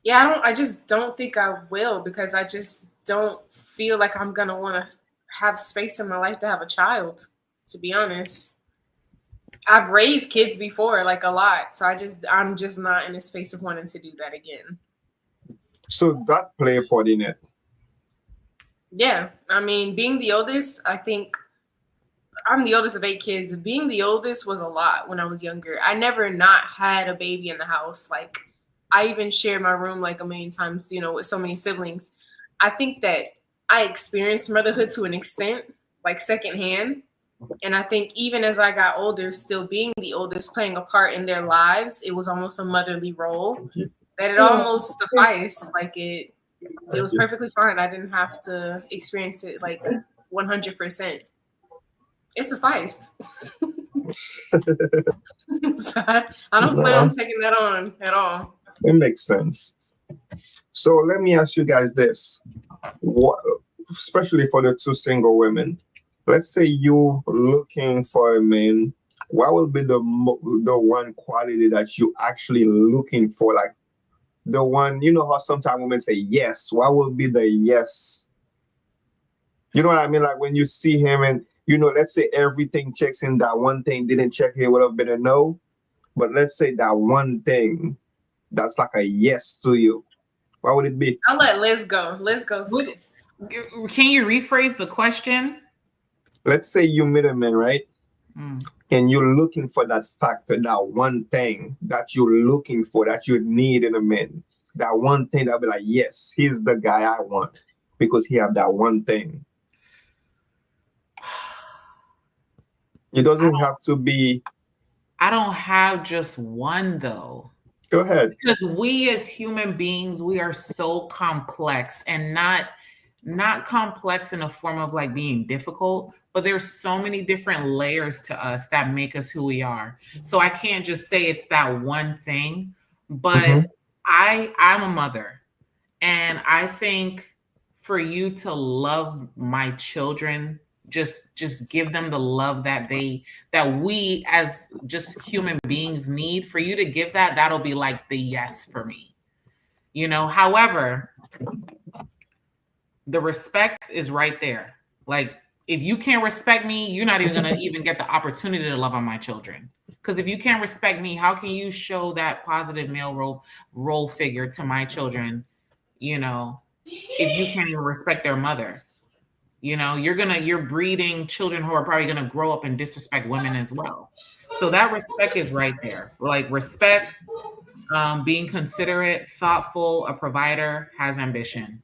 Yeah, I just don't think I will, because I just don't feel like I'm gonna want to have space in my life to have a child, to be honest. I've raised kids before, like a lot. So I'm just not in a space of wanting to do that again. So that play a part in it. Yeah. I mean, being the oldest, I think I'm the oldest of 8 kids. Being the oldest was a lot when I was younger. I never not had a baby in the house. Like I even shared my room like a million times, you know, with so many siblings. I think that I experienced motherhood to an extent, like secondhand. And I think even as I got older, still being the oldest, playing a part in their lives, it was almost a motherly role that it almost sufficed. Like it was perfectly fine. I didn't have to experience it like 100%. It sufficed. So I don't plan on taking that on at all. It makes sense. So let me ask you guys this, especially for the 2 single women. Let's say you're looking for a man. What will be the one quality that you actually looking for? Like the one, you know how sometimes women say yes. What will be the yes? You know what I mean? Like when you see him and, you know, let's say everything checks in, that one thing didn't check, it would have been a no. But let's say that one thing that's like a yes to you. What would it be? I'll let Liz go. Liz go first. Can you rephrase the question? Let's say you meet a man, right? And you're looking for that factor, that one thing that you're looking for, that you need in a man. That one thing that'll be like, yes, he's the guy I want because he have that one thing. It doesn't have to be. I don't have just one though. Go ahead. Because we as human beings, we are so complex, and not complex in a form of like being difficult, but there's so many different layers to us that make us who we are. So I can't just say it's that one thing, but I'm a mother, and I think for you to love my children, just give them the love that we as just human beings need. For you to give that'll be like the yes for me, you know. However, the respect is right there. Like if you can't respect me, you're not even gonna even get the opportunity to love on my children. Because if you can't respect me, how can you show that positive male role figure to my children, you know, if you can't even respect their mother? You know, you're breeding children who are probably going to grow up and disrespect women as well. So that respect is right there. Like respect, being considerate, thoughtful, a provider, has ambition.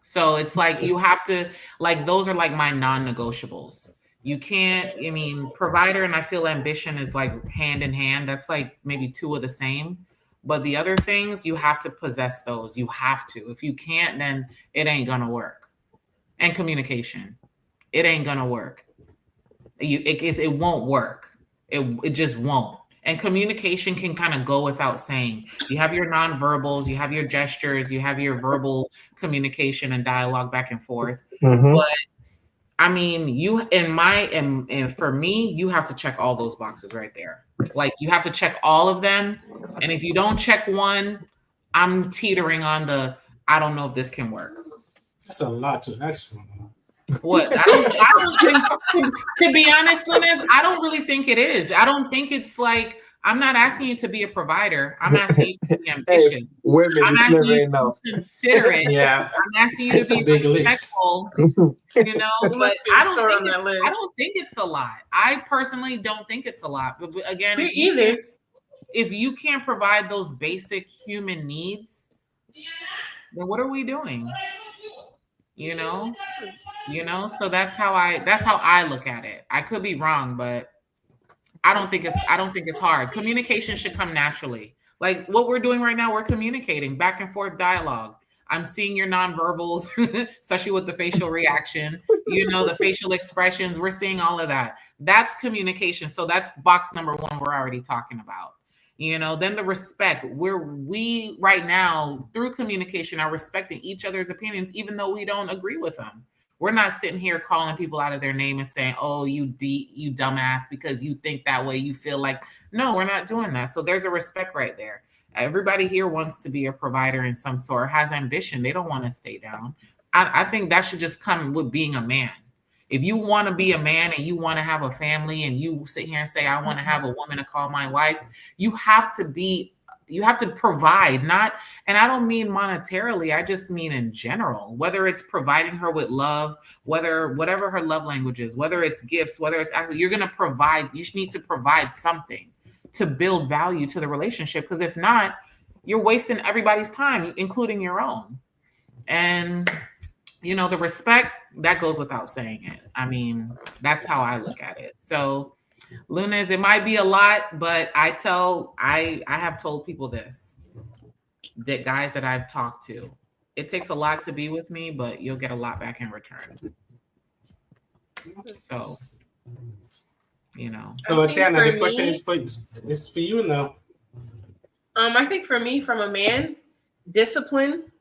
So it's like you have to, like, those are like my non-negotiables. You can't, I mean, provider and I feel ambition is like hand in hand. That's like maybe two of the same. But the other things, you have to possess those. You have to. If you can't, then it ain't gonna work. And communication, it ain't gonna work. It won't work. It just won't. And communication can kind of go without saying. You have your nonverbals, you have your gestures, you have your verbal communication and dialogue back and forth. Mhm. But I mean, and for me, you have to check all those boxes right there. Like you have to check all of them. And if you don't check one, I'm teetering on I don't know if this can work. That's a lot to ask for. What? I don't think, to be honest, Lunas, I don't really think it is. I don't think it's like, I'm not asking you to be a provider. I'm asking you to be ambitious. Hey, women, I'm it's asking never you enough. to consider it. Yeah, I'm asking you it's to a be big list. respectful, you know, but must be I don't sure think on that list. I don't think it's a lot. I personally don't think it's a lot. But again, Me either. if you can't provide those basic human needs, then what are we doing? You know, so that's how I look at it. I could be wrong, but I don't think it's hard. Communication should come naturally. Like what we're doing right now, we're communicating back and forth dialogue. I'm seeing your nonverbals, especially with the facial reaction, the facial expressions. We're seeing all of that. That's communication. So that's box number one we're already talking about. Then the respect, we right now through communication are respecting each other's opinions, even though we don't agree with them. We're not sitting here calling people out of their name and saying, oh, you dumbass, because you think that way, you feel like, no, we're not doing that. So there's a respect right there. Everybody here wants to be a provider in some sort, has ambition. They don't want to stay down. I think that should just come with being a man. If you want to be a man and you want to have a family and you sit here and say, I want to have a woman to call my wife, you have to provide, and I don't mean monetarily, I just mean in general, whether it's providing her with love, whatever her love language is, whether it's gifts, whether it's actually, you're going to provide, you need to provide something to build value to the relationship. Because if not, you're wasting everybody's time, including your own. And the respect, that goes without saying it. I mean, that's how I look at it. So Lunas, it might be a lot, but I have told people this, that guys that I've talked to, it takes a lot to be with me, but you'll get a lot back in return. So, So Tiana, the question is for you now. I think for me, from a man, discipline,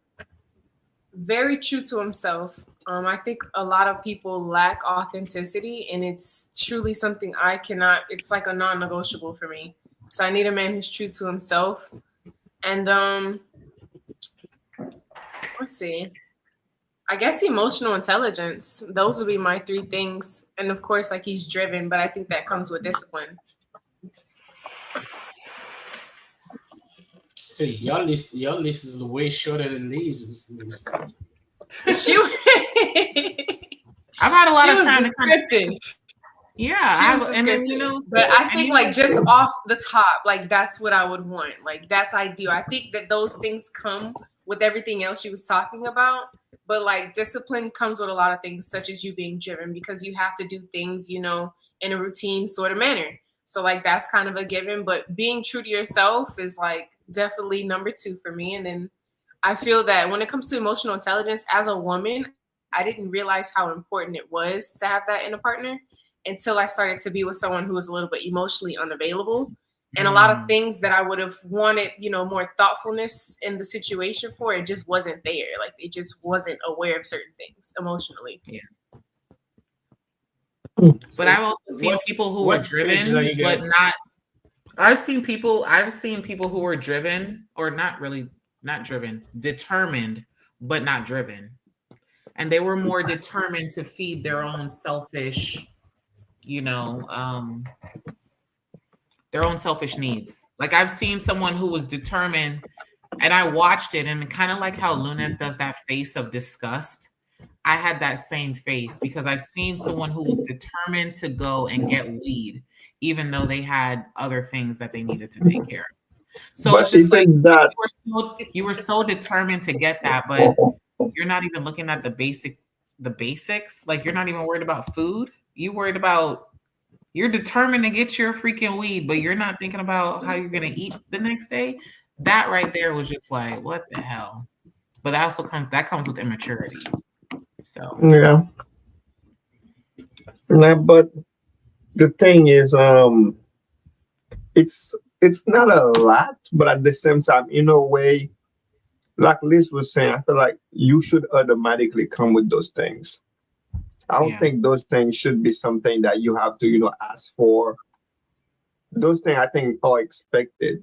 very true to himself. I think a lot of people lack authenticity, and it's truly something it's like a non-negotiable for me. So I need a man who's true to himself. And let's see. I guess emotional intelligence. Those would be my three things. And of course, like, he's driven, but I think that comes with discipline. So your list is way shorter than these. I've had a lot of time descriptive. But I think like just off the top, like that's what I would want. Like that's ideal. I think that those things come with everything else she was talking about. But like discipline comes with a lot of things, such as you being driven, because you have to do things, in a routine sort of manner. So like that's kind of a given. But being true to yourself is like definitely number 2 for me. And then I feel that when it comes to emotional intelligence, as a woman, I didn't realize how important it was to have that in a partner until I started to be with someone who was a little bit emotionally unavailable. And a lot of things that I would have wanted, more thoughtfulness in the situation for, it just wasn't there. Like it just wasn't aware of certain things emotionally. Yeah. But I've also seen people who are driven, but not. I've seen people who were driven, or not driven, determined, but not driven. And they were more determined to feed their own selfish, their own selfish needs. Like I've seen someone who was determined, and I watched it, and kind of like how Lunas does that face of disgust, I had that same face because I've seen someone who was determined to go and get weed, even though they had other things that they needed to take care of. So but it's just like that you were so determined to get that, but you're not even looking at the basics. Like you're not even worried about food. You worried about, you're determined to get your freaking weed, but you're not thinking about how you're gonna eat the next day. That right there was just like, what the hell? But that also comes with immaturity. So yeah. Nah, but the thing is, it's not a lot, but at the same time, in a way, like Liz was saying, I feel like you should automatically come with those things. I don't think those things should be something that you have to, ask for. Those things I think are expected,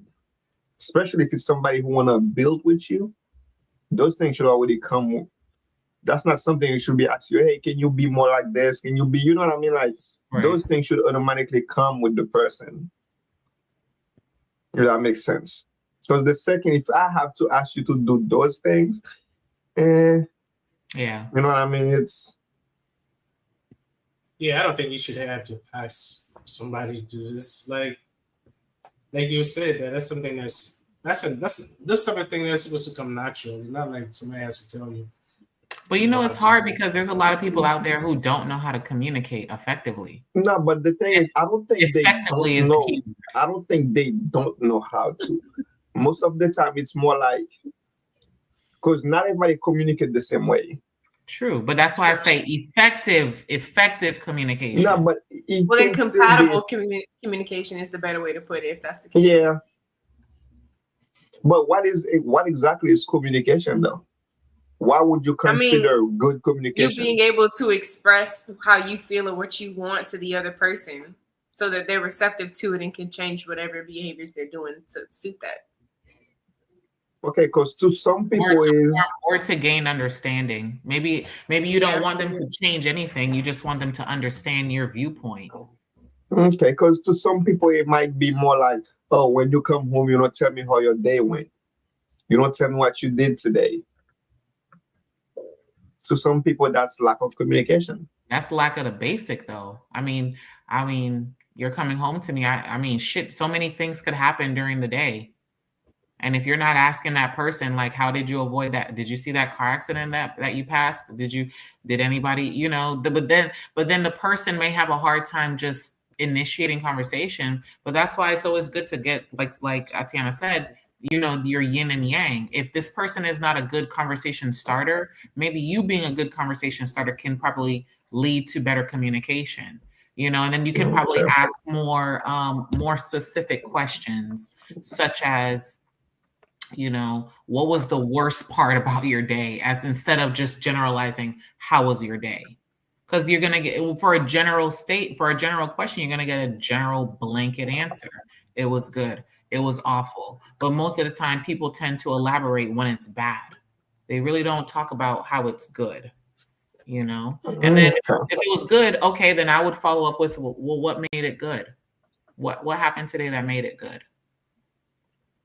especially if it's somebody who want to build with you. Those things should already come. That's not something you should be asking you, hey, can you be more like this? Can you be, you know what I mean? Like, those things should automatically come with the person. If that makes sense. Because the second, if I have to ask you to do those things, you know what I mean? Yeah, I don't think you should have to ask somebody to do this. Like you said, that's something that's this type of thing that's supposed to come natural. Not like somebody has to tell you. But it's hard because there's a lot of people out there who don't know how to communicate effectively. No, but the thing is, I don't think effectively they don't know. I don't think they don't know how to. Most of the time, it's more like, because not everybody communicate the same way. True, but that's why I say effective communication. No, but compatible communication is the better way to put it, if that's the case. Yeah. But what exactly is communication, though? Why would you consider good communication? You being able to express how you feel or what you want to the other person so that they're receptive to it and can change whatever behaviors they're doing to suit that. Okay, because to some people or to gain understanding. Maybe you don't want them to change anything. You just want them to understand your viewpoint. Okay, because to some people it might be more like, oh, when you come home, you don't tell me how your day went. You don't tell me what you did today. To some people, that's lack of communication. That's lack of the basic, though. I mean, you're coming home to me. I mean, shit. So many things could happen during the day. And if you're not asking that person, like, how did you avoid that? Did you see that car accident that you passed? Did anybody, but then the person may have a hard time just initiating conversation. But that's why it's always good to get, like Atiana said, your yin and yang. If this person is not a good conversation starter, maybe you being a good conversation starter can probably lead to better communication, and then you can probably ask more specific questions, such as, what was the worst part about your day, as instead of just generalizing, how was your day? Because you're going to get, for a general question, you're going to get a general blanket answer. It was good. It was awful. But most of the time, people tend to elaborate when it's bad. They really don't talk about how it's good, And then if it was good, okay, then I would follow up with, well, what made it good? What happened today that made it good?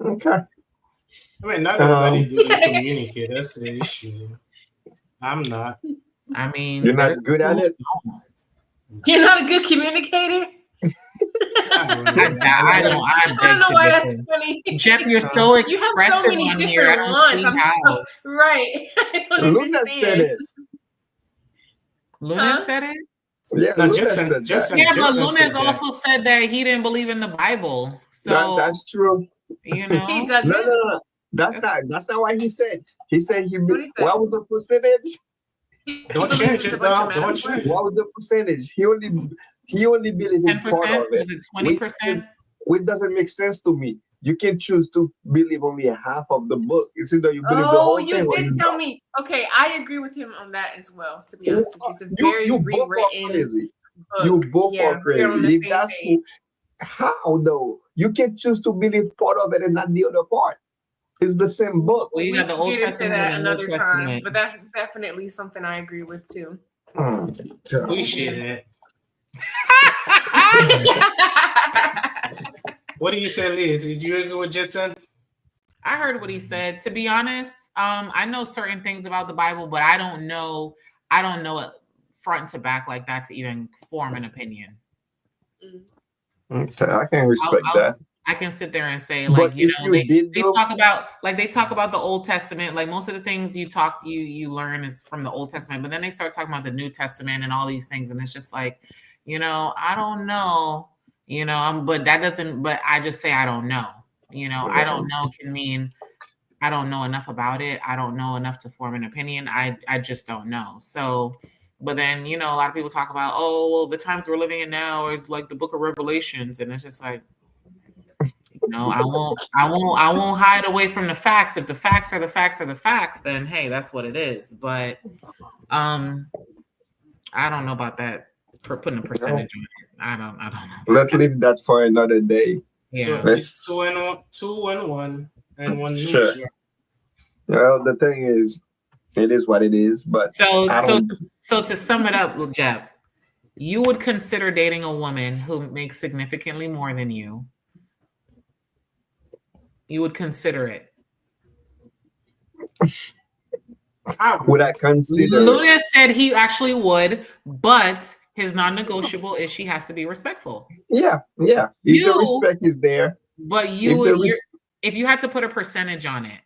Okay. I mean, not everybody do communicate. That's the issue. I'm not. I mean, you're not good at it. You're not a good communicator. I don't know why that's funny. Jeff, you're so expressive. You have so many different ones. Right. Luna said it. Luna said it? Yeah, no, but Luna also said that he didn't believe in the Bible. So that's true. He doesn't. No. That's not what he said. He said what was the percentage? Don't change it, though. Don't change it. What was the percentage? He only believed in part of it. Was it 20%? Which doesn't make sense to me. You can choose to believe only half of the book. It's either you believe the whole thing. Oh, you did tell me. Okay, I agree with him on that as well. To be honest with you, it's a very rewritten book. You both are crazy. If that's how though, you can choose to believe part of it and not the other part. It's the same book. Well, you got the Old Testament and another time, but that's definitely something I agree with too. Appreciate it. What do you say, Liz? Did you agree with Jepson? I heard what he said. To be honest, I know certain things about the Bible, but I don't know it front to back like that to even form an opinion. Okay, I can respect that. I can sit there and say, like, they talk about the Old Testament. Like most of the things you learn is from the Old Testament, but then they start talking about the New Testament and all these things, and it's just like, I don't know, but that doesn't, but I just say, I don't know, I don't know can mean I don't know enough about it. I don't know enough to form an opinion. I just don't know. So, but then, a lot of people talk about, oh, well, the times we're living in now is like the book of Revelations. And it's just like, I won't hide away from the facts. If the facts are the facts are the facts, then hey, that's what it is. But I don't know about that. Putting a percentage on it. I don't know. Let's leave that for another day. Yeah. So it's 2-1 and 1 sure. neutral. Well, the thing is, it is what it is. But so to sum it up, Jeb, you would consider dating a woman who makes significantly more than you. You would consider it. Would I consider? Luna said he actually would, but his non-negotiable is she has to be respectful. Yeah. If the respect is there. But if you had to put a percentage on it.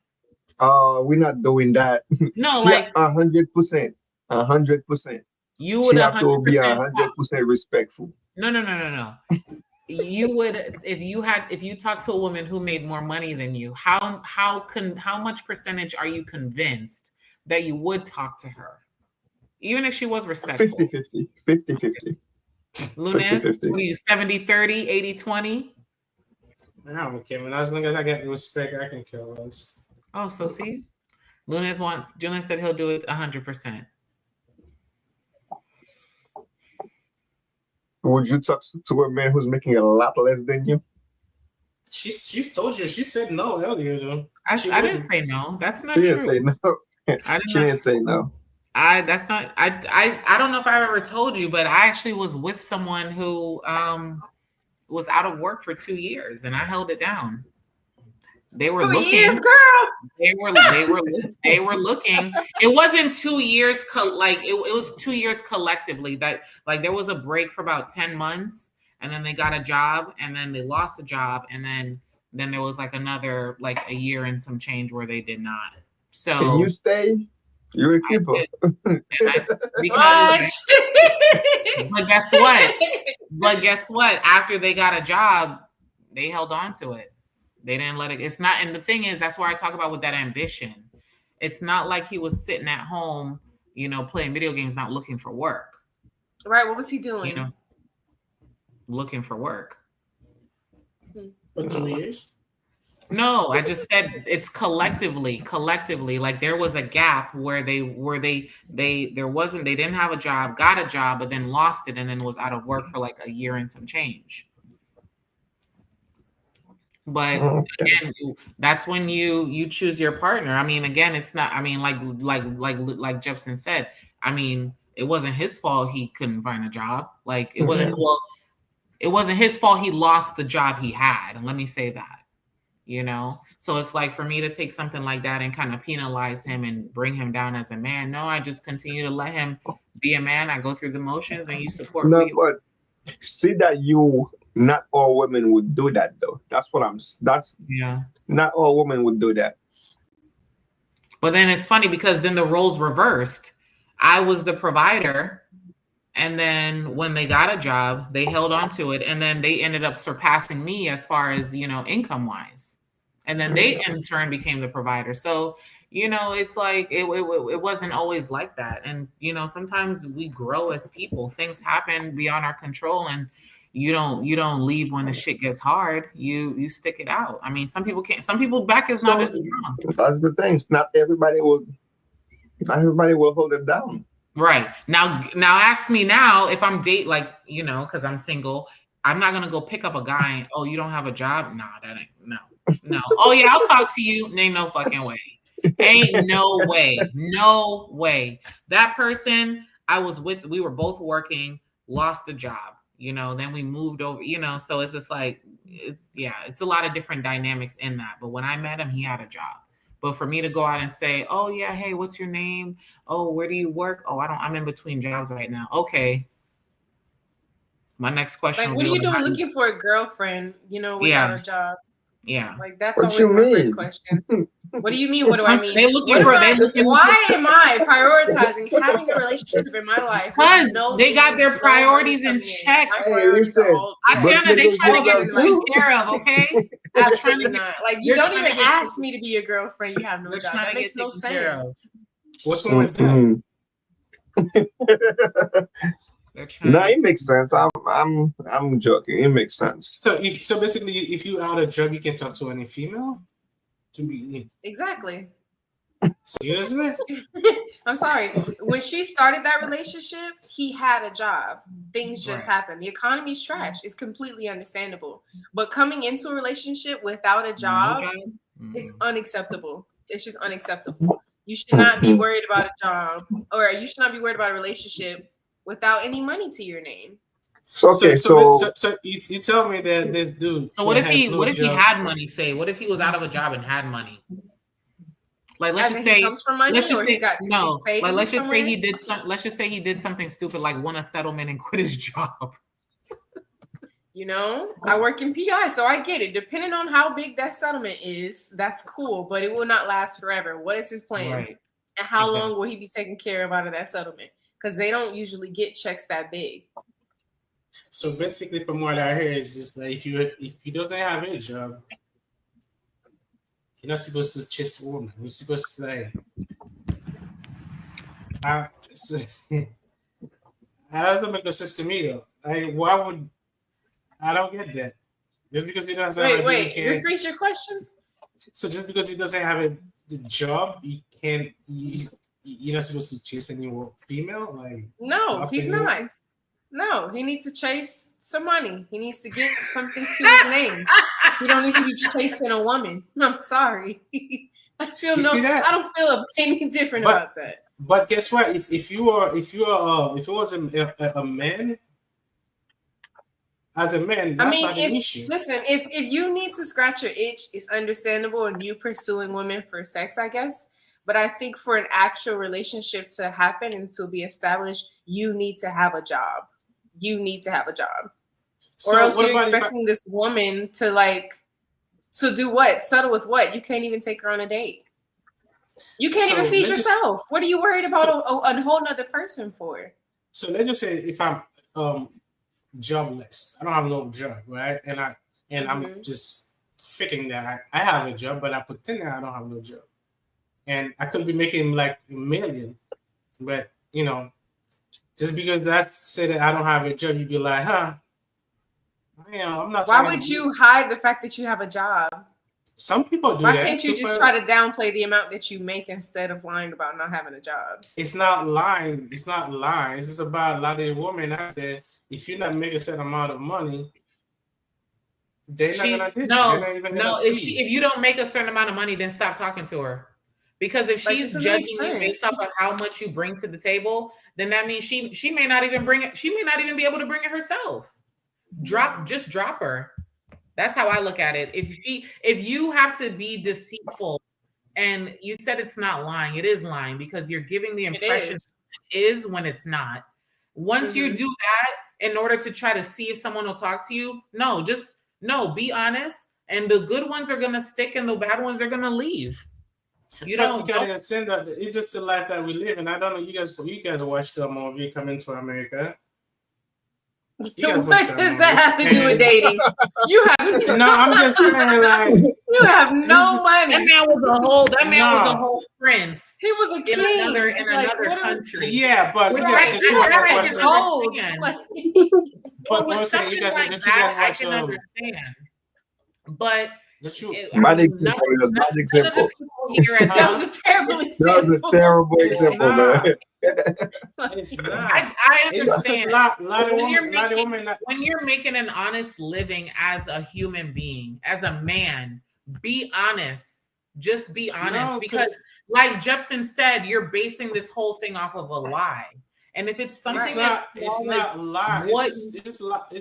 We're not doing that. No, she, like 100%. 100%. You would she have to be 100% respectful. No. You would, if you talk to a woman who made more money than you, how much percentage are you convinced that you would talk to her, even if she was respectful? 50-50. 50-50. Luna, 50-50. What are you, 70-30, 80-20? I don't care, man. As long as I get respect, I can kill us. Oh, so see, Julian said he'll do it 100%. Would you talk to a man who's making a lot less than you? She's told you. She said no earlier, though. I didn't say no. That's not true. She didn't say no. She didn't say no. I don't know if I've ever told you, but I actually was with someone who was out of work for 2 years, and I held it down. They were 2 looking. Years, girl. They were looking. It wasn't 2 years. It was 2 years collectively. That like there was a break for about 10 months, and then they got a job, and then they lost a job, and then there was like another like a year and some change where they did not. So and you stay. You're a keeper. But guess what? After they got a job, they held on to it. They didn't let it. It's not. And the thing is, that's where I talk about with that ambition. It's not like he was sitting at home, playing video games, not looking for work. Right. What was he doing? Looking for work. For 2 years? No, I just said it's collectively. Like there was a gap where they didn't have a job, got a job, but then lost it, and then was out of work for like a year and some change. But again, that's when you choose your partner. I mean, again, it's not. I mean, like Jepson said. I mean, it wasn't his fault he couldn't find a job. Like it wasn't. Well, it wasn't his fault he lost the job he had. And let me say that. So it's like for me to take something like that and kind of penalize him and bring him down as a man. No, I just continue to let him be a man. I go through the motions, and you support me. But see that not all women would do that though. Not all women would do that. But then it's funny because then the roles reversed. I was the provider, and then when they got a job, they held on to it, and then they ended up surpassing me as far as income wise, and then they in turn became the provider. So it's like it wasn't always like that, and sometimes we grow as people. Things happen beyond our control, and you don't leave when the shit gets hard. You stick it out. I mean, some people can't. Some people back is not as strong. That's the thing. Not everybody will hold it down. Right. Now ask me now if I'm because I'm single, I'm not gonna go pick up a guy and, oh, you don't have a job? Nah, that ain't no. Oh yeah, I'll talk to you. Ain't no fucking way. Ain't no way. No way. That person I was with, we were both working, lost a job. Then we moved over, so it's just like, it's a lot of different dynamics in that. But when I met him, he had a job. But for me to go out and say, oh yeah, hey, what's your name? Oh, where do you work? Oh, I'm in between jobs right now. Okay. My next question. Like, what are you doing looking for a girlfriut, without a job? Yeah. Like that's what always you my mean? first question. What do you mean? What do I mean? They looking for. Why am I prioritizing having a relationship in my life? Because they got their priorities in check. Tatiana, they trying to get taken care of, okay? Absolutely not. Like, you don't even ask me to be your girlfriend. You have no job. That makes no sense. What's wrong with that? No, it makes sense. I'm joking. It makes sense. So basically, if you out a job, you can talk to any female. Exactly. Seriously? I'm sorry. When she started that relationship, he had a job. Things just happened. The economy's trash. It's completely understandable. But coming into a relationship without a job is unacceptable. It's just unacceptable. You should not be worried about a job, or you should not be worried about a relationship without any money to your name. So you tell me that this dude. So what if he had money? Say, what if he was out of a job and had money? Like let's just say he did let's just say he did something stupid like won a settlement and quit his job. You know, I work in PI, so I get it. Depending on how big that settlement is, that's cool, but it will not last forever. What is his plan? Right. And how long will he be taken care of out of that settlement? Because they don't usually get checks that big. So basically, from what I hear, is just like if he doesn't have a job, you're not supposed to chase a woman. You're supposed to like. That doesn't make no sense to me though. Like, why would I don't get that? Just because he doesn't have a job, rephrase your question. So just because he doesn't have the job, you can't. You're not supposed to chase any female. Like no, he's not. No, he needs to chase some money. He needs to get something to his name. He don't need to be chasing a woman. I'm sorry. I don't feel any different about that. But guess what? If it was a man, as a man, that's not an issue. Listen, if you need to scratch your itch, it's understandable, and you pursuing women for sex, I guess. But I think for an actual relationship to happen and to be established, you need to have a job. You need to have a job. Or else you're expecting this woman to do what? Settle with what? You can't even take her on a date. You can't even feed yourself. What are you worried about a whole nother person for? So let's just say if I'm jobless, I don't have no job, right? And I'm just faking that I have a job, but I pretend that I don't have no job. And I could be making like $1 million, but just because I say that I don't have a job, you'd be like, huh? I'm not. Why would you hide the fact that you have a job? Some people do that. Why can't you just try to downplay the amount that you make instead of lying about not having a job? It's not lying. It's not lying. It's just about a lot of women out there. If you're not making a certain amount of money, they're not gonna if you don't make a certain amount of money, then stop talking to her. Because if she's judging you based off of how much you bring to the table, then that means she may not even bring it. She may not even be able to bring it herself. Just drop her. That's how I look at it. If you have to be deceitful, and you said it's not lying, it is lying because you're giving the impression it is when it's not. Once you do that, in order to try to see if someone will talk to you, be honest. And the good ones are gonna stick, and the bad ones are gonna leave. You gotta understand that it's just the life that we live, and I don't know. You guys watched the movie Coming to America. What does that have to do with dating? You have no. I'm just saying, like you have no money. That man was a whole prince. He was a king in another country. Yeah, but But one second, you guys watch. I can understand, but. Bad example. That was a terrible example. That was a terrible example, man. It's not. I understand. When you're making an honest living as a human being, as a man, be honest. Just be honest. Because like Jepson said, you're basing this whole thing off of a lie. And if it's something it's not lie. It's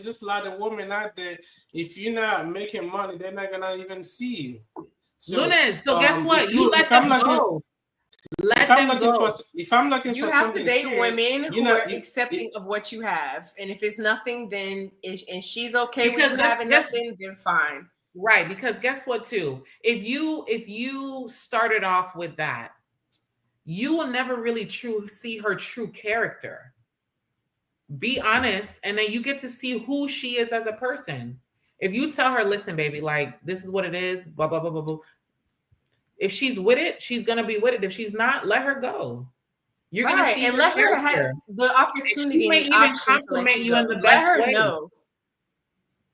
just a lot of women out there. If you're not making money, they're not gonna even see you. So guess what? You let them go. If I'm looking for something, you have to date women who are accepting of what you have. And if it's nothing, then and she's okay with you having nothing, then fine. Right, because guess what too? If you started off with that, you will never really see her true character. Be honest, and then you get to see who she is as a person. If you tell her, listen, baby, like this is what it is, blah blah blah blah blah. If she's with it, she's gonna be with it. If she's not, let her go. You're gonna see and let her have the opportunity. She may even compliment you in the best way. Know.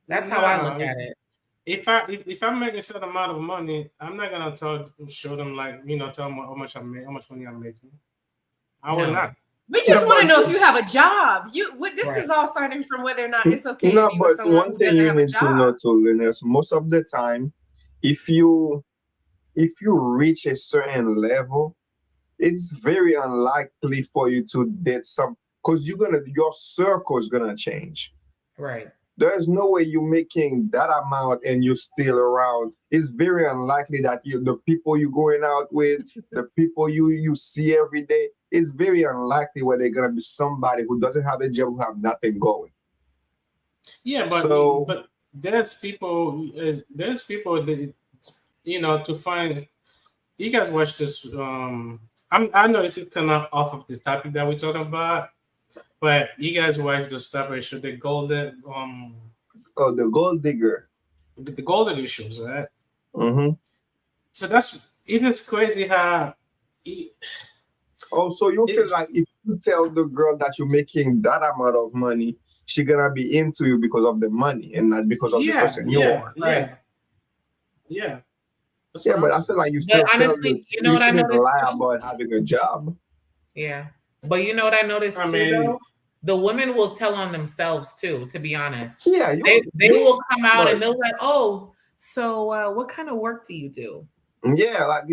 That's how I look at it. If I'm making a certain amount of money, I'm not gonna show them like tell them how much money I'm making. I will not. We just want to know if you have a job. This is all starting from whether or not it's okay. No, to be but with someone one thing you need to know too, Linus, most of the time, if you reach a certain level, it's very unlikely for you to date some, because your circle is gonna change. Right. There's no way you're making that amount and you're still around. It's very unlikely that the people you're going out with, the people you see every day, it's very unlikely where they're gonna be somebody who doesn't have a job, who have nothing going. Yeah, but there's people that to find. You guys watch this. I know it's kind of off of the topic that we're talking about. But you guys watch the stuff show, the golden the gold digger. The gold digger shows, right? Mm-hmm. So it's crazy how so you feel like if you tell the girl that you're making that amount of money, she's gonna be into you because of the money and not because of the person you are. Right. Yeah. Yeah, but I feel like you still honestly, you know what I noticed? Lie about having a job. Yeah. But you know what I noticed too? The women will tell on themselves too, to be honest. Yeah. They will come out and they'll like, oh, so what kind of work do you do? Yeah, like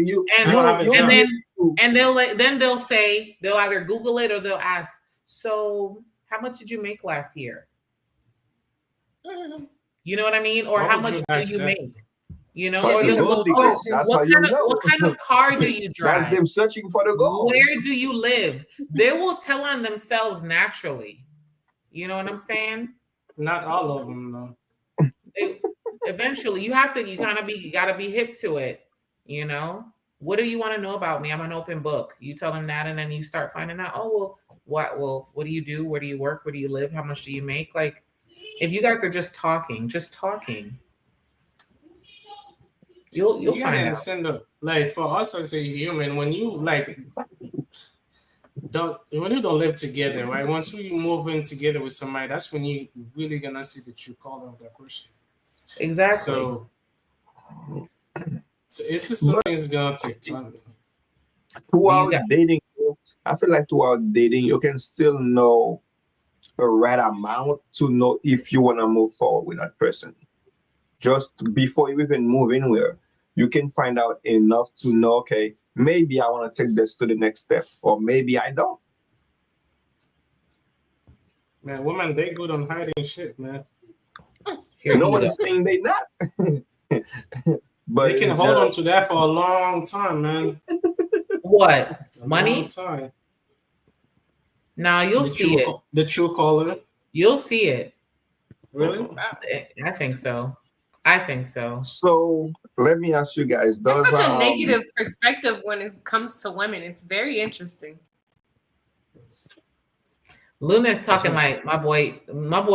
and they'll say, they'll either Google it or they'll ask, so how much did you make last year? You know what I mean? Or how much do you make? You know, what kind of car do you drive? That's them searching for the gold. Where do you live? They will tell on themselves naturally. You know what I'm saying? Not all of them, though. Eventually, you gotta be hip to it. You know, what do you want to know about me? I'm an open book. You tell them that, and then you start finding out. Oh, well, what do you do? Where do you work? Where do you live? How much do you make? Like, if you guys are just talking. You'll find out. Like for us as a human, when you don't live together, right? Once we move in together with somebody, that's when you really gonna see the true color of that person. Exactly. So it's just something that's gonna take time. Throughout dating, I feel like throughout dating, you can still know the right amount to know if you want to move forward with that person. Just before you even move anywhere, you can find out enough to know, okay, maybe I want to take this to the next step, or maybe I don't. Man, women, they good on hiding shit, man. No one's saying they not. But they can hold on to that for a long time, man. What? Money? Long time. Now you'll see it. The true color. You'll see it. Really? I think so. So let me ask you guys. There's such a negative perspective when it comes to women. It's very interesting. Luna's talking like my boy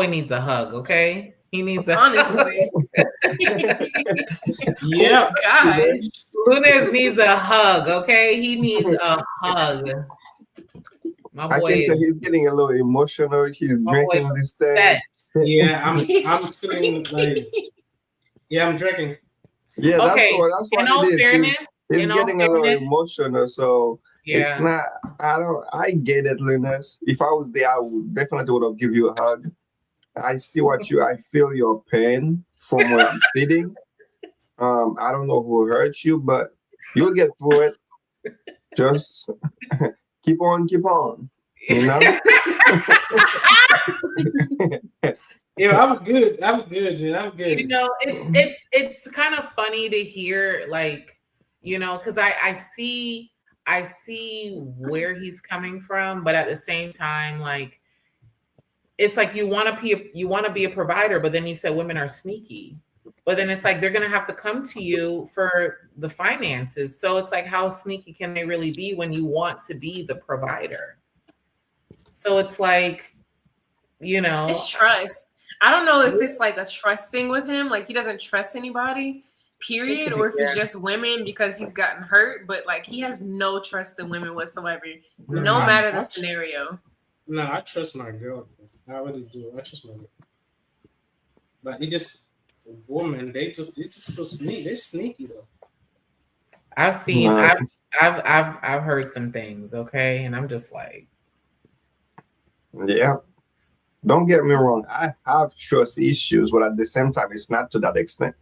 needs a hug, okay? He needs a honestly. Yeah. Gosh. Lunas needs a hug, okay? He needs a hug. My boy, I can tell he's getting a little emotional. He's drinking this thing. Yeah, I'm feeling like I'm drinking. Yeah, okay. that's what in all it is. Fairness, he's getting a little emotional, so it's not. I get it, Linus. If I was there, I would have given you a hug. I feel your pain from where I'm sitting. I don't know who hurt you, but you'll get through it. Just keep on. You know. Yeah, I'm good, dude. I'm good. You know, it's kind of funny to hear, like, you know, because I see where he's coming from, but at the same time, like, it's like you want to be a provider, but then you said women are sneaky. But then it's like they're gonna have to come to you for the finances. So it's like, how sneaky can they really be when you want to be the provider? So it's like, it's trust. I don't know if it's like a trust thing with him, like he doesn't trust anybody, period, or if it's just women because he's gotten hurt, but like he has no trust in women whatsoever, no matter the scenario. No, I trust my girl. I really do. I trust my girl. But it just women, it's just so sneaky. They're sneaky though. I've heard some things, okay, and I'm just like, yeah. Don't get me wrong. I have trust issues, but at the same time, it's not to that extent.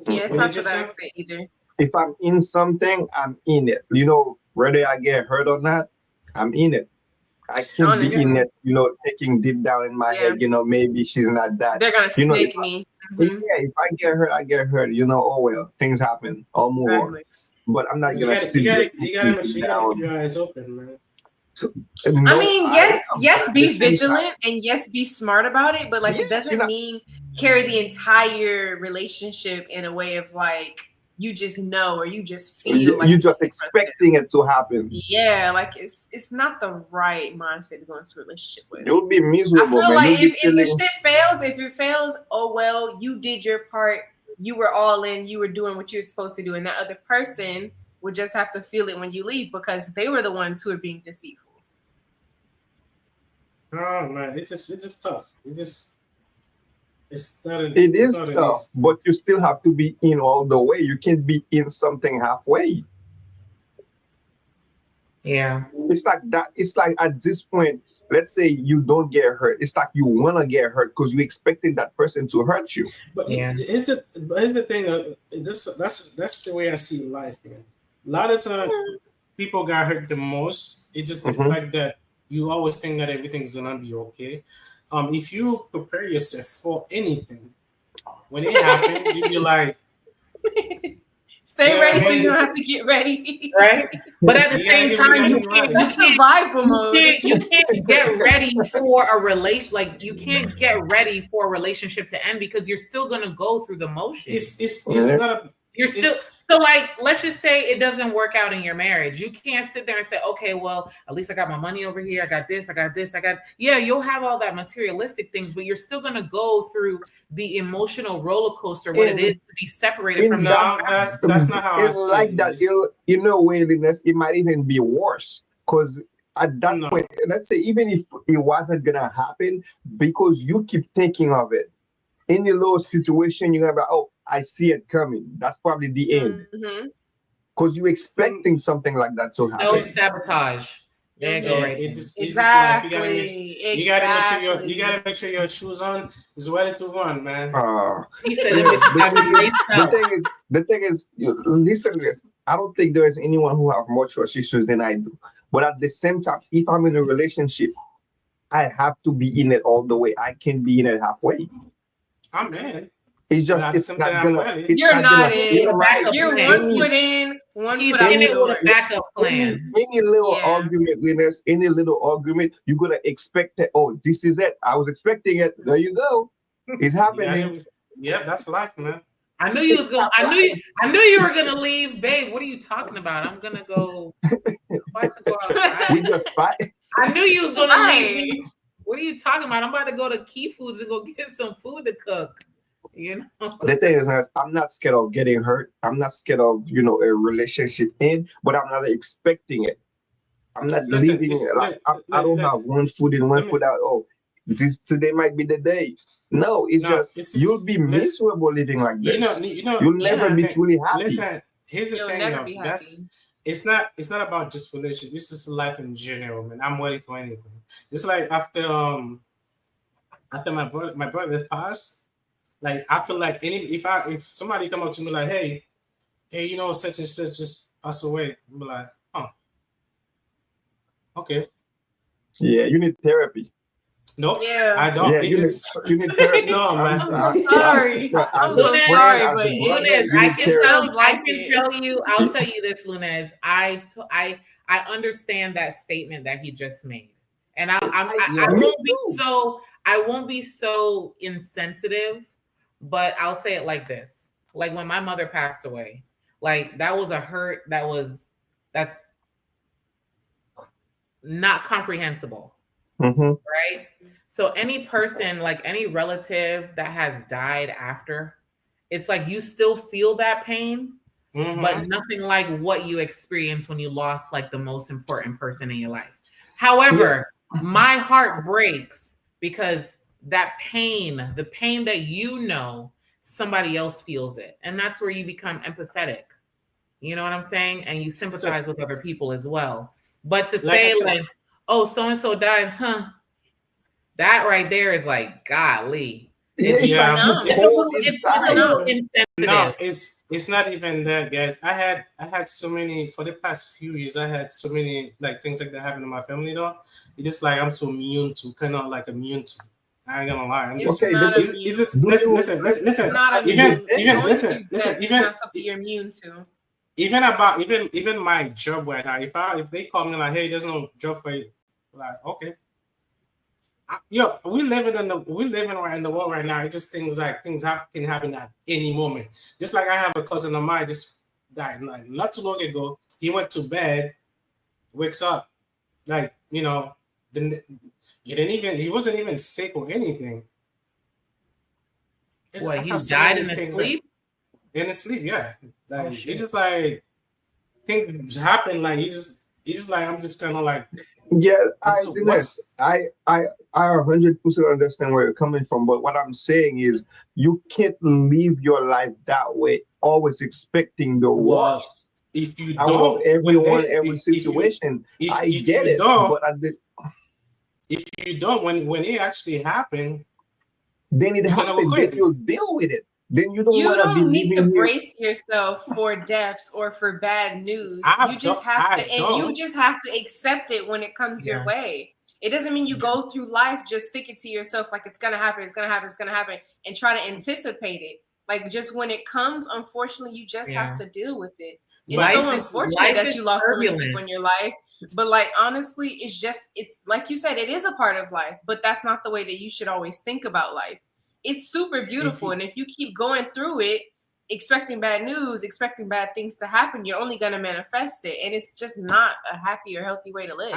Yeah, it's not to that extent either. If I'm in something, I'm in it. Whether I get hurt or not, I'm in it. I can't be in it, thinking deep down in my head, maybe she's not that. They're gonna snake me. Yeah, if I get hurt, I get hurt. Oh well, things happen. I'll move on. But I'm not gonna sit there. You gotta keep your eyes open, man. I mean, yes, be vigilant and yes, be smart about it, but like it doesn't mean carry the entire relationship in a way of like you just know or you just feel like you're just expecting it to happen. Yeah, like it's not the right mindset to go into a relationship with. You'll be miserable. I feel like if the shit fails, if it fails, oh well, you did your part, you were all in, you were doing what you were supposed to do, and that other person would just have to feel it when you leave because they were the ones who are being deceitful. Oh man, it's just tough. It is tough, but you still have to be in all the way. You can't be in something halfway. Yeah. It's like that. It's like at this point, let's say you don't get hurt. It's like you want to get hurt because you're expecting that person to hurt you. But here's the thing. That's the way I see life, man. A lot of times, people got hurt the most. It's just the fact that you always think that everything's gonna be okay. If you prepare yourself for anything, when it happens, you be like, stay ready so you don't have to get ready. Right? But at the same time, you can't survival mode. You can't get ready for a relation. Like you can't get ready for a relationship to end because you're still gonna go through the motions. It's not. You're still. So like, let's just say it doesn't work out in your marriage. You can't sit there and say, okay, well, at least I got my money over here. I got this, yeah, you'll have all that materialistic things, but you're still going to go through the emotional roller coaster, what it is to be separated from that. That's not how I see like that. In a way, it might even be worse because at that point, let's say, even if it wasn't going to happen, because you keep thinking of it, any little situation, you're going to be like, oh, I see it coming. That's probably the end. Because you're expecting something like that to happen. Self-sabotage. There you go. Right. Exactly. You gotta make sure your shoes on is ready to run, man. He said the thing is, listen, I don't think there is anyone who have more trust issues than I do. But at the same time, if I'm in a relationship, I have to be in it all the way. I can't be in it halfway. I'm in. It's just it's not gonna. You're not in. You're 1 foot in, 1 foot out the door. Backup plan. Any little argument, Linus, any little argument, you're gonna expect that. Oh, this is it. I was expecting it. There you go. It's happening. Yeah, that's life, man. I knew you was going. I knew you were gonna leave, babe. What are you talking about? I'm gonna go. Go outside. We just fight. I knew you was gonna leave. What are you talking about? I'm about to go to Key Foods and go get some food to cook. The thing is, I'm not scared of getting hurt. I'm not scared of a relationship end, but I'm not expecting it. I'm not leaving it. I don't have 1 foot in, 1 foot out. Oh, today might be the day. No, you'll be miserable living like this. You'll never be truly happy. Listen, here's the thing. It's not about just relationship. This is life in general, man. I'm ready for anything. It's like after my brother passed. Like I feel like if somebody come up to me like, hey, such and such just passed away, I'm like, oh, okay. Yeah, you need therapy. No, I don't. Yeah, you need therapy. No, man. I'm so sorry, but Lunez, I'll tell you this, Lunez. I understand that statement that he just made, and I won't be so insensitive But I'll say it like this. Like when my mother passed away, like that was a hurt that's not comprehensible. Right? So any person, like any relative that has died after, it's like you still feel that pain, but nothing like what you experienced when you lost like the most important person in your life. However, my heart breaks because that pain, the pain that you know, somebody else feels it. And that's where you become empathetic. You know what I'm saying? And you sympathize with other people as well. But to say like, oh, so-and-so died, huh? That right there is like, golly. It's not even that, guys. I had so many for the past few years. I had so many like things like that happen in my family though. It's just like I'm so immune to, kind of like immune to. I ain't gonna lie. I'm just okay. It's just listen. Listen. Even not something you're immune to. Even my job right now. If they call me like, hey, there's no job for you, like okay. We living right in the world right now. It just things can happen at any moment. Just like I have a cousin of mine just died like not too long ago. He went to bed, wakes up, like he wasn't even sick or anything. What, he died in his sleep? In his sleep, yeah. Like it's just like things happen. Like he's just like I'm just kind of like. Yeah, I 100% understand where you're coming from, but what I'm saying is you can't live your life that way, always expecting the worst. If you don't, every situation, I get it. But if you don't, when it actually happened, then it happened. Then you'll deal with it. Then you don't need to brace yourself for deaths or for bad news. You just have to accept it when it comes your way. It doesn't mean you go through life just stick it to yourself like it's gonna happen, and try to anticipate it. Like just when it comes, unfortunately, you just have to deal with it. It's so unfortunate that you lost so many people in your life. But like honestly, it's like you said, it is a part of life, but that's not the way that you should always think about life. It's super beautiful. And if you keep going through it, expecting bad news, expecting bad things to happen, you're only going to manifest it. And it's just not a happy or healthy way to live.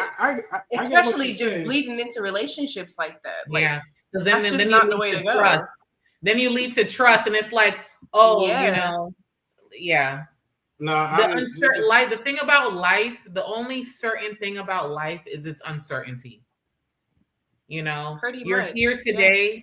Especially just bleeding into relationships like that. Like, that's just not the way to go. Then you lead to trust. And it's like, oh, you know, No, the thing about life, the only certain thing about life is its uncertainty. You know, you're here today. Yeah.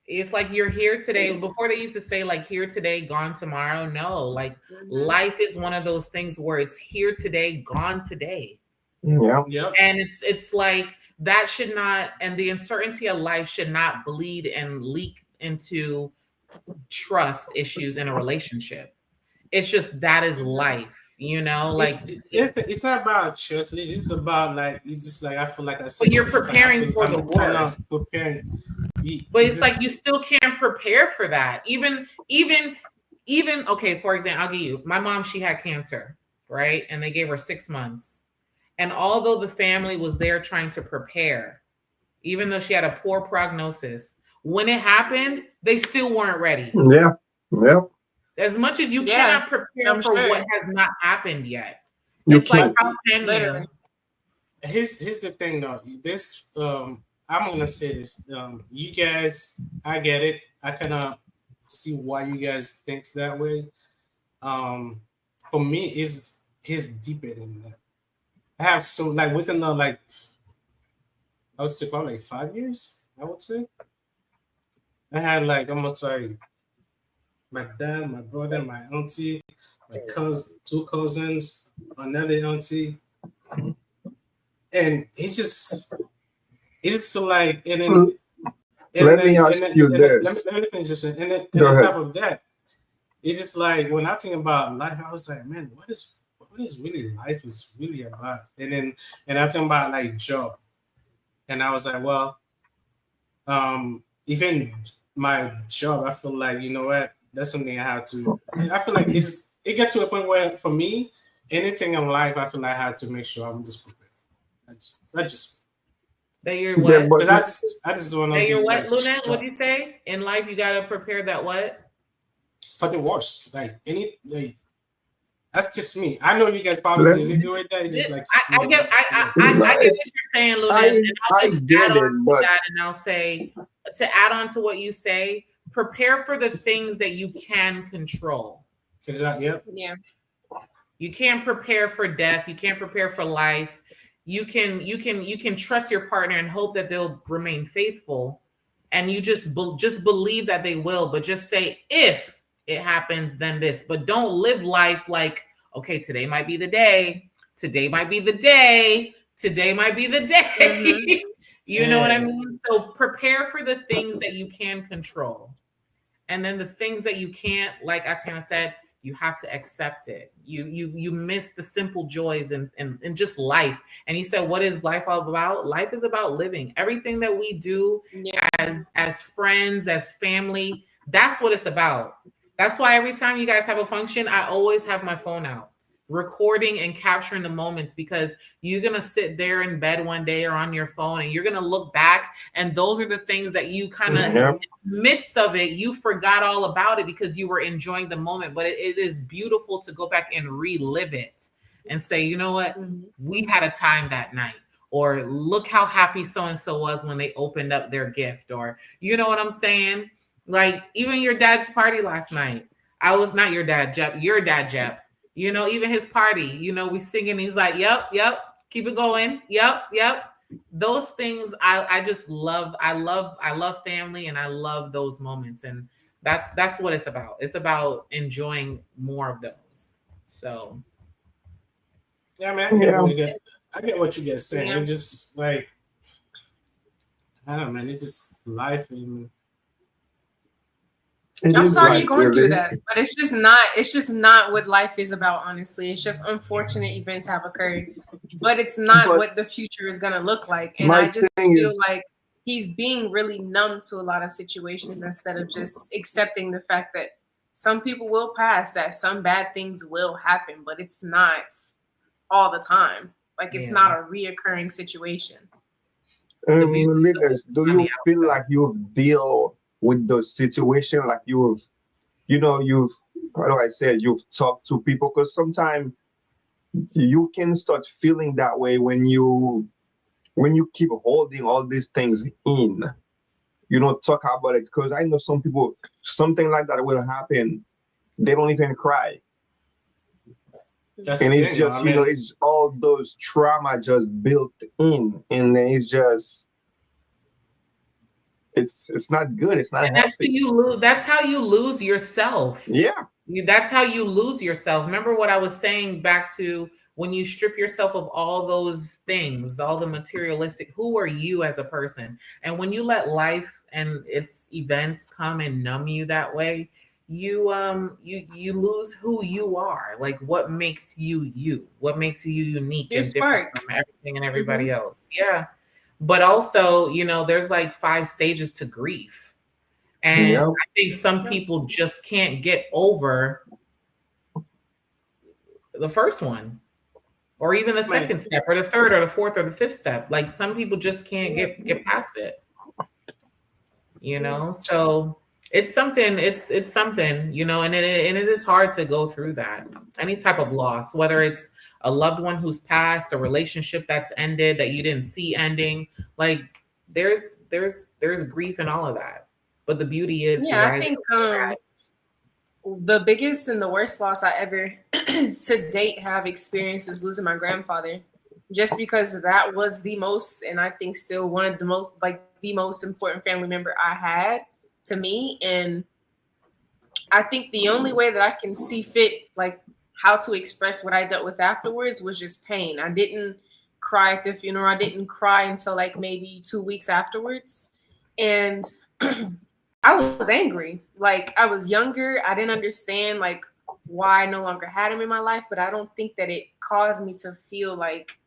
It's like you're here today. Before they used to say like here today, gone tomorrow. No, like life is one of those things where it's here today, gone today. Yeah. And it's like that should not, and the uncertainty of life should not bleed and leak into trust issues in a relationship. It's just that is life. You know, like it's not about church. It's about like it's just like I feel like I said. But you're preparing for the worst. But it's like you still can't prepare for that. Even okay, for example, I'll give you my mom, she had cancer, right? And they gave her 6 months. And although the family was there trying to prepare, even though she had a poor prognosis, when it happened, they still weren't ready. Yeah. As much as you cannot prepare for what has not happened yet. It's like how can you? Here's the thing though. This I'm gonna say this. You guys, I get it. I kind of see why you guys think that way. For me, it's deeper than that. I have some like within the I would say probably like 5 years. I would say I had like almost like my dad, my brother, my auntie, my cousin, 2 cousins, another auntie, and it just feel like let me ask you this. Let me finish this. And then on top of that, it's just like when I think about life, I was like, man, what is really life is really about? And I think about like job, and I was like, well, even my job, I feel like you know what. That's something I have to. I feel like it got to a point where for me, anything in life, I feel like I had to make sure I'm just prepared. That you're what? but Because I just want to That be you're what, like Lunette? What strong do you say? In life, you gotta prepare that what? for the worst. Like that's just me. I know you guys probably let, disagree with that. It's just like I me. get Just me. no, I get what you're saying, Lunette, and I'll I just get add it, on to but that, and I'll say to add on to what you say, prepare for the things that you can control. Exactly. Yep. Yeah. You can't prepare for death. You can't prepare for life. You can trust your partner and hope that they'll remain faithful, and you just believe that they will. But just say if it happens, then this. But don't live life like, okay, today might be the day. Today might be the day. Today might be the day. Mhm. You know what I mean? So prepare for the things that you can control. And then the things that you can't, like Atana said, you have to accept it. You miss the simple joys and just life. And you said, what is life all about? Life is about living. Everything that we do Yeah. as friends, as family, that's what it's about. That's why every time you guys have a function, I always have my phone out, recording and capturing the moments, because you're going to sit there in bed one day or on your phone and you're going to look back, and those are the things that you kind of yeah. in the midst of it, you forgot all about it because you were enjoying the moment. But it is beautiful to go back and relive it and say, you know what, we had a time that night, or look how happy so and so was when they opened up their gift, or you know what I'm saying? Like even your dad's party last night. I was not your dad, Jep, your dad, Jep. You know, even his party, you know, we singing, he's like, yep, keep it going. Yep. Those things I just love. I love family, and I love those moments. And that's what it's about. It's about enjoying more of those. So Yeah, man. I get what you guys saying. Yeah. It just like I don't know, man. It's just life. And It I'm is sorry life, you're going through really. that, but it's just not what life is about, honestly. It's just unfortunate events have occurred, but it's not But what the future is going to look like. And my I just thing feel is, like he's being really numb to a lot of situations instead of just accepting the fact that some people will pass, that some bad things will happen, but it's not all the time. Like it's yeah. not a reoccurring situation. Linus, do you feel like you've dealt with those situations, like you've how do I say it? You've talked to people? Because sometimes you can start feeling that way when you keep holding all these things in. You don't talk about it, because I know some people, something like that will happen, they don't even cry. that's And the it's thing. just, I mean, it's all those trauma just built in, and then it's just, it's not good. It's not And that's how healthy. you lose. That's how you lose yourself. Yeah. That's how you lose yourself. Remember what I was saying back to when you strip yourself of all those things, all the materialistic, who are you as a person? And when you let life and its events come and numb you that way, you lose who you are. Like what makes you, what makes you unique Your and different spark. from everything and everybody else. Yeah. But also, there's like 5 stages to grief. And Yeah. I think some people just can't get over the first one, or even the second step, or the third, or the fourth, or the fifth step. Like some people just can't get past it. So it's something. It's something. And it is hard to go through that. Any type of loss, whether it's a loved one who's passed, a relationship that's ended that you didn't see ending. Like there's grief in all of that. But the beauty is to Yeah, I rise think above that. the biggest and the worst loss I ever to date have experienced is losing my grandfather, just because that was the most, and I think still one of the most, like the most important family member I had to me. And I think the only way that I can see fit, like how to express what I dealt with afterwards, was just pain. I didn't cry at the funeral. I didn't cry until like maybe 2 weeks afterwards. And I was angry. Like I was younger. I didn't understand like why I no longer had him in my life, but I don't think that it caused me to feel like,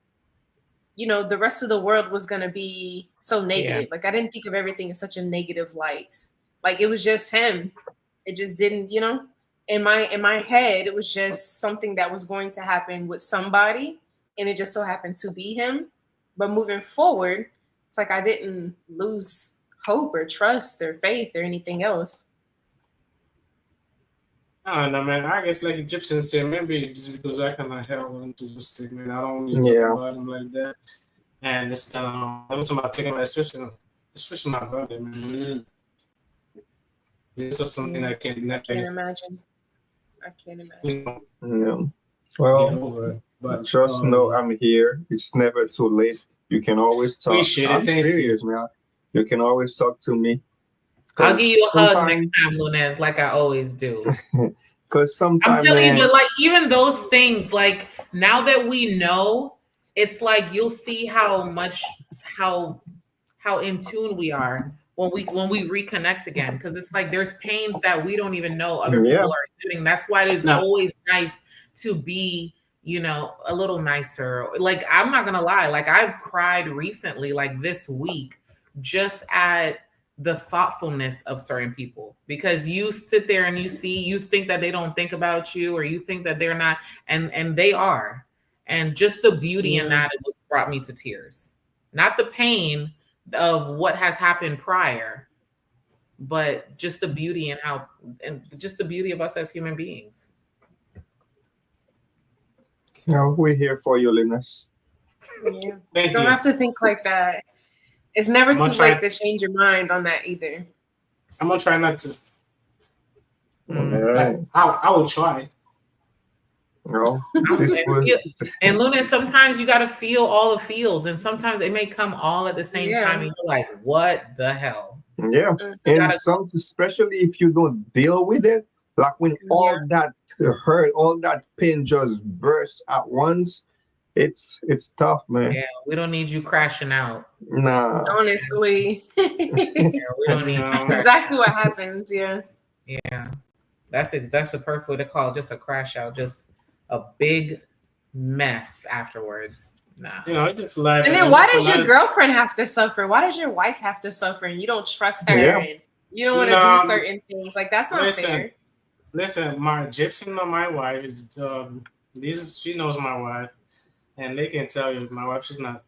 the rest of the world was going to be so negative. Yeah. Like I didn't think of everything in such a negative light. Like it was just him. It just didn't, in my head, it was just something that was going to happen with somebody, and it just so happened to be him. But moving forward, It's like I didn't lose hope or trust or faith or anything else. I don't know, man. I guess like Egyptian said, maybe just because I kind of held into the statement, I don't really talk about him like that. And it's kind of every time I take him, especially my brother, man. It's just something I can't imagine. I can't imagine. You Yeah. get Well, over it. But just know I'm here. It's never too late. You can always talk. Appreciate it. I'm Thank serious, man. You can always talk to me. I'll give you a hug next time, Lunez, like I always do. Because sometimes I'm telling you, but like even those things, like now that we know, it's like you'll see how in tune we are when we reconnect again. Because it's like there's pains that we don't even know other people are doing. That's why it's always nice to be, you know, a little nicer. Like I'm not gonna lie, like I've cried recently, like this week, just at the thoughtfulness of certain people, because you sit there and you think that they don't think about you, or you think that they're not, and they are, and just the beauty in that, it brought me to tears. Not the pain of what has happened prior, but just the beauty and just the beauty of us as human beings. No, we're here for you, Linus. Yeah. You don't have to think like that. It's never too late to change your mind on that either. I'm gonna try not to. Right. I will try. No, and Luna, sometimes you gotta feel all the feels, and sometimes it may come all at the same time, and you're like, "What the hell?" Yeah, and especially if you don't deal with it, like when all that hurt, all that pain just bursts at once. It's tough, man. Yeah, we don't need you crashing out. Nah. Honestly. We don't need That's exactly what happens, yeah. Yeah. That's it. That's the perfect way to call it. Just a crash out. Just a big mess afterwards. Nah. You know, just like. And then why does your girlfriend have to suffer? Why does your wife have to suffer and you don't trust her and you don't want to do certain things? Like that's not fair. Listen, my Egyptian or my wife, she knows my wife. And they can tell you, my wife, she's not,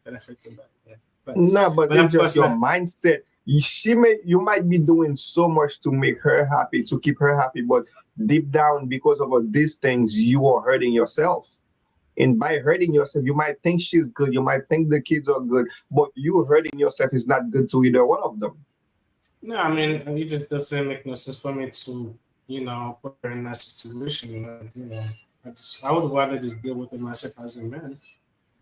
affected by that. But it's just your mindset. You might be doing so much to make her happy, to keep her happy, but deep down, because of all these things, you are hurting yourself. And by hurting yourself, you might think she's good, you might think the kids are good, but you hurting yourself is not good to either one of them. No, I mean, it just doesn't make no sense for me to, put her in that situation. I would rather just deal with it myself as a man.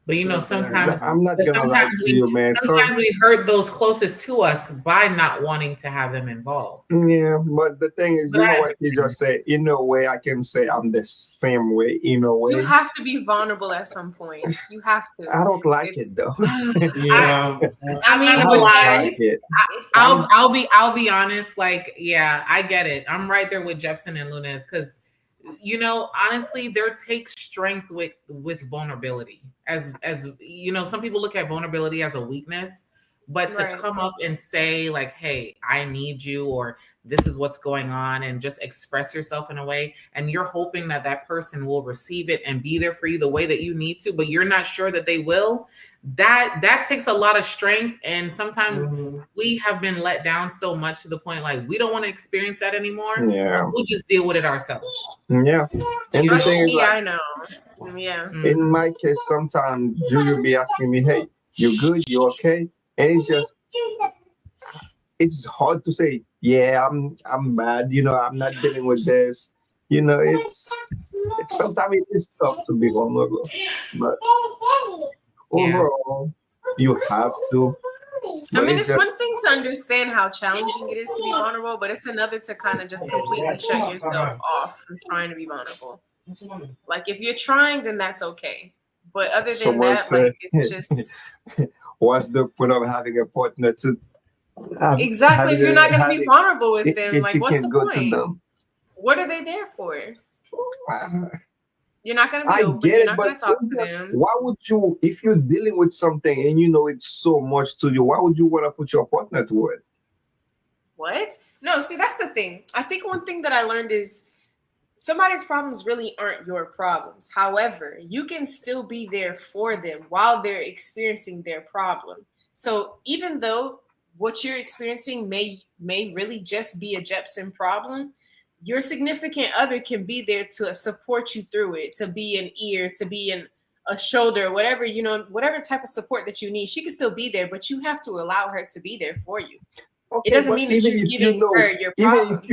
But sometimes I'm not gonna lie to you, man. Sometimes we hurt those closest to us by not wanting to have them involved. Yeah, but the thing is, you know what he just said. In a way, I can say I'm the same way. In a way, you have to be vulnerable at some point. You have to. I don't like it though. Yeah, I mean, I'll be honest. Like, yeah, I get it. I'm right there with Jepsen and Lunez because. Honestly, there takes strength with vulnerability. As some people look at vulnerability as a weakness, but to come up and say like, "Hey, I need you," or "This is what's going on," and just express yourself in a way, and you're hoping that that person will receive it and be there for you the way that you need to, but you're not sure that they will. That takes a lot of strength, and sometimes we have been let down so much to the point like we don't want to experience that anymore. So we'll just deal with it ourselves. Yeah, and the thing is, like, I know. Yeah. In my case, sometimes Julia be asking me, "Hey, you good? You okay?" And it's hard to say, "Yeah, I'm bad. I'm not dealing with this." Sometimes it is tough to be vulnerable, but. Overall, you have to. I mean, it's one thing to understand how challenging it is to be vulnerable, but it's another to kind of just completely shut yourself off from trying to be vulnerable. Like, if you're trying, then that's okay. But other than that, it's just... What's the point of having a partner to... Exactly. If you're not going to be vulnerable with them, like, what's the point? To them. What are they there for? You're not going to be open. Get you're it, not going to talk to them. Why would you, if you're dealing with something and it's so much to you, why would you want to put your partner to it? What? No, see, that's the thing. I think one thing that I learned is somebody's problems really aren't your problems. However, you can still be there for them while they're experiencing their problem. So even though what you're experiencing may really just be a Jepsen problem, your significant other can be there to support you through it, to be an ear, to be a shoulder, whatever, whatever type of support that you need. She can still be there, but you have to allow her to be there for you. Okay, it doesn't mean that you're giving her your problems.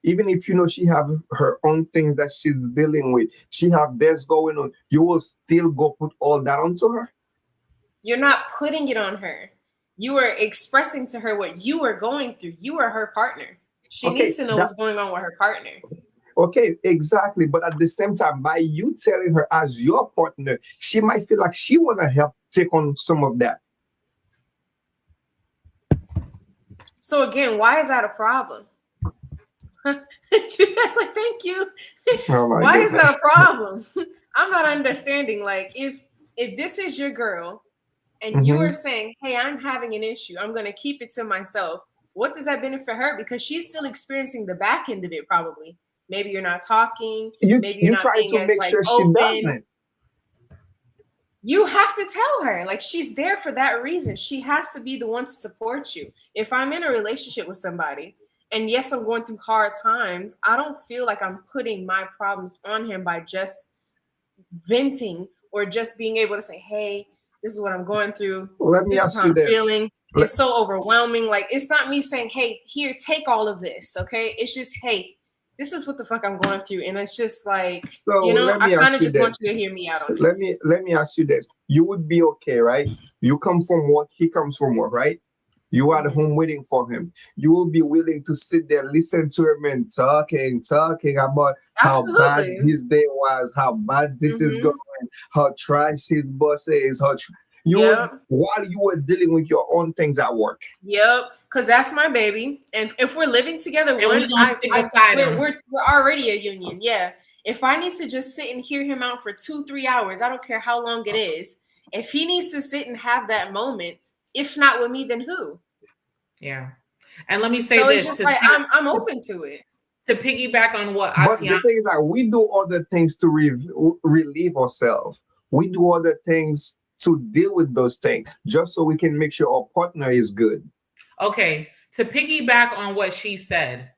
Even if you know she have her own things that she's dealing with, she have this going on, you will still go put all that onto her? You're not putting it on her. You are expressing to her what you are going through. You are her partner. She needs to know what's going on with her partner. Okay, exactly. But at the same time, by you telling her as your partner, she might feel like she want to help take on some of that. So again, why is that a problem? That's like, thank you. Why is that a problem? I'm not understanding. Like, if this is your girl and you are saying, hey, I'm having an issue, I'm going to keep it to myself, what does that benefit her? Because she's still experiencing the back end of it, probably. Maybe you're not talking. Maybe you're not trying to make sure she doesn't. You have to tell her, like, she's there for that reason. She has to be the one to support you. If I'm in a relationship with somebody, and yes, I'm going through hard times, I don't feel like I'm putting my problems on him by just venting or just being able to say, hey, this is what I'm going through. Let me ask you this. Feeling. It's so overwhelming. Like, it's not me saying, hey, here, take all of this, okay? It's just, hey, this is what the fuck I'm going through. And it's just like, so I kind of just want you to hear me out on this. Let me ask you this. You would be okay, right? You come from work, he comes from work, right? You are at home waiting for him. You will be willing to sit there, listen to him and talking about how bad his day was, how bad this is going, how trash his boss is, while you were dealing with your own things at work. Yep, because that's my baby. And if we're living together, we're already a union. Yeah. If I need to just sit and hear him out for 2-3 hours, I don't care how long it is. If he needs to sit and have that moment, if not with me, then who? Yeah. And let me say so this. It's just like, I'm open to it. To piggyback on what But the thing is that we do other things to relieve ourselves. We do other things to deal with those things, just so we can make sure our partner is good. Okay, to piggyback on what she said,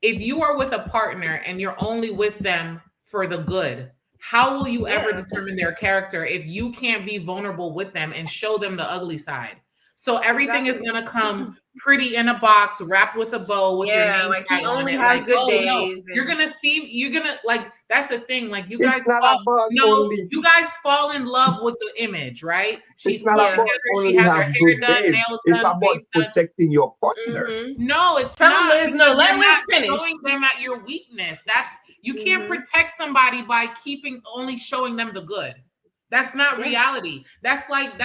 if you are with a partner and you're only with them for the good, how will you ever determine their character if you can't be vulnerable with them and show them the ugly side? So everything is going to come pretty in a box, wrapped with a bow with your name like tag he only on it. has like, good days. No. You're going to see, like, that's the thing. Like, you guys you guys fall in love with the image, right? She's not about only have good days. It's about protecting your partner. No, it's Tell not. Liz, no, let Liz finish. Showing them at your weakness. You can't protect somebody by only showing them the good. That's not reality. That's like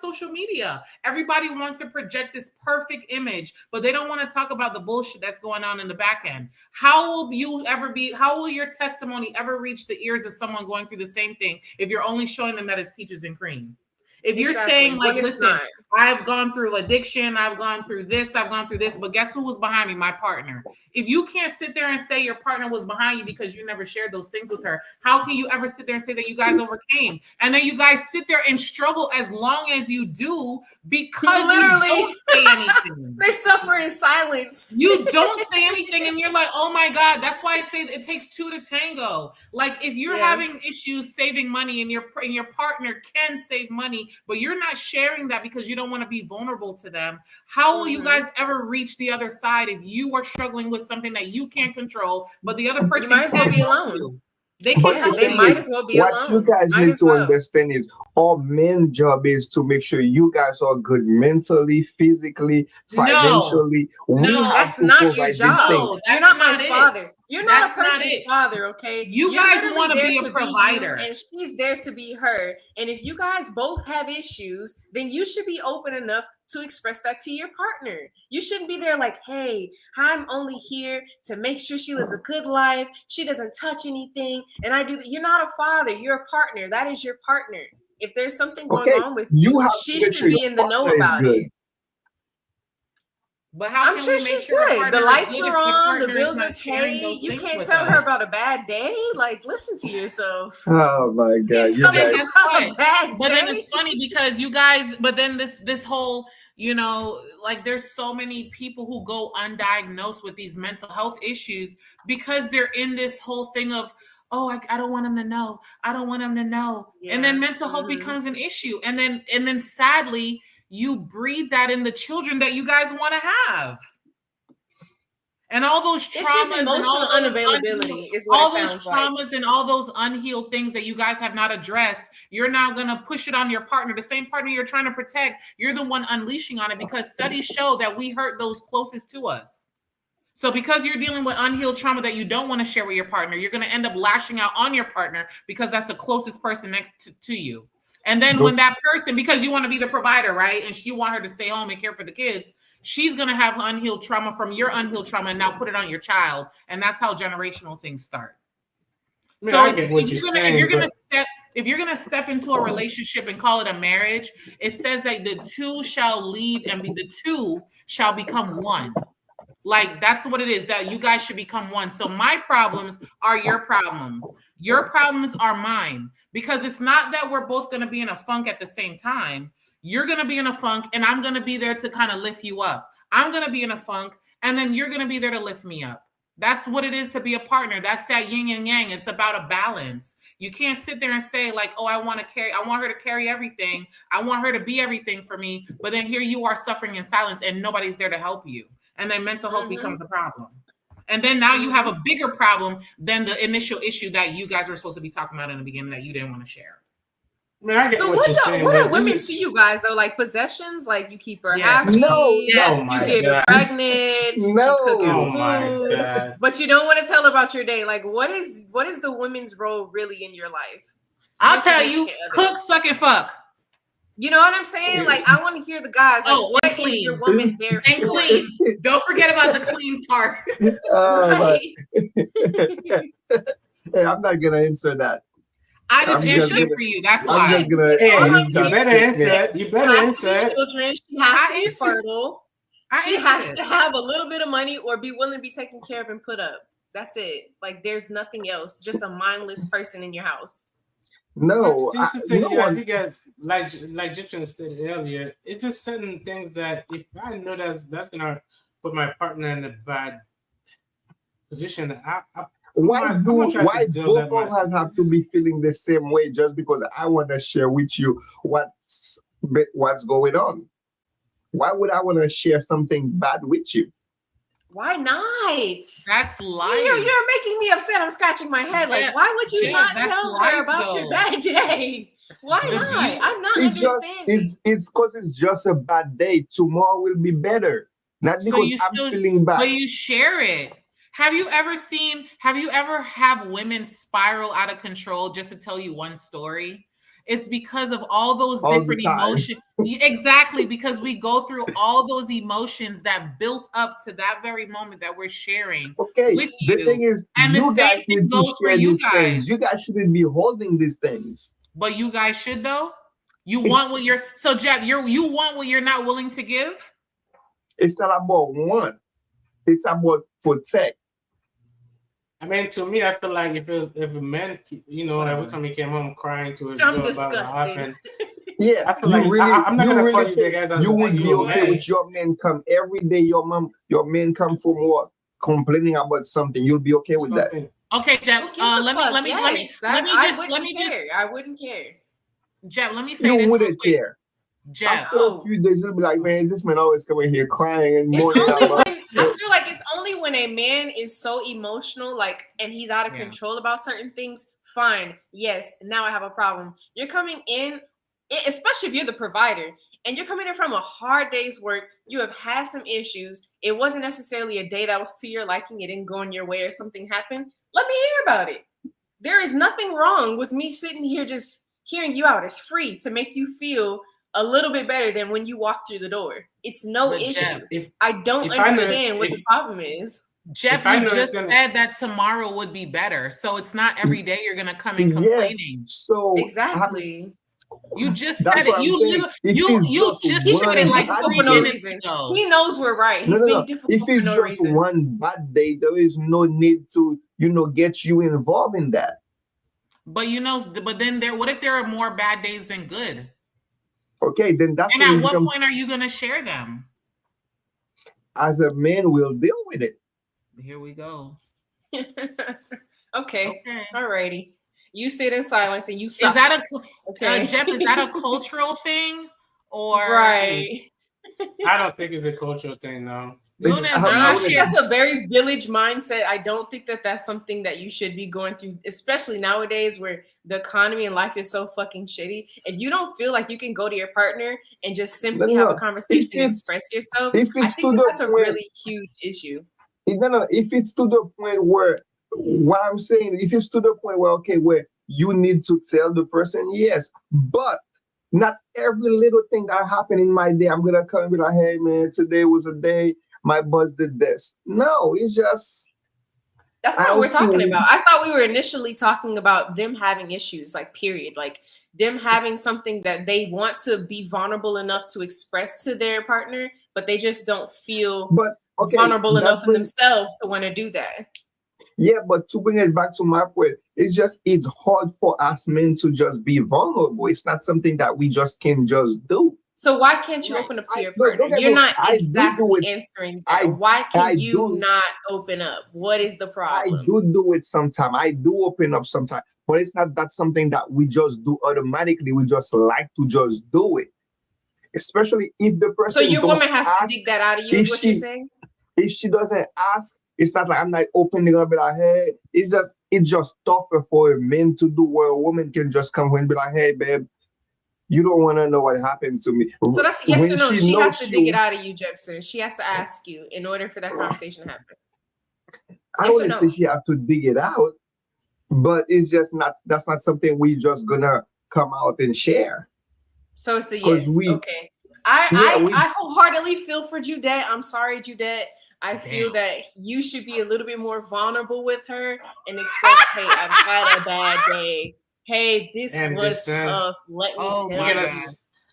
social media. Everybody wants to project this perfect image, but they don't want to talk about the bullshit that's going on in the back end. How will your testimony ever reach the ears of someone going through the same thing if you're only showing them that it's peaches and cream? If you're saying, like, listen, I've gone through addiction, I've gone through this, but guess who was behind me? My partner. If you can't sit there and say your partner was behind you because you never shared those things with her, how can you ever sit there and say that you guys overcame? And then you guys sit there and struggle as long as you do because literally you don't say anything. They suffer in silence. You don't say anything and you're like, oh my God, that's why I say it takes two to tango. Like, if you're having issues saving money and your partner can save money, but you're not sharing that because you don't want to be vulnerable to them, how will you guys ever reach the other side if you are struggling with something that you can't control, but the other person might as well be alone? They can't. They might as well be alone. What you guys need to understand is our main job is to make sure you guys are good mentally, physically, financially. No, that's not your job. You're not my father. You're not a person's father, okay? You guys want to be a provider. And she's there to be her. And if you guys both have issues, then you should be open enough to express that to your partner. You shouldn't be there like, hey, I'm only here to make sure she lives a good life. She doesn't touch anything. And I do that. You're not a father. You're a partner. That is your partner. If there's something going on with you, she should be in the know about it. But how I'm can sure we make she's sure good. The lights if are on, the partner is bills not are sharing paid. those You things can't with tell us? her about a bad day. Like, listen to yourself. Oh my You God, can't you tell her guys. about a bad But then day. it's funny because you guys, but then this whole, you know, like there's so many people who go undiagnosed with these mental health issues because they're in this whole thing of, oh, I don't want them to know. I don't want them to know. And then mental health becomes an issue. And then sadly, you breed that in the children that you guys want to have. And all those traumas, it's just emotional unavailability is what it sounds like. All those traumas and all those unhealed things that you guys have not addressed, you're now going to push it on your partner, the same partner you're trying to protect. You're the one unleashing on it because studies show that we hurt those closest to us. So because you're dealing with unhealed trauma that you don't want to share with your partner, you're going to end up lashing out on your partner because that's the closest person next to you. And then when that person, because you want to be the provider, right? And you want her to stay home and care for the kids, she's going to have unhealed trauma from your unhealed trauma and now put it on your child. And that's how generational things start. So I get what you're saying. If you're going to step into a relationship and call it a marriage, it says that the two shall leave and the two shall become one. Like, that's what it is, that you guys should become one. So my problems are your problems. Your problems are mine. Because it's not that we're both going to be in a funk at the same time. You're going to be in a funk, and I'm going to be there to kind of lift you up. I'm going to be in a funk, and then you're going to be there to lift me up. That's what it is to be a partner. That's that yin and yang. It's about a balance. You can't sit there and say, like, oh, I want her to carry everything. I want her to be everything for me. But then here you are suffering in silence, and nobody's there to help you. And then mental health becomes a problem. And then now you have a bigger problem than the initial issue that you guys were supposed to be talking about in the beginning that you didn't want to share. I mean, I get what you're saying. What are women to you guys though? Like possessions? Like you keep her happy? No, you get her pregnant. She's cooking food. My God. But you don't want to tell her about your day. Like what is the women's role really in your life? I'll tell you, cook, suck, and fuck. You know what I'm saying? Like, I want to hear the guys. Like, what is your woman there for? And clean. Don't forget about the clean part. Hey, I'm not going to answer that. I just answered for you. That's why. I'm just going to. You better answer. You better answer. Children. She has to be fertile. She has to have a little bit of money or be willing to be taken care of and put up. That's it. Like, there's nothing else. Just a mindless person in your house. No, this is the thing, you guys, like Egyptian said earlier, it's just certain things that if I know that's gonna put my partner in a bad position, why both of us have to be feeling the same way just because I want to share with you what's going on? Why would I want to share something bad with you? Why not? That's life. You're making me upset. I'm scratching my head. Like, why would you not tell her about your bad day? Why not? I'm not understanding. It's because it's just a bad day. Tomorrow will be better. Not because I'm feeling bad. But you share it. Have you ever have women spiral out of control just to tell you one story? It's because of all those different emotions. Exactly, because we go through all those emotions that built up to that very moment that we're sharing. Okay, with you. The thing is, and you guys need to share these things. You guys shouldn't be holding these things. But you guys should, though. So Jeff, you want what you're not willing to give? It's not about want. It's about protect. I mean, to me, I feel like if a man, every time he came home crying to his girl about what happened, yeah, I feel like I'm not gonna call you guys. You would be okay with your man come every day. Your man come from work complaining about something. You'll be okay with that. Okay, Jeff. Let me I wouldn't care. Jeff, let me say you wouldn't care. Jeff, after a few days, you'll be like, man, this man always coming here crying and mourning. I feel like it's only when a man is so emotional, like, and he's out of control about certain things. Fine, yes, now I have a problem. You're coming in, especially if you're the provider, and you're coming in from a hard day's work. You have had some issues. It wasn't necessarily a day that was to your liking. It didn't go in your way or something happened. Let me hear about it. There is nothing wrong with me sitting here just hearing you out. It's free to make you feel a little bit better than when you walk through the door. It's no issue. I don't understand what the problem is. Jeff, you just said that tomorrow would be better. So it's not every day you're going to come in complaining. So exactly. You just That's said what it. I'm You saying. If you it's you just just He's said just it being one like bad difficult 3 for no day, minutes reason. ago. He knows we're right. no, He's no, being no. difficult If for it's no just reason. one bad day, there is no need to, get you involved in that. But but then what if there are more bad days than good? Okay, then that's And when at it what becomes, point are you gonna share them? as a man, we'll deal with it. Here we go. Okay. Okay. Alrighty. You sit in silence and you Is suck. that Okay. Jeff, is that a cultural thing? Or right? I don't think it's a cultural thing, no. Lunas, I do I you think share? that's a very village mindset. I don't think that that's something that you should be going through, especially nowadays where the economy and life is so fucking shitty. If you don't feel like you can go to your partner and just simply have a conversation and express yourself, I think that's a really huge issue. If it's to the point where, what I'm saying, if it's to the point where, okay, where you need to tell the person, yes, but not every little thing that happened in my day, I'm gonna come and be like, hey man, today was a day my boss did this. No, it's just, that's not what we're talking about. I thought we were initially talking about them having issues, like period, like them having something that they want to be vulnerable enough to express to their partner, but they just don't feel vulnerable enough in themselves to want to do that. Yeah, but to bring it back to my point, it's hard for us men to just be vulnerable. It's not something that we just can just do. So why can't you open up to your partner? You're not exactly answering that. Why can you not open up? What is the problem? I do it sometimes. I do open up sometimes, but it's not that something that we just do automatically. We just like to just do it, especially if the person. So your woman has to dig that out of you. Is what you're saying? If she doesn't ask, it's not like I'm not openly gonna be like, hey. It's just tougher for a man to do, where a woman can just come and be like, hey, babe, you don't want to know what happened to me. So that's a yes or no. She has to dig it out of you, Jepson. She has to ask you in order for that conversation to happen. I wouldn't say she have to dig it out, but it's just not. That's not something we just gonna come out and share. So it's a yes. Okay. I wholeheartedly feel for Judette. I'm sorry, Judette. I feel that you should be a little bit more vulnerable with her and express, hey, I've had a bad day. Hey, this was tough. Let me tell you.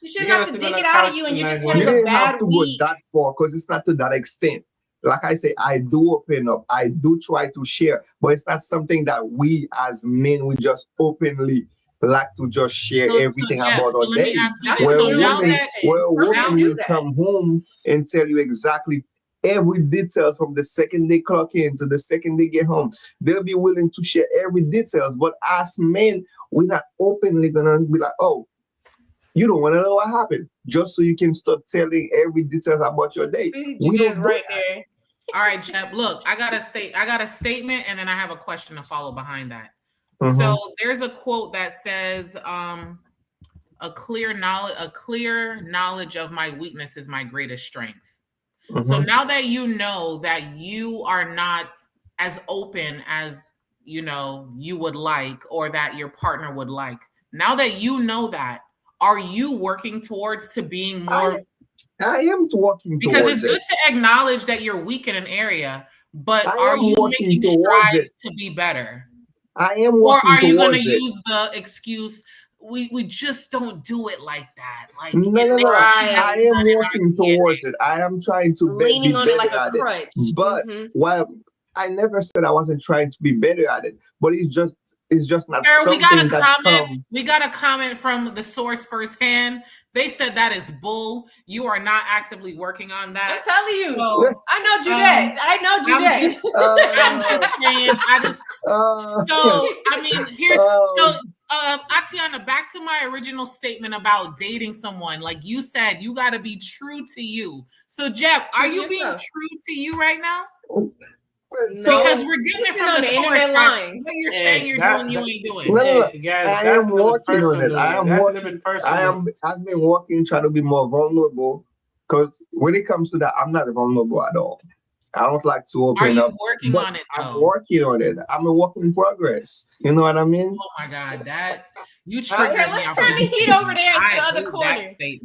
You shouldn't have to dig it out of you and you're just having a bad week. You didn't have to go that far, because it's not to that extent. Like I say, I do open up. I do try to share, but it's not something that we as men, we just openly like to just share everything about our days. Where a woman will come home and tell you exactly every details from the second they clock in to the second they get home. They'll be willing to share every details, but as men, we're not openly gonna be like, oh, you don't want to know what happened, just so you can start telling every details about your day. We don't do right that. there. All right, Jeb. Look, I got a statement, and then I have a question to follow behind that. Mm-hmm. So there's a quote that says, "A clear knowledge of my weakness is my greatest strength." Mm-hmm. So now that you know that you are not as open as you would like, or that your partner would like, now that you know that, are you working towards being more? I am working because towards it's good to acknowledge that you're weak in an area, but are you making strides to be better? I am working towards it. Or are you going to use the excuse, we just don't do it like that? Like, no. I am working towards it. I am trying to leaning on it like a crutch. But while I never said I wasn't trying to be better at it, but it's just not something we got a comment from the source firsthand. They said that is bull. You are not actively working on that. I'm telling you. So, I know Judette. I'm just saying. So I mean, Atiana, back to my original statement about dating someone. Like you said, you got to be true to you. So Jeb, are you being true to you right now? So because we're getting it from the internet line. What you're saying you're doing, you ain't doing. Guys, I am working on it. I've been working, trying to be more vulnerable. Because when it comes to that, I'm not vulnerable at all. I don't like to open up. Working on it, though? I'm working on it. I'm a work in progress. You know what I mean? Oh my God, that you triggered me. Let's turn the heat over there to the other corner.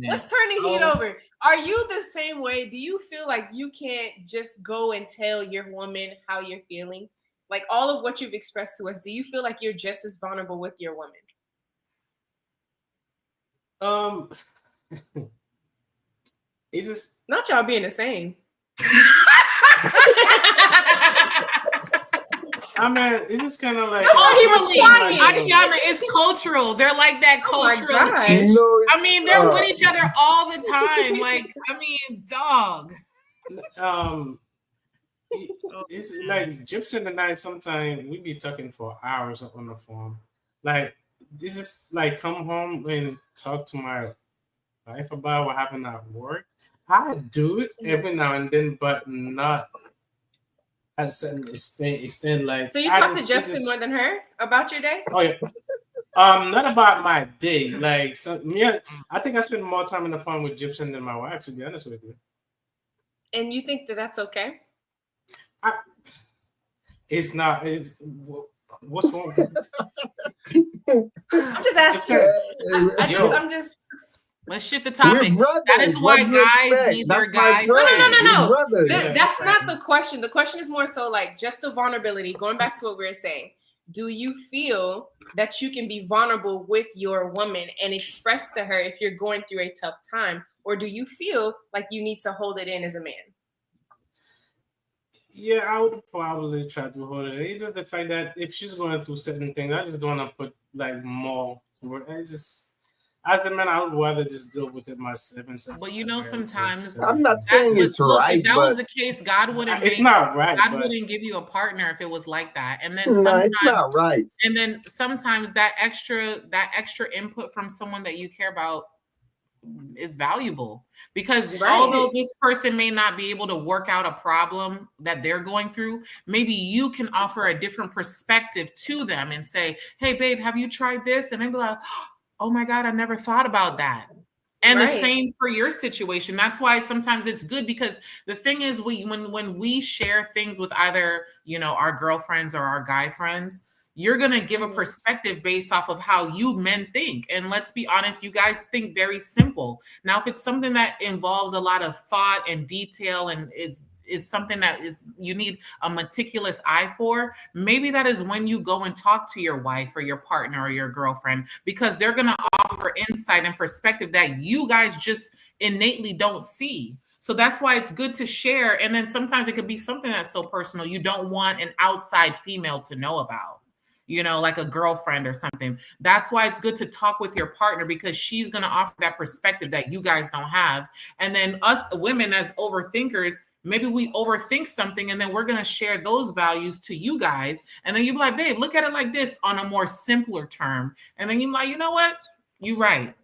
Let's turn the heat over. Are you the same way? Do you feel like you can't just go and tell your woman how you're feeling? Like all of what you've expressed to us, do you feel like you're just as vulnerable with your woman? Um, is this? Not y'all being the same. I mean, is this kind of like? Oh, he lying. Ayana, it's cultural. They're like that cultural. Oh my gosh. No, I mean, they're with each other all the time. Like, I mean, dog. It's like Gibson and I. Sometimes we be talking for hours on the phone. Like, this is like come home and talk to my wife about what happened at work. I do it every now and then, but not at a certain extent. Like, So you talk to Jefferson more than her about your day? Oh yeah. Not about my day. Like, so yeah, I think I spend more time on the phone with Gibson than my wife, to be honest with you. And you think that that's okay? It's not. It's what's wrong with I'm just asking. I'm just. Let's shift the topic. Brothers, that is why guys need their guy. No. That's not the question. The question is more so like just the vulnerability. Going back to what we were saying. Do you feel that you can be vulnerable with your woman and express to her if you're going through a tough time? Or do you feel like you need to hold it in as a man? Yeah, I would probably try to hold it. It's just the fact that if she's going through certain things, I just don't want to put like more work. It's just as the man, I would rather just deal with it myself. But you know, sometimes I'm not saying it's right. If that was the case, God wouldn't. It's not right. God wouldn't give you a partner if it was like that. And then no, it's not right. And then sometimes that extra input from someone that you care about is valuable, because although this person may not be able to work out a problem that they're going through, maybe you can offer a different perspective to them and say, hey babe, have you tried this? And they'd be like, oh my God, I never thought about that. And the same for your situation. That's why sometimes it's good, because the thing is, when we share things with either, you know, our girlfriends or our guy friends, you're going to give a perspective based off of how you men think. And let's be honest, you guys think very simple. Now, if it's something that involves a lot of thought and detail and is something that is you need a meticulous eye for, maybe that is when you go and talk to your wife or your partner or your girlfriend, because they're going to offer insight and perspective that you guys just innately don't see. So that's why it's good to share. And then sometimes it could be something that's so personal you don't want an outside female to know about, you know, like a girlfriend or something. That's why it's good to talk with your partner, because she's going to offer that perspective that you guys don't have. And then us women as overthinkers, maybe we overthink something and then we're going to share those values to you guys. And then you're like, babe, look at it like this on a more simpler term. And then you're like, you know what? You're right.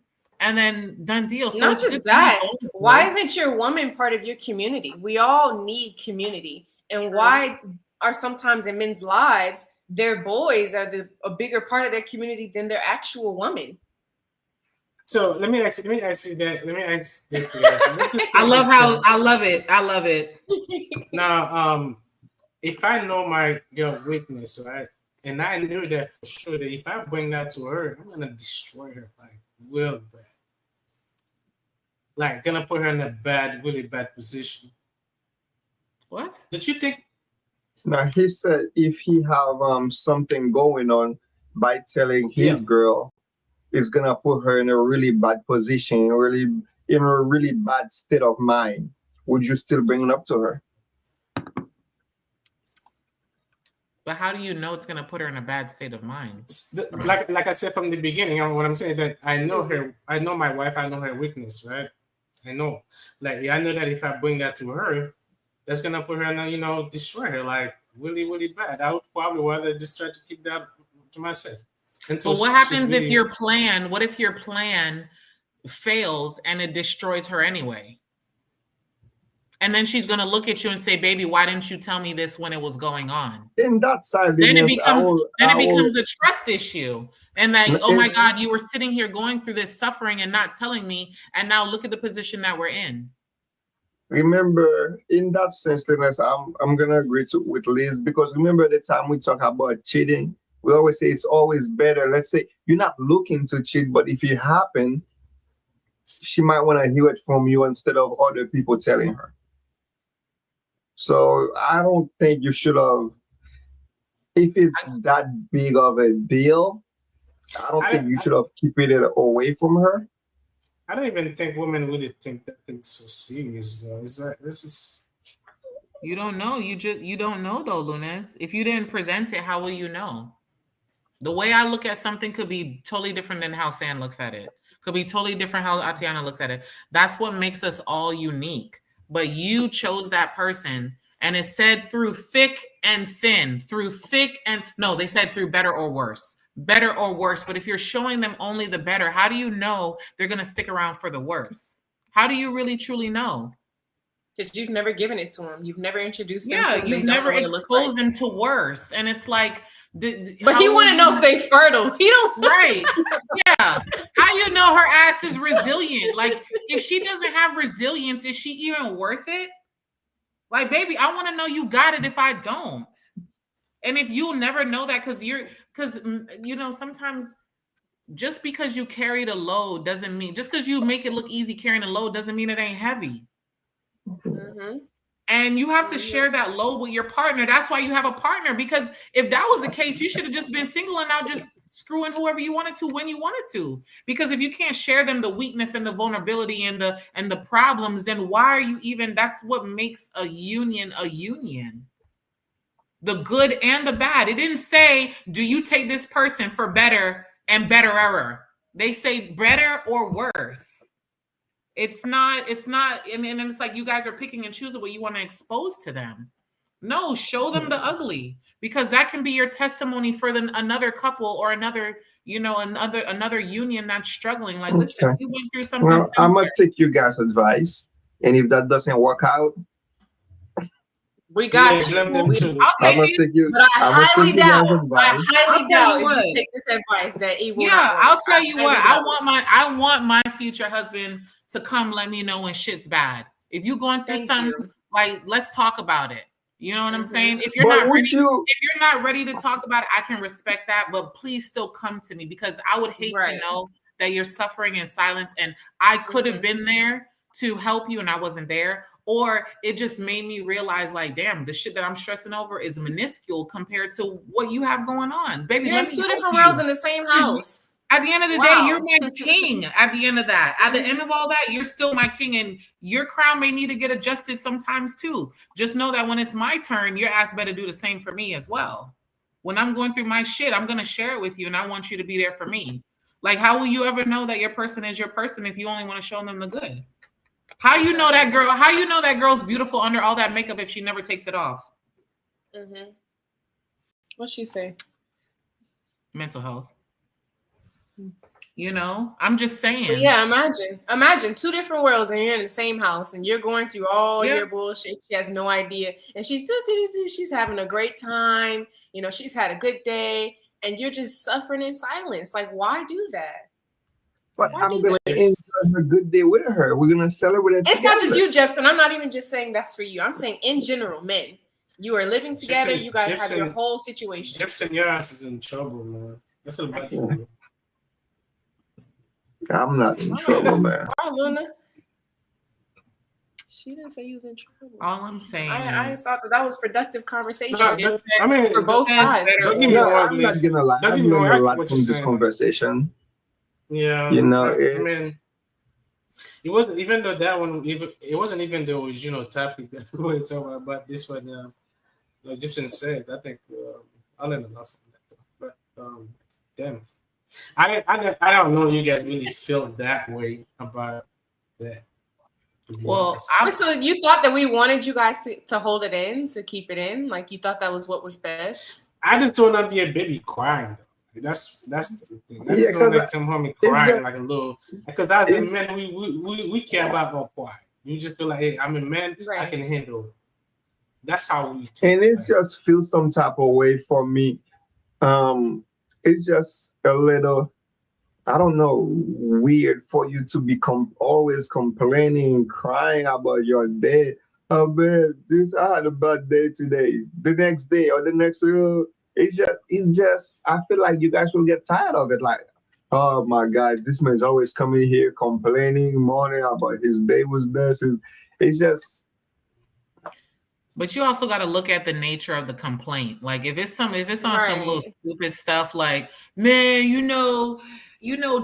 And then done deal. So not just that. Why isn't your woman part of your community? We all need community. And why are sometimes in men's lives, their boys are a bigger part of their community than their actual woman? So let me ask this. I love it. Now, if I know my girl weakness, right, and I knew that for sure, that if I bring that to her, I'm gonna destroy her like real bad. Like, gonna put her in a really bad position. What? Did you think? Now, he said if he have something going on by telling his girl, it's gonna put her in a really bad position, in a really bad state of mind. Would you still bring it up to her? But how do you know it's gonna put her in a bad state of mind? Like I said from the beginning, what I'm saying is that I know her. I know my wife. I know her weakness, right? I know. Like, I know that if I bring that to her, that's gonna put her in a, destroy her like really, really bad. I would probably rather just try to keep that to myself. But what happens if your plan? What if your plan fails and it destroys her anyway? And then she's gonna look at you and say, "Baby, why didn't you tell me this when it was going on?" In that side, then it becomes a trust issue. And that, oh my God, you were sitting here going through this suffering and not telling me, and now look at the position that we're in. Remember, in that sense, I'm gonna agree with Liz, because remember the time we talk about cheating, we always say it's always better. Let's say you're not looking to cheat, but if it happens, she might want to hear it from you instead of other people telling her. So I don't think you should have, if it's that big of a deal, I don't think you should have kept it away from her. I don't even think women really think that it's so serious, though. Is that this is? You don't know. You don't know though, Lunas. If you didn't present it, how will you know? The way I look at something could be totally different than how San looks at it. Could be totally different how Atiana looks at it. That's what makes us all unique. But you chose that person, and it said through thick and thin, they said through better or worse. Better or worse. But if you're showing them only the better, how do you know they're going to stick around for the worse? How do you really truly know? Because you've never given it to them. You've never introduced them to them. You've never exposed them to worse. And it's like, but he want to know if they fertile. He don't. Right. Yeah. How you know her ass is resilient? Like, if she doesn't have resilience, is she even worth it? Like, baby, I want to know you got it if I don't. And if you'll never know that, because you know, sometimes just because you carried a load doesn't mean, just because you make it look easy carrying a load doesn't mean it ain't heavy. Mm-hmm. And you have to share that load with your partner. That's why you have a partner, because if that was the case, you should have just been single and now just screwing whoever you wanted to when you wanted to. Because if you can't share them the weakness and the vulnerability and the problems, then why are you even? That's what makes a union a union. The good and the bad. It didn't say, do you take this person for better and betterer? They say better or worse. It's not, and it's like you guys are picking and choosing what you want to expose to them. No, show them the ugly, because that can be your testimony for another couple or another union that's struggling. Like, listen, we went through something. Well, I'm gonna take you guys' advice, and if that doesn't work out, we got you. I'm gonna take you. But I highly doubt. I highly doubt if you take this advice that it will. Yeah, I'll tell you what. I want my future husband to come let me know when shit's bad. If you're going through something, like, let's talk about it. You know what I'm saying? If you're not ready to talk about it, I can respect that, but please still come to me, because I would hate to know that you're suffering in silence, and I could have been there to help you and I wasn't there, or it just made me realize, like, damn, the shit that I'm stressing over is minuscule compared to what you have going on. Baby, you're in two different worlds in the same house. At the end of the day, you're my king. At the end of that, at the end of all that, you're still my king, and your crown may need to get adjusted sometimes too. Just know that when it's my turn, your ass better do the same for me as well. When I'm going through my shit, I'm gonna share it with you, and I want you to be there for me. Like, how will you ever know that your person is your person if you only want to show them the good? How you know that girl? How you know that girl's beautiful under all that makeup if she never takes it off? Mm-hmm. What'd she say? Mental health. You know, I'm just saying. But yeah, imagine two different worlds, and you're in the same house, and you're going through all your bullshit. She has no idea, and she's having a great time. You know, she's had a good day, and you're just suffering in silence. Like, why do that? But I'm gonna enjoy a good day with her. We're gonna celebrate it. It's not just you, Jefferson. I'm not even just saying that's for you. I'm saying in general, men. You are living together. You guys have your whole situation. Jefferson, your ass is in trouble, man. I feel bad for you. I'm not in trouble, man. Why, Luna? She didn't say you was in trouble. All I'm saying I thought that was productive conversation. I mean, for both sides. I'm not gonna lie. I've learned a lot from this conversation. Yeah, you know, I mean, it wasn't even though that one. It wasn't even the original topic that we were talking about. This one, like Gibson said, I think I learned enough from that. But damn, I don't know. You guys really feel that way about that. Well, so you thought that we wanted you guys to hold it in, to keep it in, like you thought that was what was best. I just don't want to be a baby crying. That's the thing. I just don't want to come home and crying like a little. Because as a man, we care about our pride. You just feel like, hey, I'm a man. I can handle it. That's how we take and it's just feel some type of way for me. It's just a little, I don't know, weird for you to be always complaining, crying about your day. Oh man, I had a bad day today. The next day or the next it just I feel like you guys will get tired of it. Like, oh my gosh, this man's always coming here complaining, mourning about his day was this. It's just But you also got to look at the nature of the complaint. Like if it's on some little stupid stuff, like, man,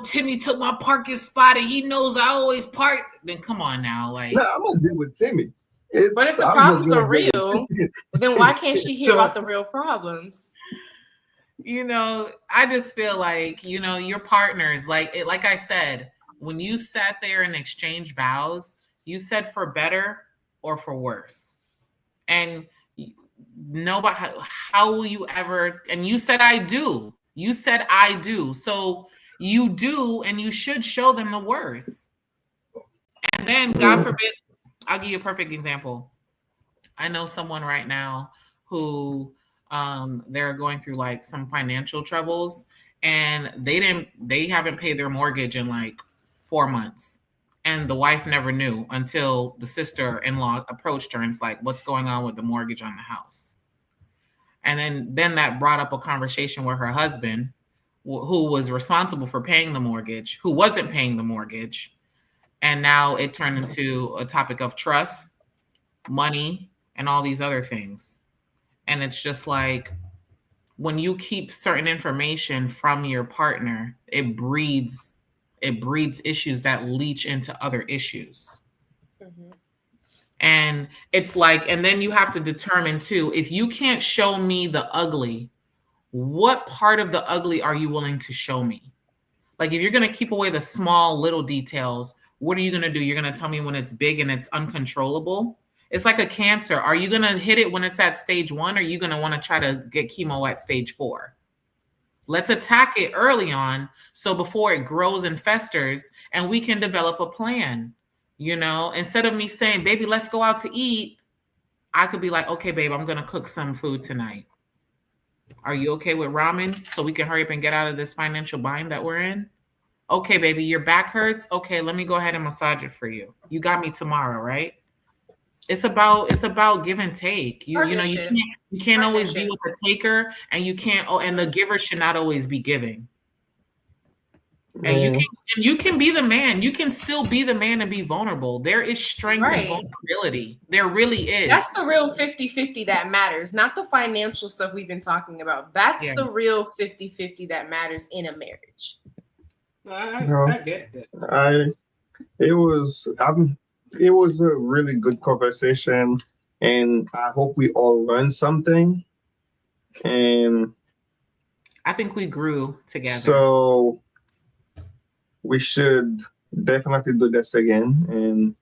Timmy took my parking spot and he knows I always park. Then come on now, like. No, I'm gonna deal with Timmy. But if the problems are real, then why can't she hear about the real problems? I just feel like, your partners, like I said, when you sat there and exchanged vows, you said for better or for worse. And nobody, how will you ever, and you said, I do. You said, I do. So you do, and you should show them the worst. And then, God forbid, I'll give you a perfect example. I know someone right now who they're going through like some financial troubles, and they haven't paid their mortgage in like 4 months. And the wife never knew until the sister-in-law approached her and it's like, what's going on with the mortgage on the house? And then that brought up a conversation with her husband, who was responsible for paying the mortgage, who wasn't paying the mortgage. And now it turned into a topic of trust, money, and all these other things. And it's just like, when you keep certain information from your partner, it breeds issues that leach into other issues. Mm-hmm. And it's like, and then you have to determine too, if you can't show me the ugly, what part of the ugly are you willing to show me? Like, if you're going to keep away the small little details, what are you going to do? You're going to tell me when it's big and it's uncontrollable? It's like a cancer. Are you going to hit it when it's at stage 1? Or are you going to want to try to get chemo at stage 4? Let's attack it early on, so before it grows and festers, and we can develop a plan. Instead of me saying, baby, let's go out to eat, I could be like, okay, babe, I'm going to cook some food tonight. Are you okay with ramen so we can hurry up and get out of this financial bind that we're in? Okay, baby, your back hurts. Okay, let me go ahead and massage it for you. You got me tomorrow, right? It's about give and take. You can't always be with the taker, and and the giver should not always be giving. And you can be the man. You can still be the man and be vulnerable. There is strength and vulnerability. There really is. That's the real 50-50 that matters, not the financial stuff we've been talking about. That's the real 50-50 that matters in a marriage. I get that. It was a really good conversation, and I hope we all learned something. And I think we grew together. So we should definitely do this again. And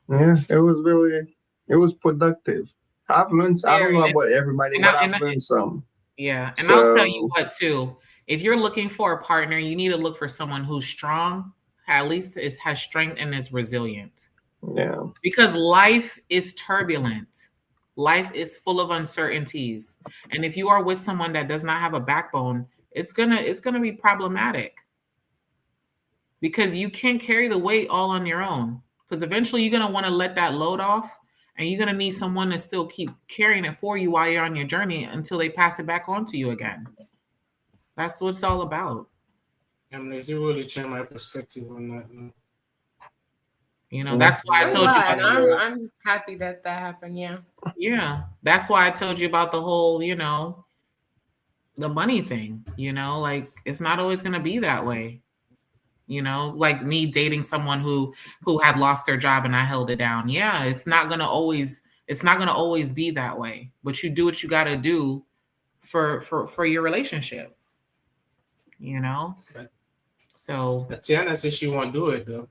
yeah, it was productive. I've learned, I don't know about everybody, but I've learned some. Yeah. And I'll tell you what too, if you're looking for a partner, you need to look for someone who's strong, at least has strength and is resilient. Yeah. Because life is turbulent. Life is full of uncertainties. And if you are with someone that does not have a backbone, it's gonna be problematic. Because you can't carry the weight all on your own. Because eventually you're gonna want to let that load off, and you're gonna need someone to still keep carrying it for you while you're on your journey until they pass it back on to you again. That's what it's all about. It's really changed my perspective on that. That's why I told you. I'm happy that happened. Yeah. Yeah. That's why I told you about the whole, the money thing, like it's not always going to be that way. Like me dating someone who had lost their job and I held it down. Yeah. It's not going to always be that way, but you do what you got to do for your relationship, So Tiana says she won't do it though.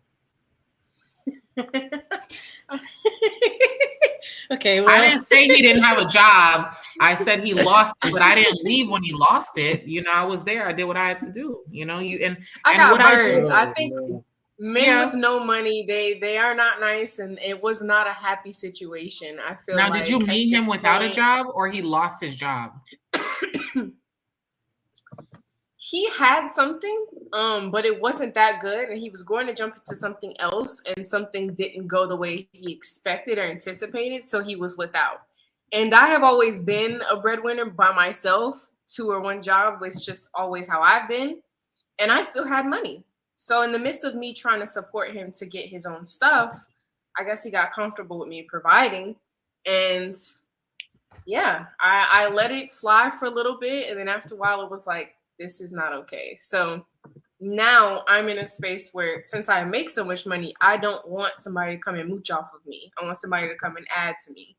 Okay, well, I didn't say he didn't have a job. I said he lost it, but I didn't leave when he lost it. I was there. I did what I had to do. I got burned. I think men with no money, they are not nice, and it was not a happy situation. I feel. Now, did you meet him without a job, or he lost his job? He had something, but it wasn't that good, and he was going to jump into something else, and something didn't go the way he expected or anticipated, so he was without. And I have always been a breadwinner by myself. 2 or 1 job was just always how I've been, and I still had money. So in the midst of me trying to support him to get his own stuff, I guess he got comfortable with me providing, and yeah, I let it fly for a little bit, and then after a while, it was like, this is not okay. So now I'm in a space where, since I make so much money, I don't want somebody to come and mooch off of me. I want somebody to come and add to me.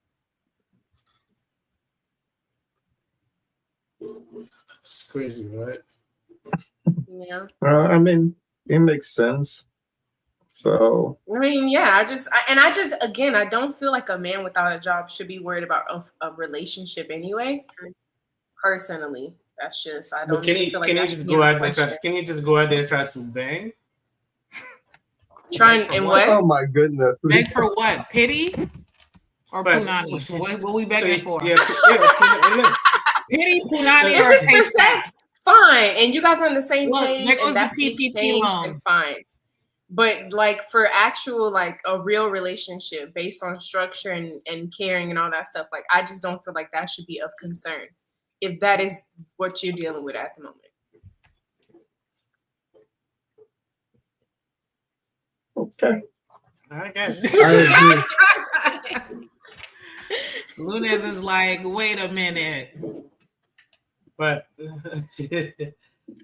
It's crazy, right? Yeah. I mean, it makes sense. So I mean, yeah, again, I don't feel like a man without a job should be worried about a relationship anyway. Personally, that's just, I don't feel like can you that just should be go a out there? question. Can you just go out there and try to bang? Trying and what? oh my goodness. Beg for what? Pity or But- punani? What we begging for? Yeah, Pity, punani, If or it's for paycheck? sex, fine, and you guys are on the same Well, page, there goes and the that's the PPP exchange, loan. then fine. But like for actual, like a real relationship based on structure and caring and all that stuff, like I just don't feel like that should be of concern if that is what you're dealing with at the moment. Okay. I guess. I agree. Lunez is like, wait a minute. But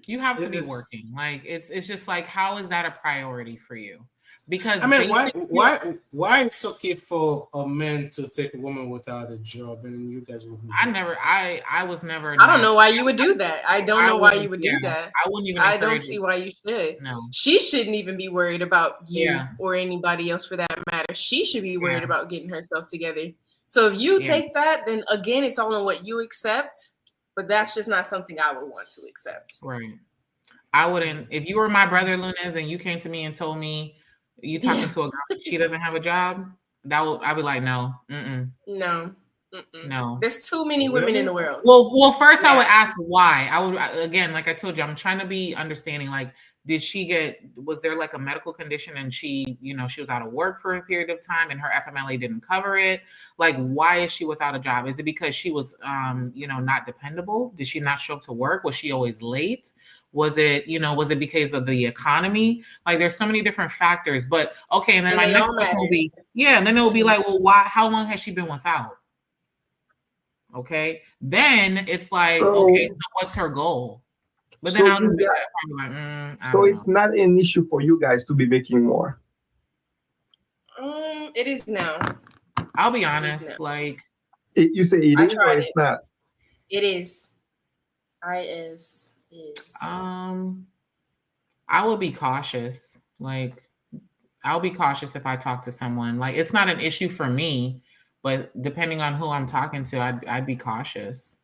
You have to be It's- working. Like it's just like, how is that a priority for you? Because I mean, basically- why it's okay for a man to take a woman without a job, and you guys would? I was never. I don't know why you would do that. I don't know why you would do yeah, that. I wouldn't even. I don't encourage see it. why you should. No. She shouldn't even be worried about you Yeah. or anybody else for that matter. She should be worried Yeah. about getting herself together. So if you Yeah. take that, then again, it's all on what you accept. But that's just not something I would want to accept. Right. I wouldn't. If you were my brother Lunez and you came to me and told me you talking Yeah. to a girl, she doesn't have a job, I'd be like, no, No. Mm-mm. no. There's too many women in the world. Well, first I would Yeah. ask why. I would, again, like I told you, I'm trying to be understanding. Like, was there like a medical condition and she was out of work for a period of time and her FMLA didn't cover it? Like, why is she without a job? Is it because she was, not dependable? Did she not show up to work? Was she always late? Was it because of the economy? Like, there's so many different factors. But okay, and then my they next all question will matter. be, and then it will be like, well, why? How long has she been without? Okay, then it's like, So- okay, so what's her goal? But So then I'll you just be got- like, I So don't it's know. not an issue for you guys to be making more. It is now. I'll be honest, no. like, You say it I is or tried it's it. not? It is. Is. I will be cautious. Like, I'll be cautious if I talk to someone. Like, it's not an issue for me, but depending on who I'm talking to, I'd be cautious.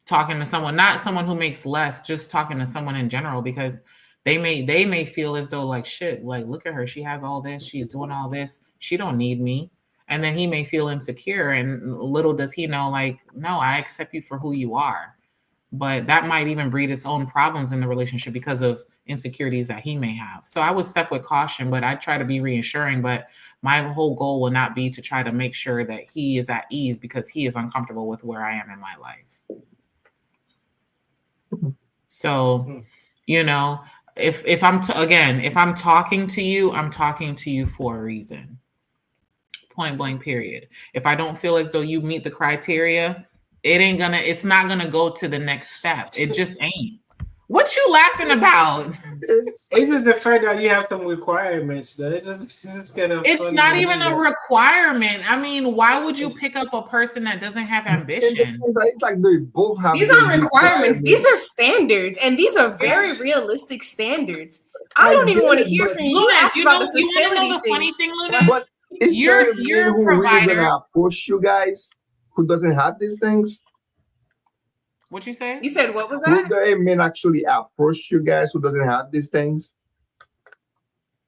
Talking to someone, not someone who makes less, just talking to someone in general, because they may feel as though like, shit, like, look at her, she has all this, she's doing all this, she don't need me. And then he may feel insecure, and little does he know, like, no, I accept you for who you are. But that might even breed its own problems in the relationship because of insecurities that he may have. So I would step with caution, but I try to be reassuring. But my whole goal will not be to try to make sure that he is at ease because he is uncomfortable with where I am in my life. So, if I'm if I'm talking to you, I'm talking to you for a reason. Point blank, period. If I don't feel as though you meet the criteria, it's not gonna go to the next step. It just ain't. What you laughing about? It's just the fact that you have some requirements. Though. It's kind of. It's funny not to even me a that- requirement. I mean, why would you pick up a person that doesn't have ambition? it's like they both have. These the aren't requirements. These are standards, and these are very realistic standards. I don't even want to hear from you. You Lunez, asked you about know, the you want to know fertility the thing. funny thing, Lunez? But is You're- there a man you're a who really provider. gonna approach you guys who doesn't have these things? What you say? You said what was Will that? there a man actually approach you guys who doesn't have these things?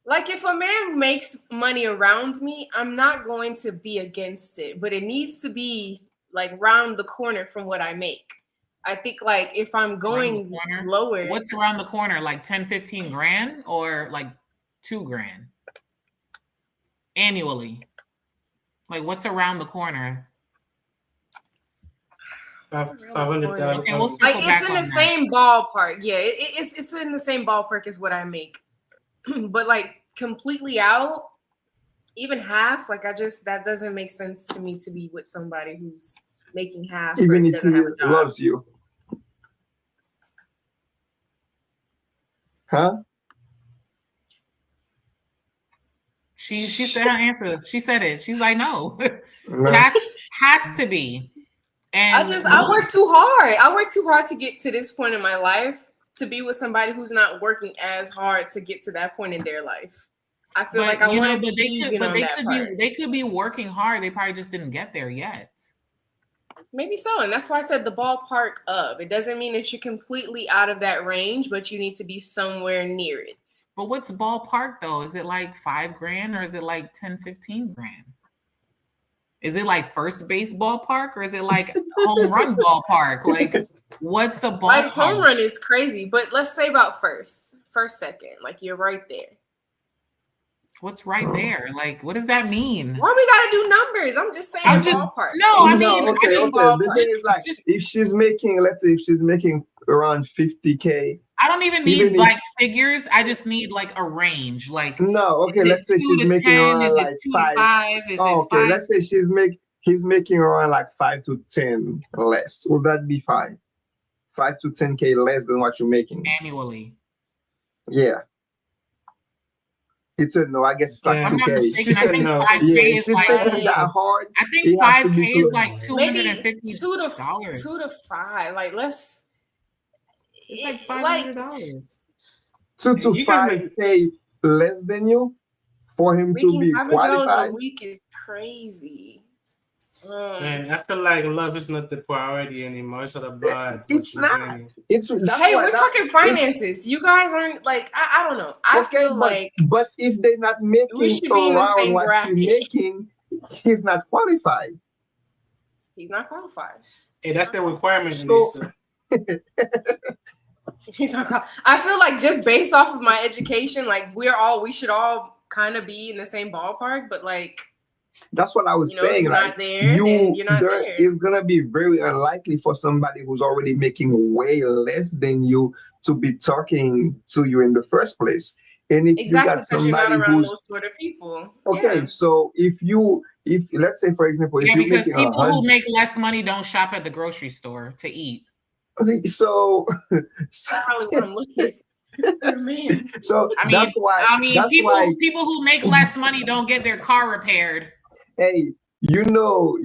Like if a man makes money around me, I'm not going to be against it, but it needs to be like round the corner from what I make. I think like if I'm going corner? lower, What's around the corner? Like 10, 15 grand or like 2 grand annually? Like what's around the corner? $500. Okay, we'll like circle it's back in on the that. same ballpark. Yeah, it's in the same ballpark as what I make. But like completely out, even half, like that doesn't make sense to me to be with somebody who's making half even or if doesn't he have a job. loves you. Huh? She said her answer. She said it. She's like, no. No. has to be. And I work too hard. I work too hard to get to this point in my life to be with somebody who's not working as hard to get to that point in their life. I feel like I want to be even on that part. They could be working hard. They probably just didn't get there yet. Maybe so. And that's why I said the ballpark of. It doesn't mean that you're completely out of that range, but you need to be somewhere near it. But what's ballpark though? Is it like $5,000 or is it like 10, 15 grand? Is it like first base ballpark or is it like home run ballpark? Like what's a ballpark? Like home run is crazy, but let's say about first second. Like you're right there. What's right there? Like, what does that mean? Why we gotta do numbers? I'm just saying ballpark. Okay. The thing is, like, if she's making, let's say, if she's making around 50K. I don't even need like figures. I just need like a range. Like, no, okay. Let's say she's making around like 5. Okay, let's say he's making around like 5 to 10 less. Would that be fine? 5 to 10K less than what you're making annually. Yeah. He said no. I guess it's like 2K. She said no. Yeah, she's taking that hard. I think 5K is like $250. Maybe 2 to 5. Like let's. It's like $500. 2 to 5K less than you for him to be qualified. $500 a week is crazy. Man, I feel like love is not the priority anymore. It's not about. It's not. We're talking finances. You guys aren't like I don't know. I feel like, but if they're not making around what you're making, he's not qualified. He's not qualified. Hey, that's the requirement. He's not. I feel like just based off of my education, like we should all kind of be in the same ballpark, but like. That's what I was saying. Like it's gonna be very unlikely for somebody who's already making way less than you to be talking to you in the first place. And if you got somebody who's those sort of people, okay. So if let's say for example, if you're making people who make less money don't shop at the grocery store to eat. So that's probably what I'm looking at. Man. So that's why people who make less money don't get their car repaired. Hey, you know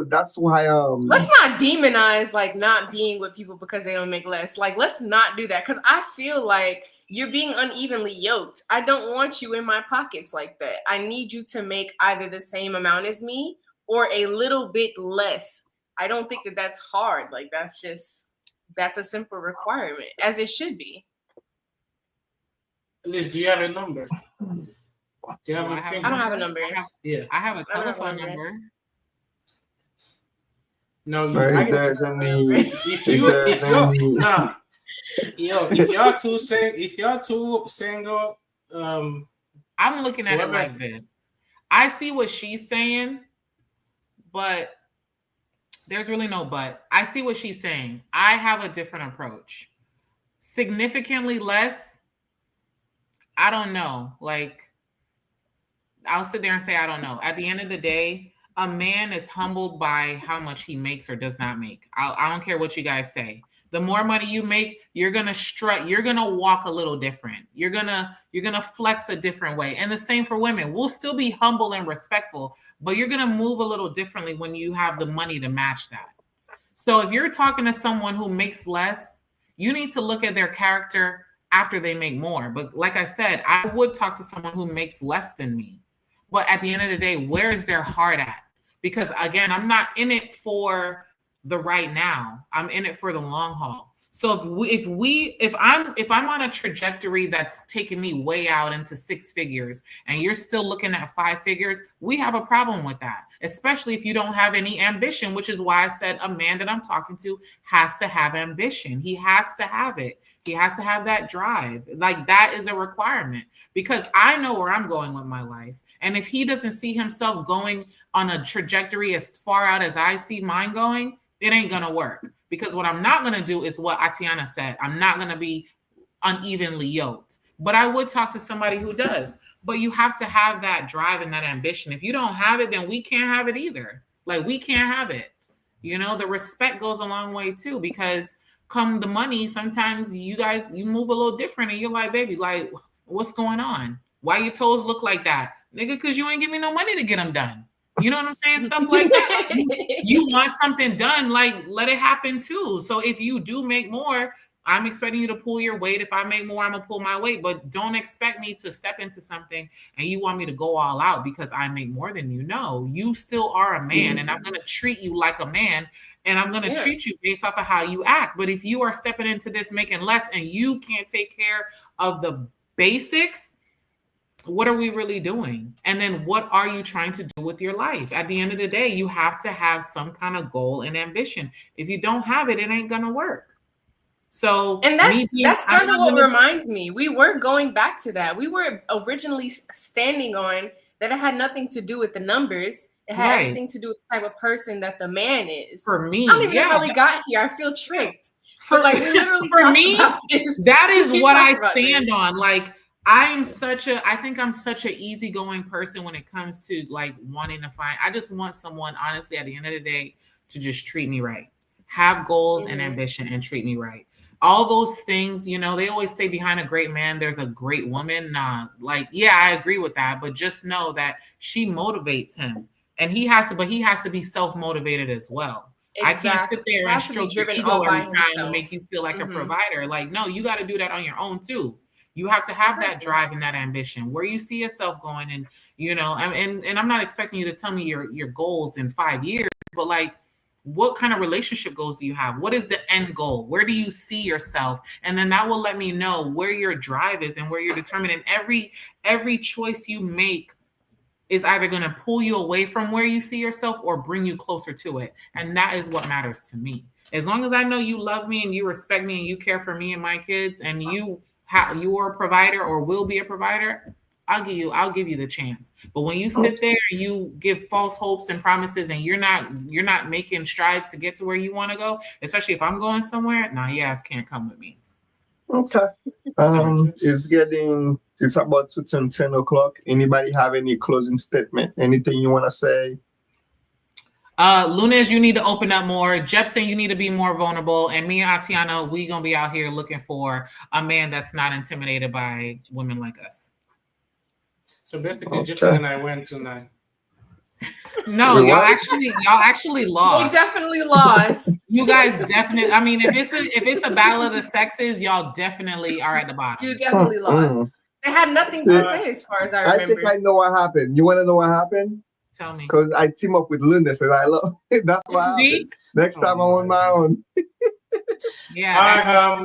that's why let's not demonize like not being with people because they don't make less. Like let's not do that because I feel like you're being unevenly yoked. I don't want you in my pockets like that. I need you to make either the same amount as me or a little bit less. I don't think that that's hard. Like that's a simple requirement as it should be. Liz, do you have a number? Do you have I don't have a number. I have a telephone number. No, if you're too single, I'm looking at it like this. I see what she's saying, but there's really no but. I see what she's saying. I have a different approach. Significantly less. I don't know. Like, I'll sit there and say, I don't know. At the end of the day, a man is humbled by how much he makes or does not make. I don't care what you guys say. The more money you make, you're going to strut. You're going to walk a little different. You're going to flex a different way. And the same for women. We'll still be humble and respectful, but you're going to move a little differently when you have the money to match that. So if you're talking to someone who makes less, you need to look at their character after they make more. But like I said, I would talk to someone who makes less than me. But at the end of the day, where is their heart at? Because again, I'm not in it for the right now. I'm in it for the long haul. So if I'm on a trajectory that's taking me way out into 6 figures and you're still looking at 5 figures, we have a problem with that, especially if you don't have any ambition, which is why I said a man that I'm talking to has to have ambition. He has to have it. He has to have that drive. Like that is a requirement because I know where I'm going with my life. And if he doesn't see himself going on a trajectory as far out as I see mine going, it ain't going to work. Because what I'm not going to do is what Atiana said. I'm not going to be unevenly yoked. But I would talk to somebody who does. but you have to have that drive and that ambition. If you don't have it, then we can't have it either. Like, we can't have it. You know, the respect goes a long way too, because come the money, sometimes you move a little different and you're like, baby, like, what's going on? Why your toes look like that? Nigga, because you ain't give me no money to get them done. You know what I'm saying? Stuff like that. Like, you want something done, like, let it happen too. So if you do make more, I'm expecting you to pull your weight. If I make more, I'm going to pull my weight. But don't expect me to step into something and you want me to go all out because I make more than you. No, you still are a man, and I'm going to treat you like a man, and I'm going to treat you based off of how you act. But if you are stepping into this making less and you can't take care of the basics, what are we really doing? And then what are you trying to do with your life? At the end of the day, you have to have some kind of goal and ambition. If you don't have it, it ain't going to work. So, and that's kind of what reminds me. We were going back to that. We were originally standing on that it had nothing to do with the numbers. It had everything to do with the type of person that the man is. For me, I don't even know how we got here. I feel tricked. For, like, we literally for me, that is what I stand on. Like, I think I'm such an easygoing person when it comes to like wanting to find. I just want someone, honestly, at the end of the day, to just treat me right, have goals and ambition, and treat me right. All those things, you know, they always say behind a great man, there's a great woman. Nah, like, yeah, I agree with that. But just know that she motivates him, and he has to be self-motivated as well. Exactly. I can't sit there and stroke your ego every time to make you feel like a provider. Like, no, you got to do that on your own too. You have to have that drive and that ambition where you see yourself going, and, you know, and I'm not expecting you to tell me your goals in 5 years, but like, what kind of relationship goals do you have? What is the end goal? Where do you see yourself? And then that will let me know where your drive is and where you're determined. And every choice you make is either going to pull you away from where you see yourself or bring you closer to it. And that is what matters to me. As long as I know you love me and you respect me and you care for me and my kids, and you are a provider or will be a provider, I'll give you the chance. But when you sit there and you give false hopes and promises, and you're not making strides to get to where you want to go, especially if I'm going somewhere, nah, your ass can't come with me. Okay. It's about to turn 10 o'clock. Anybody have any closing statement? Anything you want to say? Lunez, you need to open up more. Jepson, you need to be more vulnerable. And me and Atiana, we gonna be out here looking for a man that's not intimidated by women like us. So basically, Jepson and I went tonight. No, y'all actually lost. They definitely lost. You guys definitely. I mean, if it's a battle of the sexes, y'all definitely are at the bottom. You definitely lost. They had nothing to say, as far as I remember. I think I know what happened. You want to know what happened? Tell me. Because I team up with Lunez, and I love it. That's what happened. Next time I'm on my own. Yeah.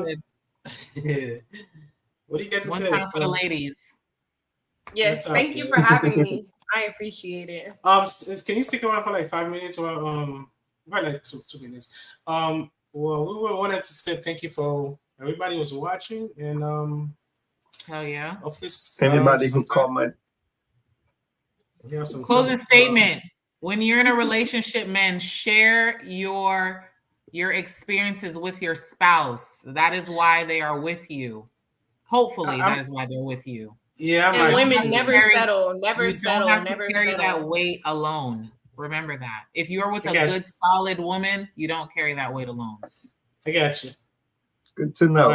What do you get to One say? One time for the ladies. Yes, thank you for having me. I appreciate it. Can you stick around for like 5 minutes or right, like two minutes? Well, we wanted to say thank you for everybody who's watching, and hell yeah. Anybody who comment. Closing statement. When you're in a relationship, men, share your experiences with your spouse. That is why they are with you. Hopefully, that is why they're with you. Yeah, and women never settle. You don't have to carry that weight alone. Remember that. If you are with a good, solid woman, you don't carry that weight alone. I got you. It's good to know.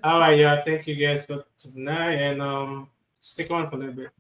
All right, y'all. Thank you guys for tonight, and stick on for a little bit.